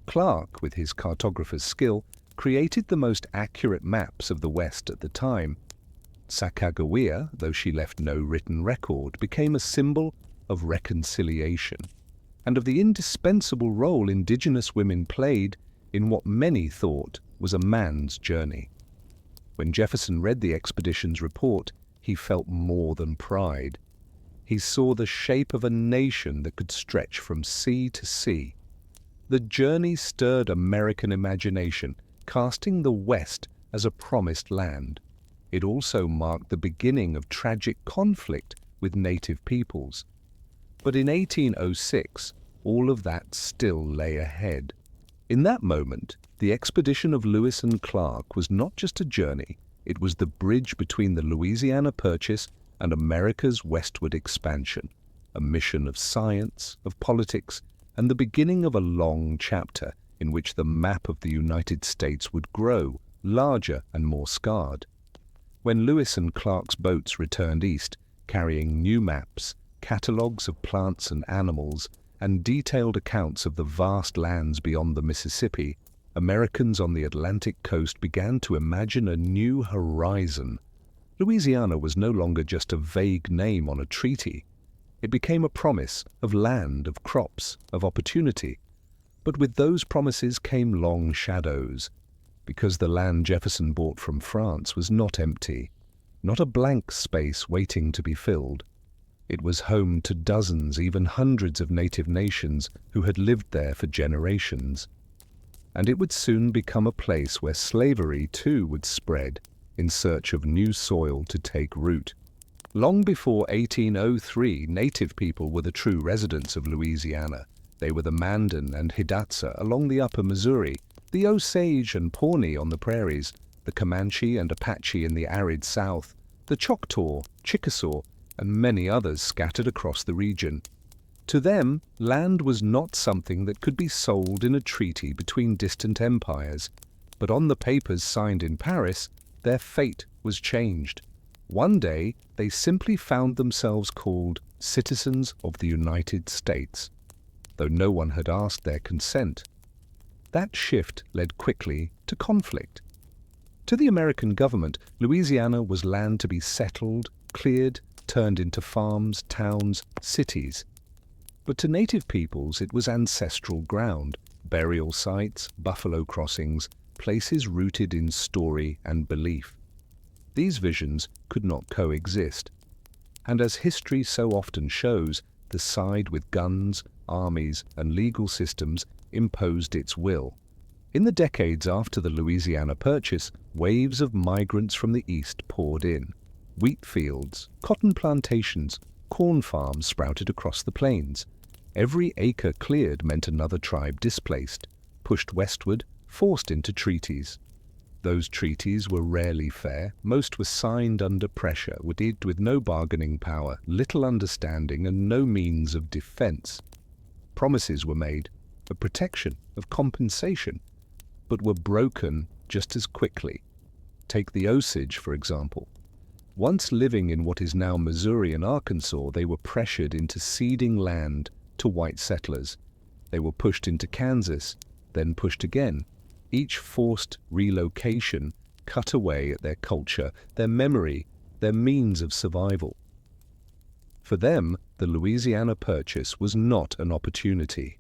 Clark, with his cartographer's skill, created the most accurate maps of the West at the time. Sacagawea, though she left no written record, became a symbol of reconciliation and of the indispensable role indigenous women played in what many thought was a man's journey. When Jefferson read the expedition's report, he felt more than pride. He saw the shape of a nation that could stretch from sea to sea. The journey stirred American imagination, casting the West as a promised land. It also marked the beginning of tragic conflict with native peoples. But in 1806, all of that still lay ahead. In that moment, the expedition of Lewis and Clark was not just a journey, it was the bridge between the Louisiana Purchase and America's westward expansion, a mission of science, of politics, and the beginning of a long chapter in which the map of the United States would grow, larger and more scarred. When Lewis and Clark's boats returned east, carrying new maps, catalogues of plants and animals, and detailed accounts of the vast lands beyond the Mississippi, Americans on the Atlantic coast began to imagine a new horizon. Louisiana was no longer just a vague name on a treaty. It became a promise of land, of crops, of opportunity. But with those promises came long shadows, because the land Jefferson bought from France was not empty, not a blank space waiting to be filled. It was home to dozens, even hundreds of native nations who had lived there for generations. And it would soon become a place where slavery too would spread, in search of new soil to take root. Long before 1803, native people were the true residents of Louisiana. They were the Mandan and Hidatsa along the upper Missouri, the Osage and Pawnee on the prairies, the Comanche and Apache in the arid south, the Choctaw, Chickasaw, and many others scattered across the region. To them, land was not something that could be sold in a treaty between distant empires, but on the papers signed in Paris, their fate was changed. One day, they simply found themselves called citizens of the United States, though no one had asked their consent. That shift led quickly to conflict. To the American government, Louisiana was land to be settled, cleared, turned into farms, towns, cities. But to native peoples it was ancestral ground, burial sites, buffalo crossings, places rooted in story and belief. These visions could not coexist. And as history so often shows, the side with guns, armies, and legal systems imposed its will. In the decades after the Louisiana Purchase, waves of migrants from the east poured in. Wheat fields, cotton plantations, corn farms sprouted across the plains. Every acre cleared meant another tribe displaced, pushed westward, forced into treaties. Those treaties were rarely fair. Most were signed under pressure, with no bargaining power, little understanding, and no means of defense. Promises were made, of protection, of compensation, but were broken just as quickly. Take the Osage, for example. Once living in what is now Missouri and Arkansas, they were pressured into ceding land to white settlers. They were pushed into Kansas, then pushed again. Each forced relocation cut away at their culture, their memory, their means of survival. For them, the Louisiana Purchase was not an opportunity.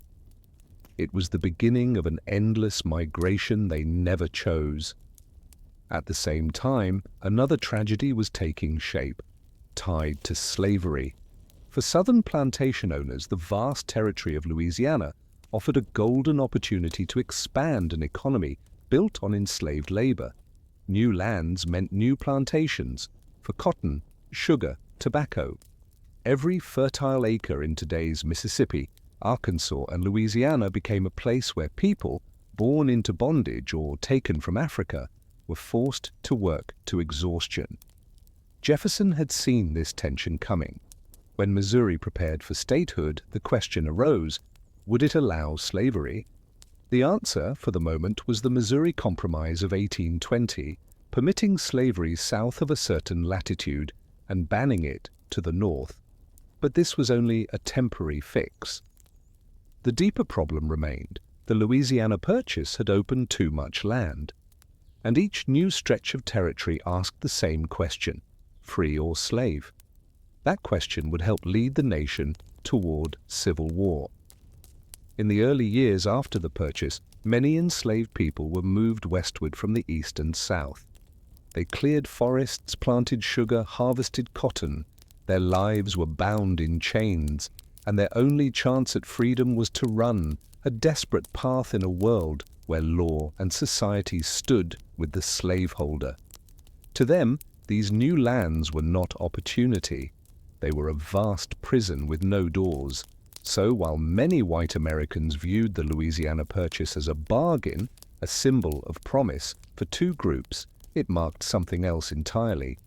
It was the beginning of an endless migration they never chose. At the same time, another tragedy was taking shape, tied to slavery. For Southern plantation owners, the vast territory of Louisiana offered a golden opportunity to expand an economy built on enslaved labor. New lands meant new plantations for cotton, sugar, tobacco. Every fertile acre in today's Mississippi, Arkansas, and Louisiana became a place where people, born into bondage or taken from Africa, were forced to work to exhaustion. Jefferson had seen this tension coming. When Missouri prepared for statehood, the question arose, would it allow slavery? The answer, for the moment, was the Missouri Compromise of 1820, permitting slavery south of a certain latitude and banning it to the north. But this was only a temporary fix. The deeper problem remained. The Louisiana Purchase had opened too much land, and each new stretch of territory asked the same question: free or slave? That question would help lead the nation toward civil war. In the early years after the purchase, many enslaved people were moved westward from the east and south. They cleared forests, planted sugar, harvested cotton. Their lives were bound in chains, and their only chance at freedom was to run, a desperate path in a world where law and society stood with the slaveholder. To them, these new lands were not opportunity. They were a vast prison with no doors. So while many white Americans viewed the Louisiana Purchase as a bargain, a symbol of promise, for two groups, it marked something else entirely.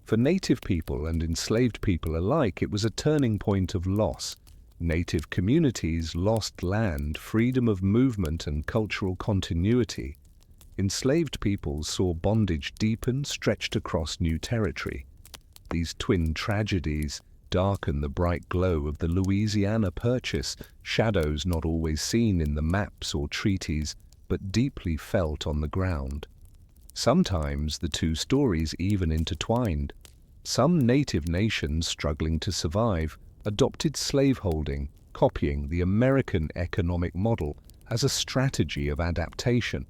For native people and enslaved people alike, it was a turning point of loss. Native communities lost land, freedom of movement, and cultural continuity. Enslaved peoples saw bondage deepen, stretched across new territory. These twin tragedies darken the bright glow of the Louisiana Purchase, shadows not always seen in the maps or treaties, but deeply felt on the ground. Sometimes the two stories even intertwined. Some native nations struggling to survive adopted slaveholding, copying the American economic model as a strategy of adaptation.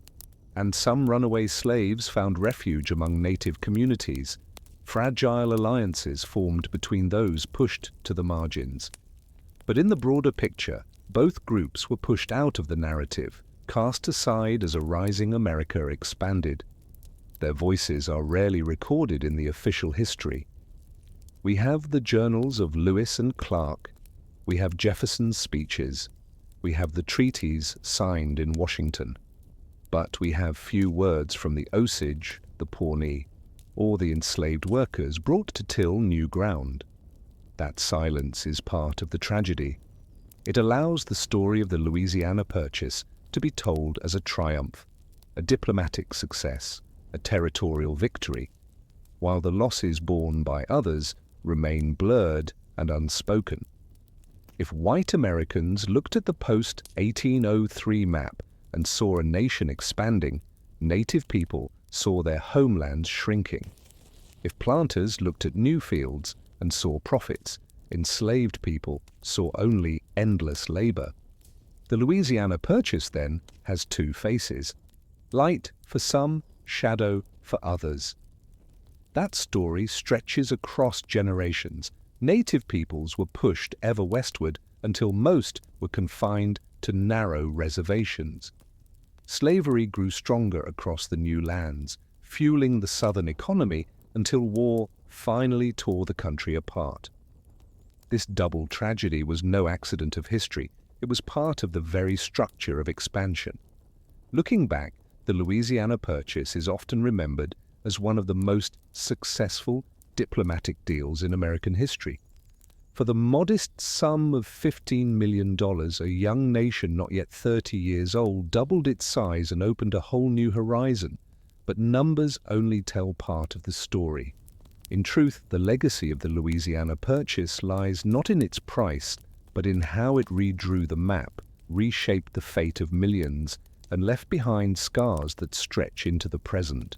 And some runaway slaves found refuge among native communities. Fragile alliances formed between those pushed to the margins. But in the broader picture, both groups were pushed out of the narrative, cast aside as a rising America expanded. Their voices are rarely recorded in the official history. We have the journals of Lewis and Clark. We have Jefferson's speeches. We have the treaties signed in Washington. But we have few words from the Osage, the Pawnee, or the enslaved workers brought to till new ground. That silence is part of the tragedy. It allows the story of the Louisiana Purchase to be told as a triumph, a diplomatic success, a territorial victory, while the losses borne by others remain blurred and unspoken. If white Americans looked at the post-1803 map and saw a nation expanding, native people saw their homelands shrinking. If planters looked at new fields and saw profits, enslaved people saw only endless labor. The Louisiana Purchase, then, has two faces: light for some, shadow for others. That story stretches across generations. Native peoples were pushed ever westward until most were confined to narrow reservations. Slavery grew stronger across the new lands, fueling the southern economy until war finally tore the country apart. This double tragedy was no accident of history. It was part of the very structure of expansion. Looking back, the Louisiana Purchase is often remembered as one of the most successful diplomatic deals in American history. For the modest sum of $15 million, a young nation not yet 30 years old doubled its size and opened a whole new horizon. But numbers only tell part of the story. In truth, the legacy of the Louisiana Purchase lies not in its price, but in how it redrew the map, reshaped the fate of millions, and left behind scars that stretch into the present.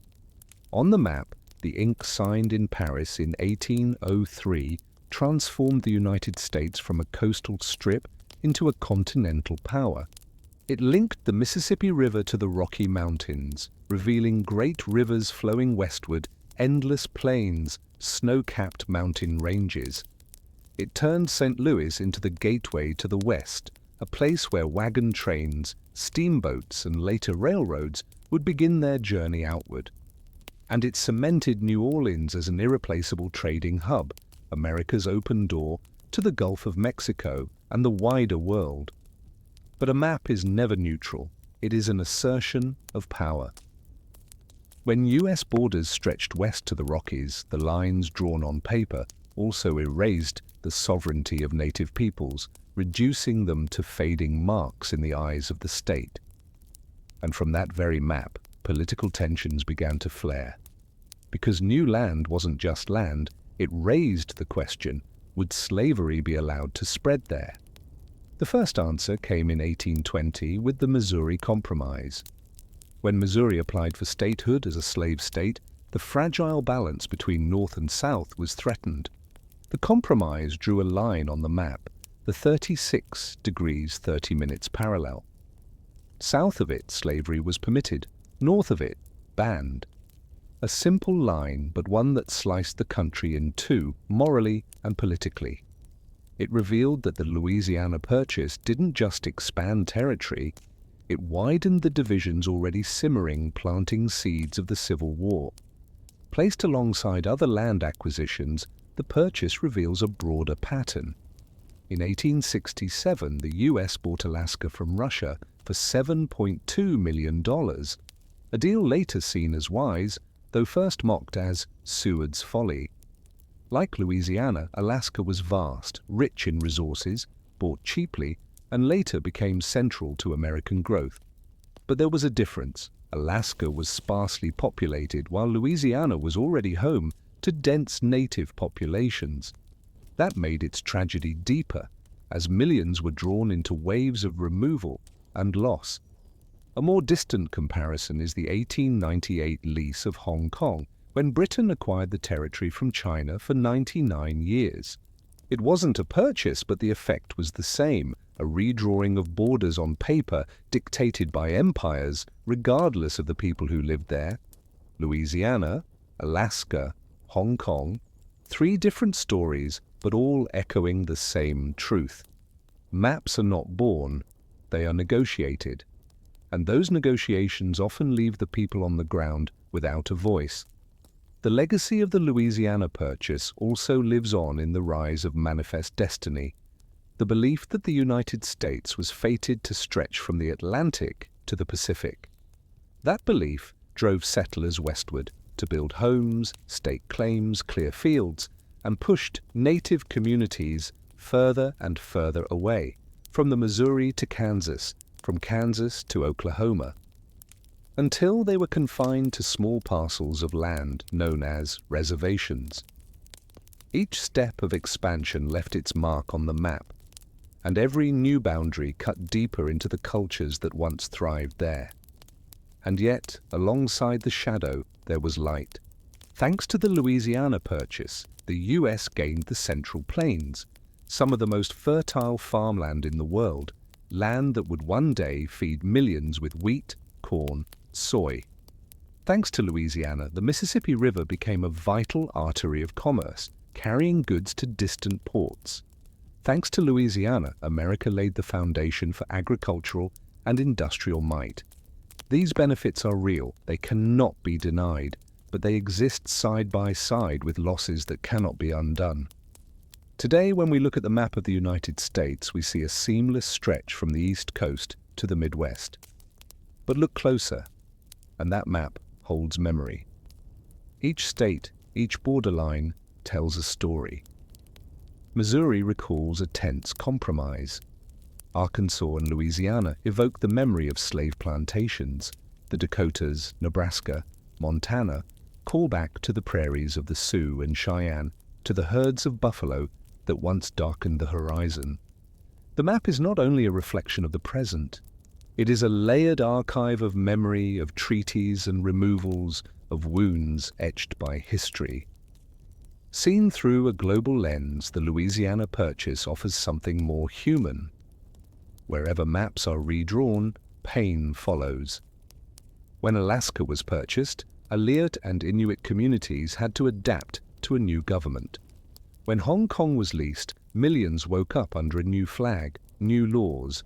On the map, the ink signed in Paris in 1803 transformed the United States from a coastal strip into a continental power. It linked the Mississippi River to the Rocky Mountains, revealing great rivers flowing westward, endless plains, snow-capped mountain ranges. It turned St. Louis into the gateway to the west, a place where wagon trains, steamboats, and later railroads would begin their journey outward. And it cemented New Orleans as an irreplaceable trading hub, America's open door to the Gulf of Mexico and the wider world. But a map is never neutral. It is an assertion of power. When U.S. borders stretched west to the Rockies, the lines drawn on paper also erased the sovereignty of native peoples, reducing them to fading marks in the eyes of the state. And from that very map, political tensions began to flare. Because new land wasn't just land, it raised the question, would slavery be allowed to spread there? The first answer came in 1820 with the Missouri Compromise. When Missouri applied for statehood as a slave state, the fragile balance between North and South was threatened. The compromise drew a line on the map, the 36 degrees 30 minutes parallel. South of it, slavery was permitted. North of it, banned. A simple line, but one that sliced the country in two, morally and politically. It revealed that the Louisiana Purchase didn't just expand territory, it widened the divisions already simmering, planting seeds of the Civil War. Placed alongside other land acquisitions, the Purchase reveals a broader pattern. In 1867, the U.S. bought Alaska from Russia for $7.2 million, a deal later seen as wise, though first mocked as Seward's folly. Like Louisiana, Alaska was vast, rich in resources, bought cheaply, and later became central to American growth. But there was a difference. Alaska was sparsely populated, while Louisiana was already home to dense native populations. That made its tragedy deeper, as millions were drawn into waves of removal and loss. A more distant comparison is the 1898 lease of Hong Kong, when Britain acquired the territory from China for 99 years. It wasn't a purchase, but the effect was the same, a redrawing of borders on paper dictated by empires, regardless of the people who lived there. Louisiana, Alaska, Hong Kong, three different stories, but all echoing the same truth. Maps are not born, they are negotiated. And those negotiations often leave the people on the ground without a voice. The legacy of the Louisiana Purchase also lives on in the rise of manifest destiny, the belief that the United States was fated to stretch from the Atlantic to the Pacific. That belief drove settlers westward to build homes, stake claims, clear fields, and pushed native communities further and further away, from the Missouri to Kansas, from Kansas to Oklahoma, until they were confined to small parcels of land known as reservations. Each step of expansion left its mark on the map, and every new boundary cut deeper into the cultures that once thrived there. And yet, alongside the shadow, there was light. Thanks to the Louisiana Purchase, the U.S. gained the Central Plains, some of the most fertile farmland in the world, land that would one day feed millions with wheat, corn, soy. Thanks to Louisiana, the Mississippi River became a vital artery of commerce, carrying goods to distant ports. Thanks to Louisiana, America laid the foundation for agricultural and industrial might. These benefits are real, they cannot be denied, but they exist side by side with losses that cannot be undone. Today, when we look at the map of the United States, we see a seamless stretch from the East Coast to the Midwest. But look closer, and that map holds memory. Each state, each borderline, tells a story. Missouri recalls a tense compromise. Arkansas and Louisiana evoke the memory of slave plantations. The Dakotas, Nebraska, Montana call back to the prairies of the Sioux and Cheyenne, to the herds of buffalo that once darkened the horizon. The map is not only a reflection of the present, it is a layered archive of memory, of treaties and removals, of wounds etched by history. Seen through a global lens, the Louisiana Purchase offers something more human. Wherever maps are redrawn, pain follows. When Alaska was purchased, Aleut and Inuit communities had to adapt to a new government. When Hong Kong was leased, millions woke up under a new flag, new laws.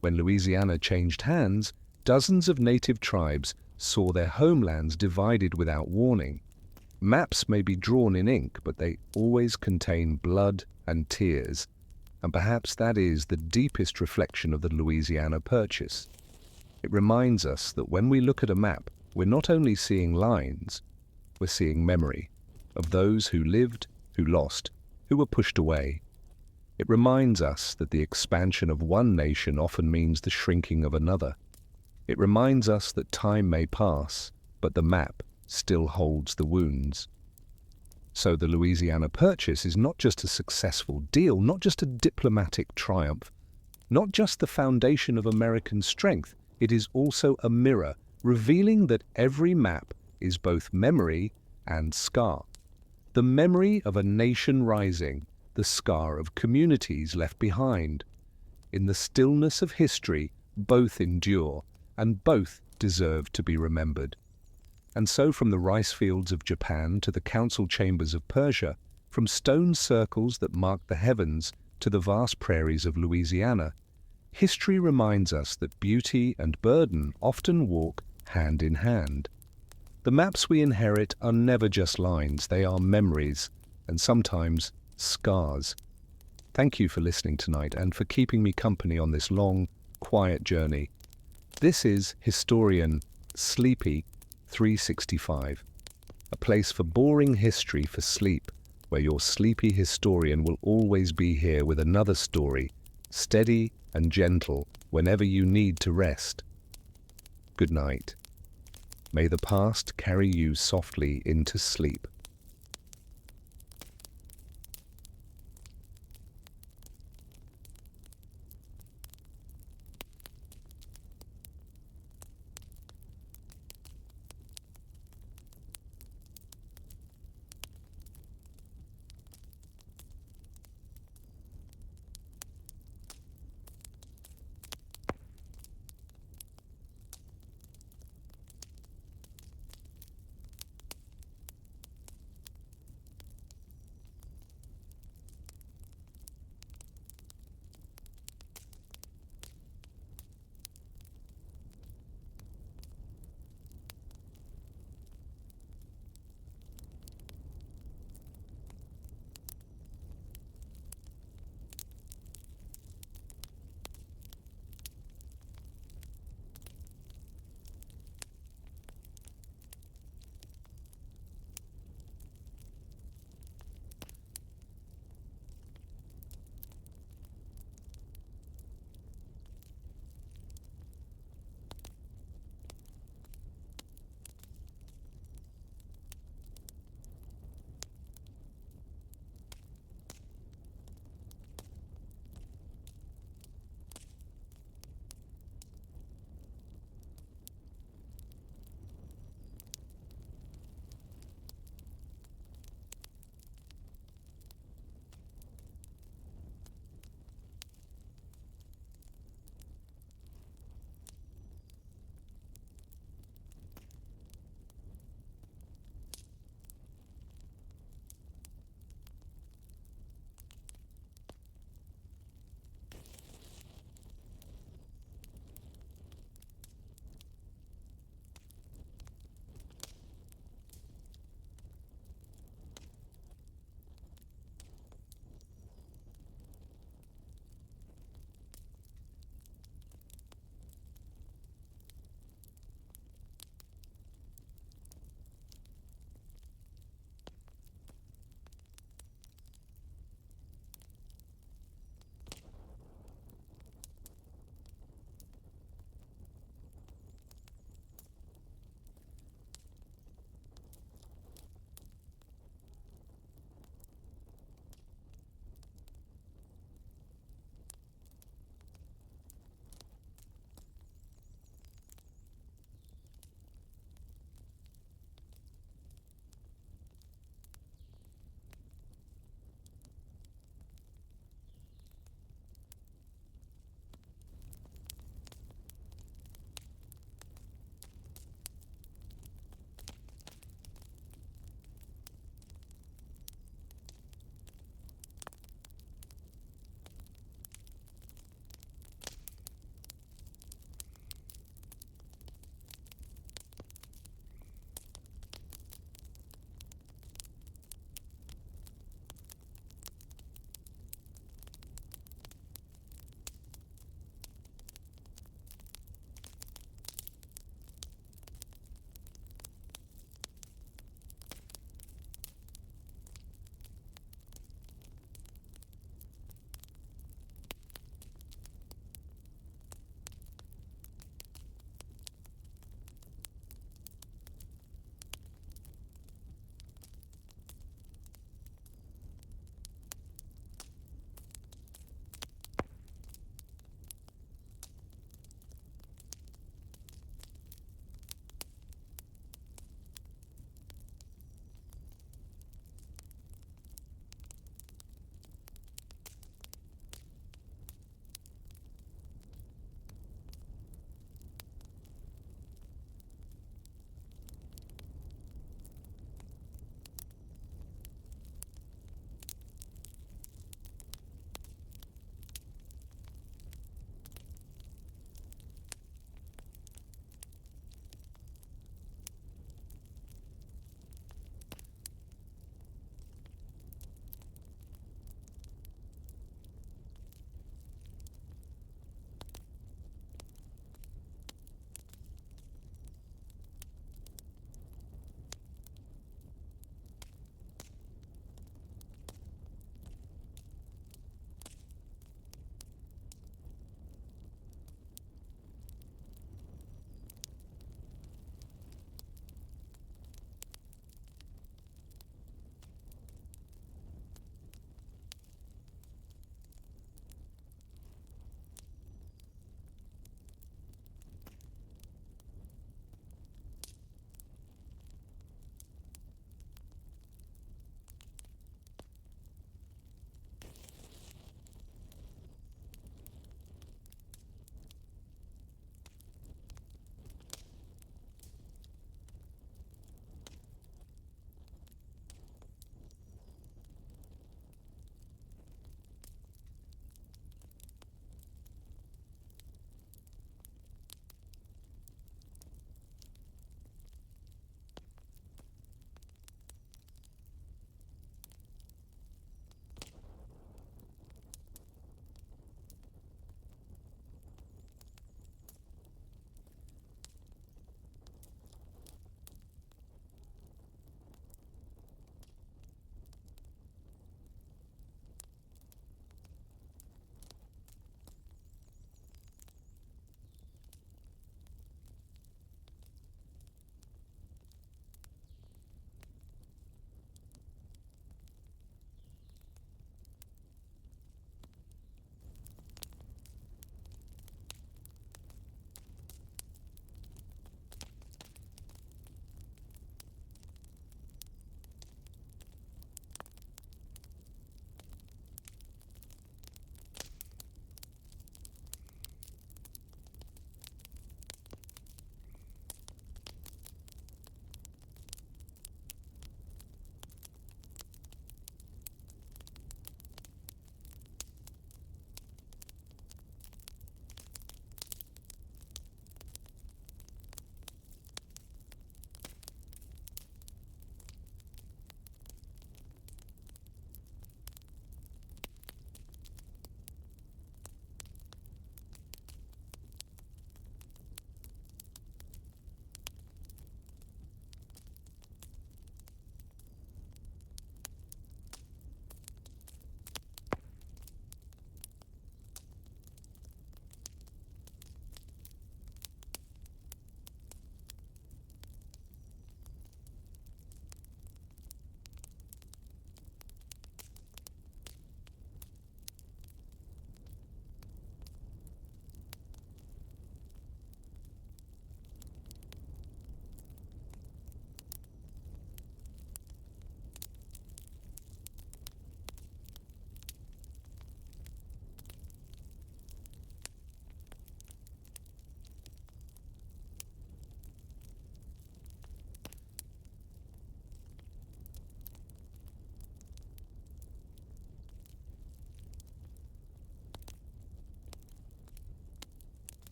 When Louisiana changed hands, dozens of native tribes saw their homelands divided without warning. Maps may be drawn in ink, but they always contain blood and tears. And perhaps that is the deepest reflection of the Louisiana Purchase. It reminds us that when we look at a map, we're not only seeing lines, we're seeing memory of those who lived, who lost, who were pushed away. It reminds us that the expansion of one nation often means the shrinking of another. It reminds us that time may pass, but the map still holds the wounds. So the Louisiana Purchase is not just a successful deal, not just a diplomatic triumph, not just the foundation of American strength, it is also a mirror, revealing that every map is both memory and scar. The memory of a nation rising, the scar of communities left behind. In the stillness of history, both endure, and both deserve to be remembered. And so from the rice fields of Japan to the council chambers of Persia, from stone circles that mark the heavens to the vast prairies of Louisiana, history reminds us that beauty and burden often walk hand in hand. The maps we inherit are never just lines, they are memories, and sometimes scars. Thank you for listening tonight and for keeping me company on this long, quiet journey. This is Historian Sleepy 365, a place for boring history for sleep, where your sleepy historian will always be here with another story, steady and gentle whenever you need to rest. Good night. May the past carry you softly into sleep.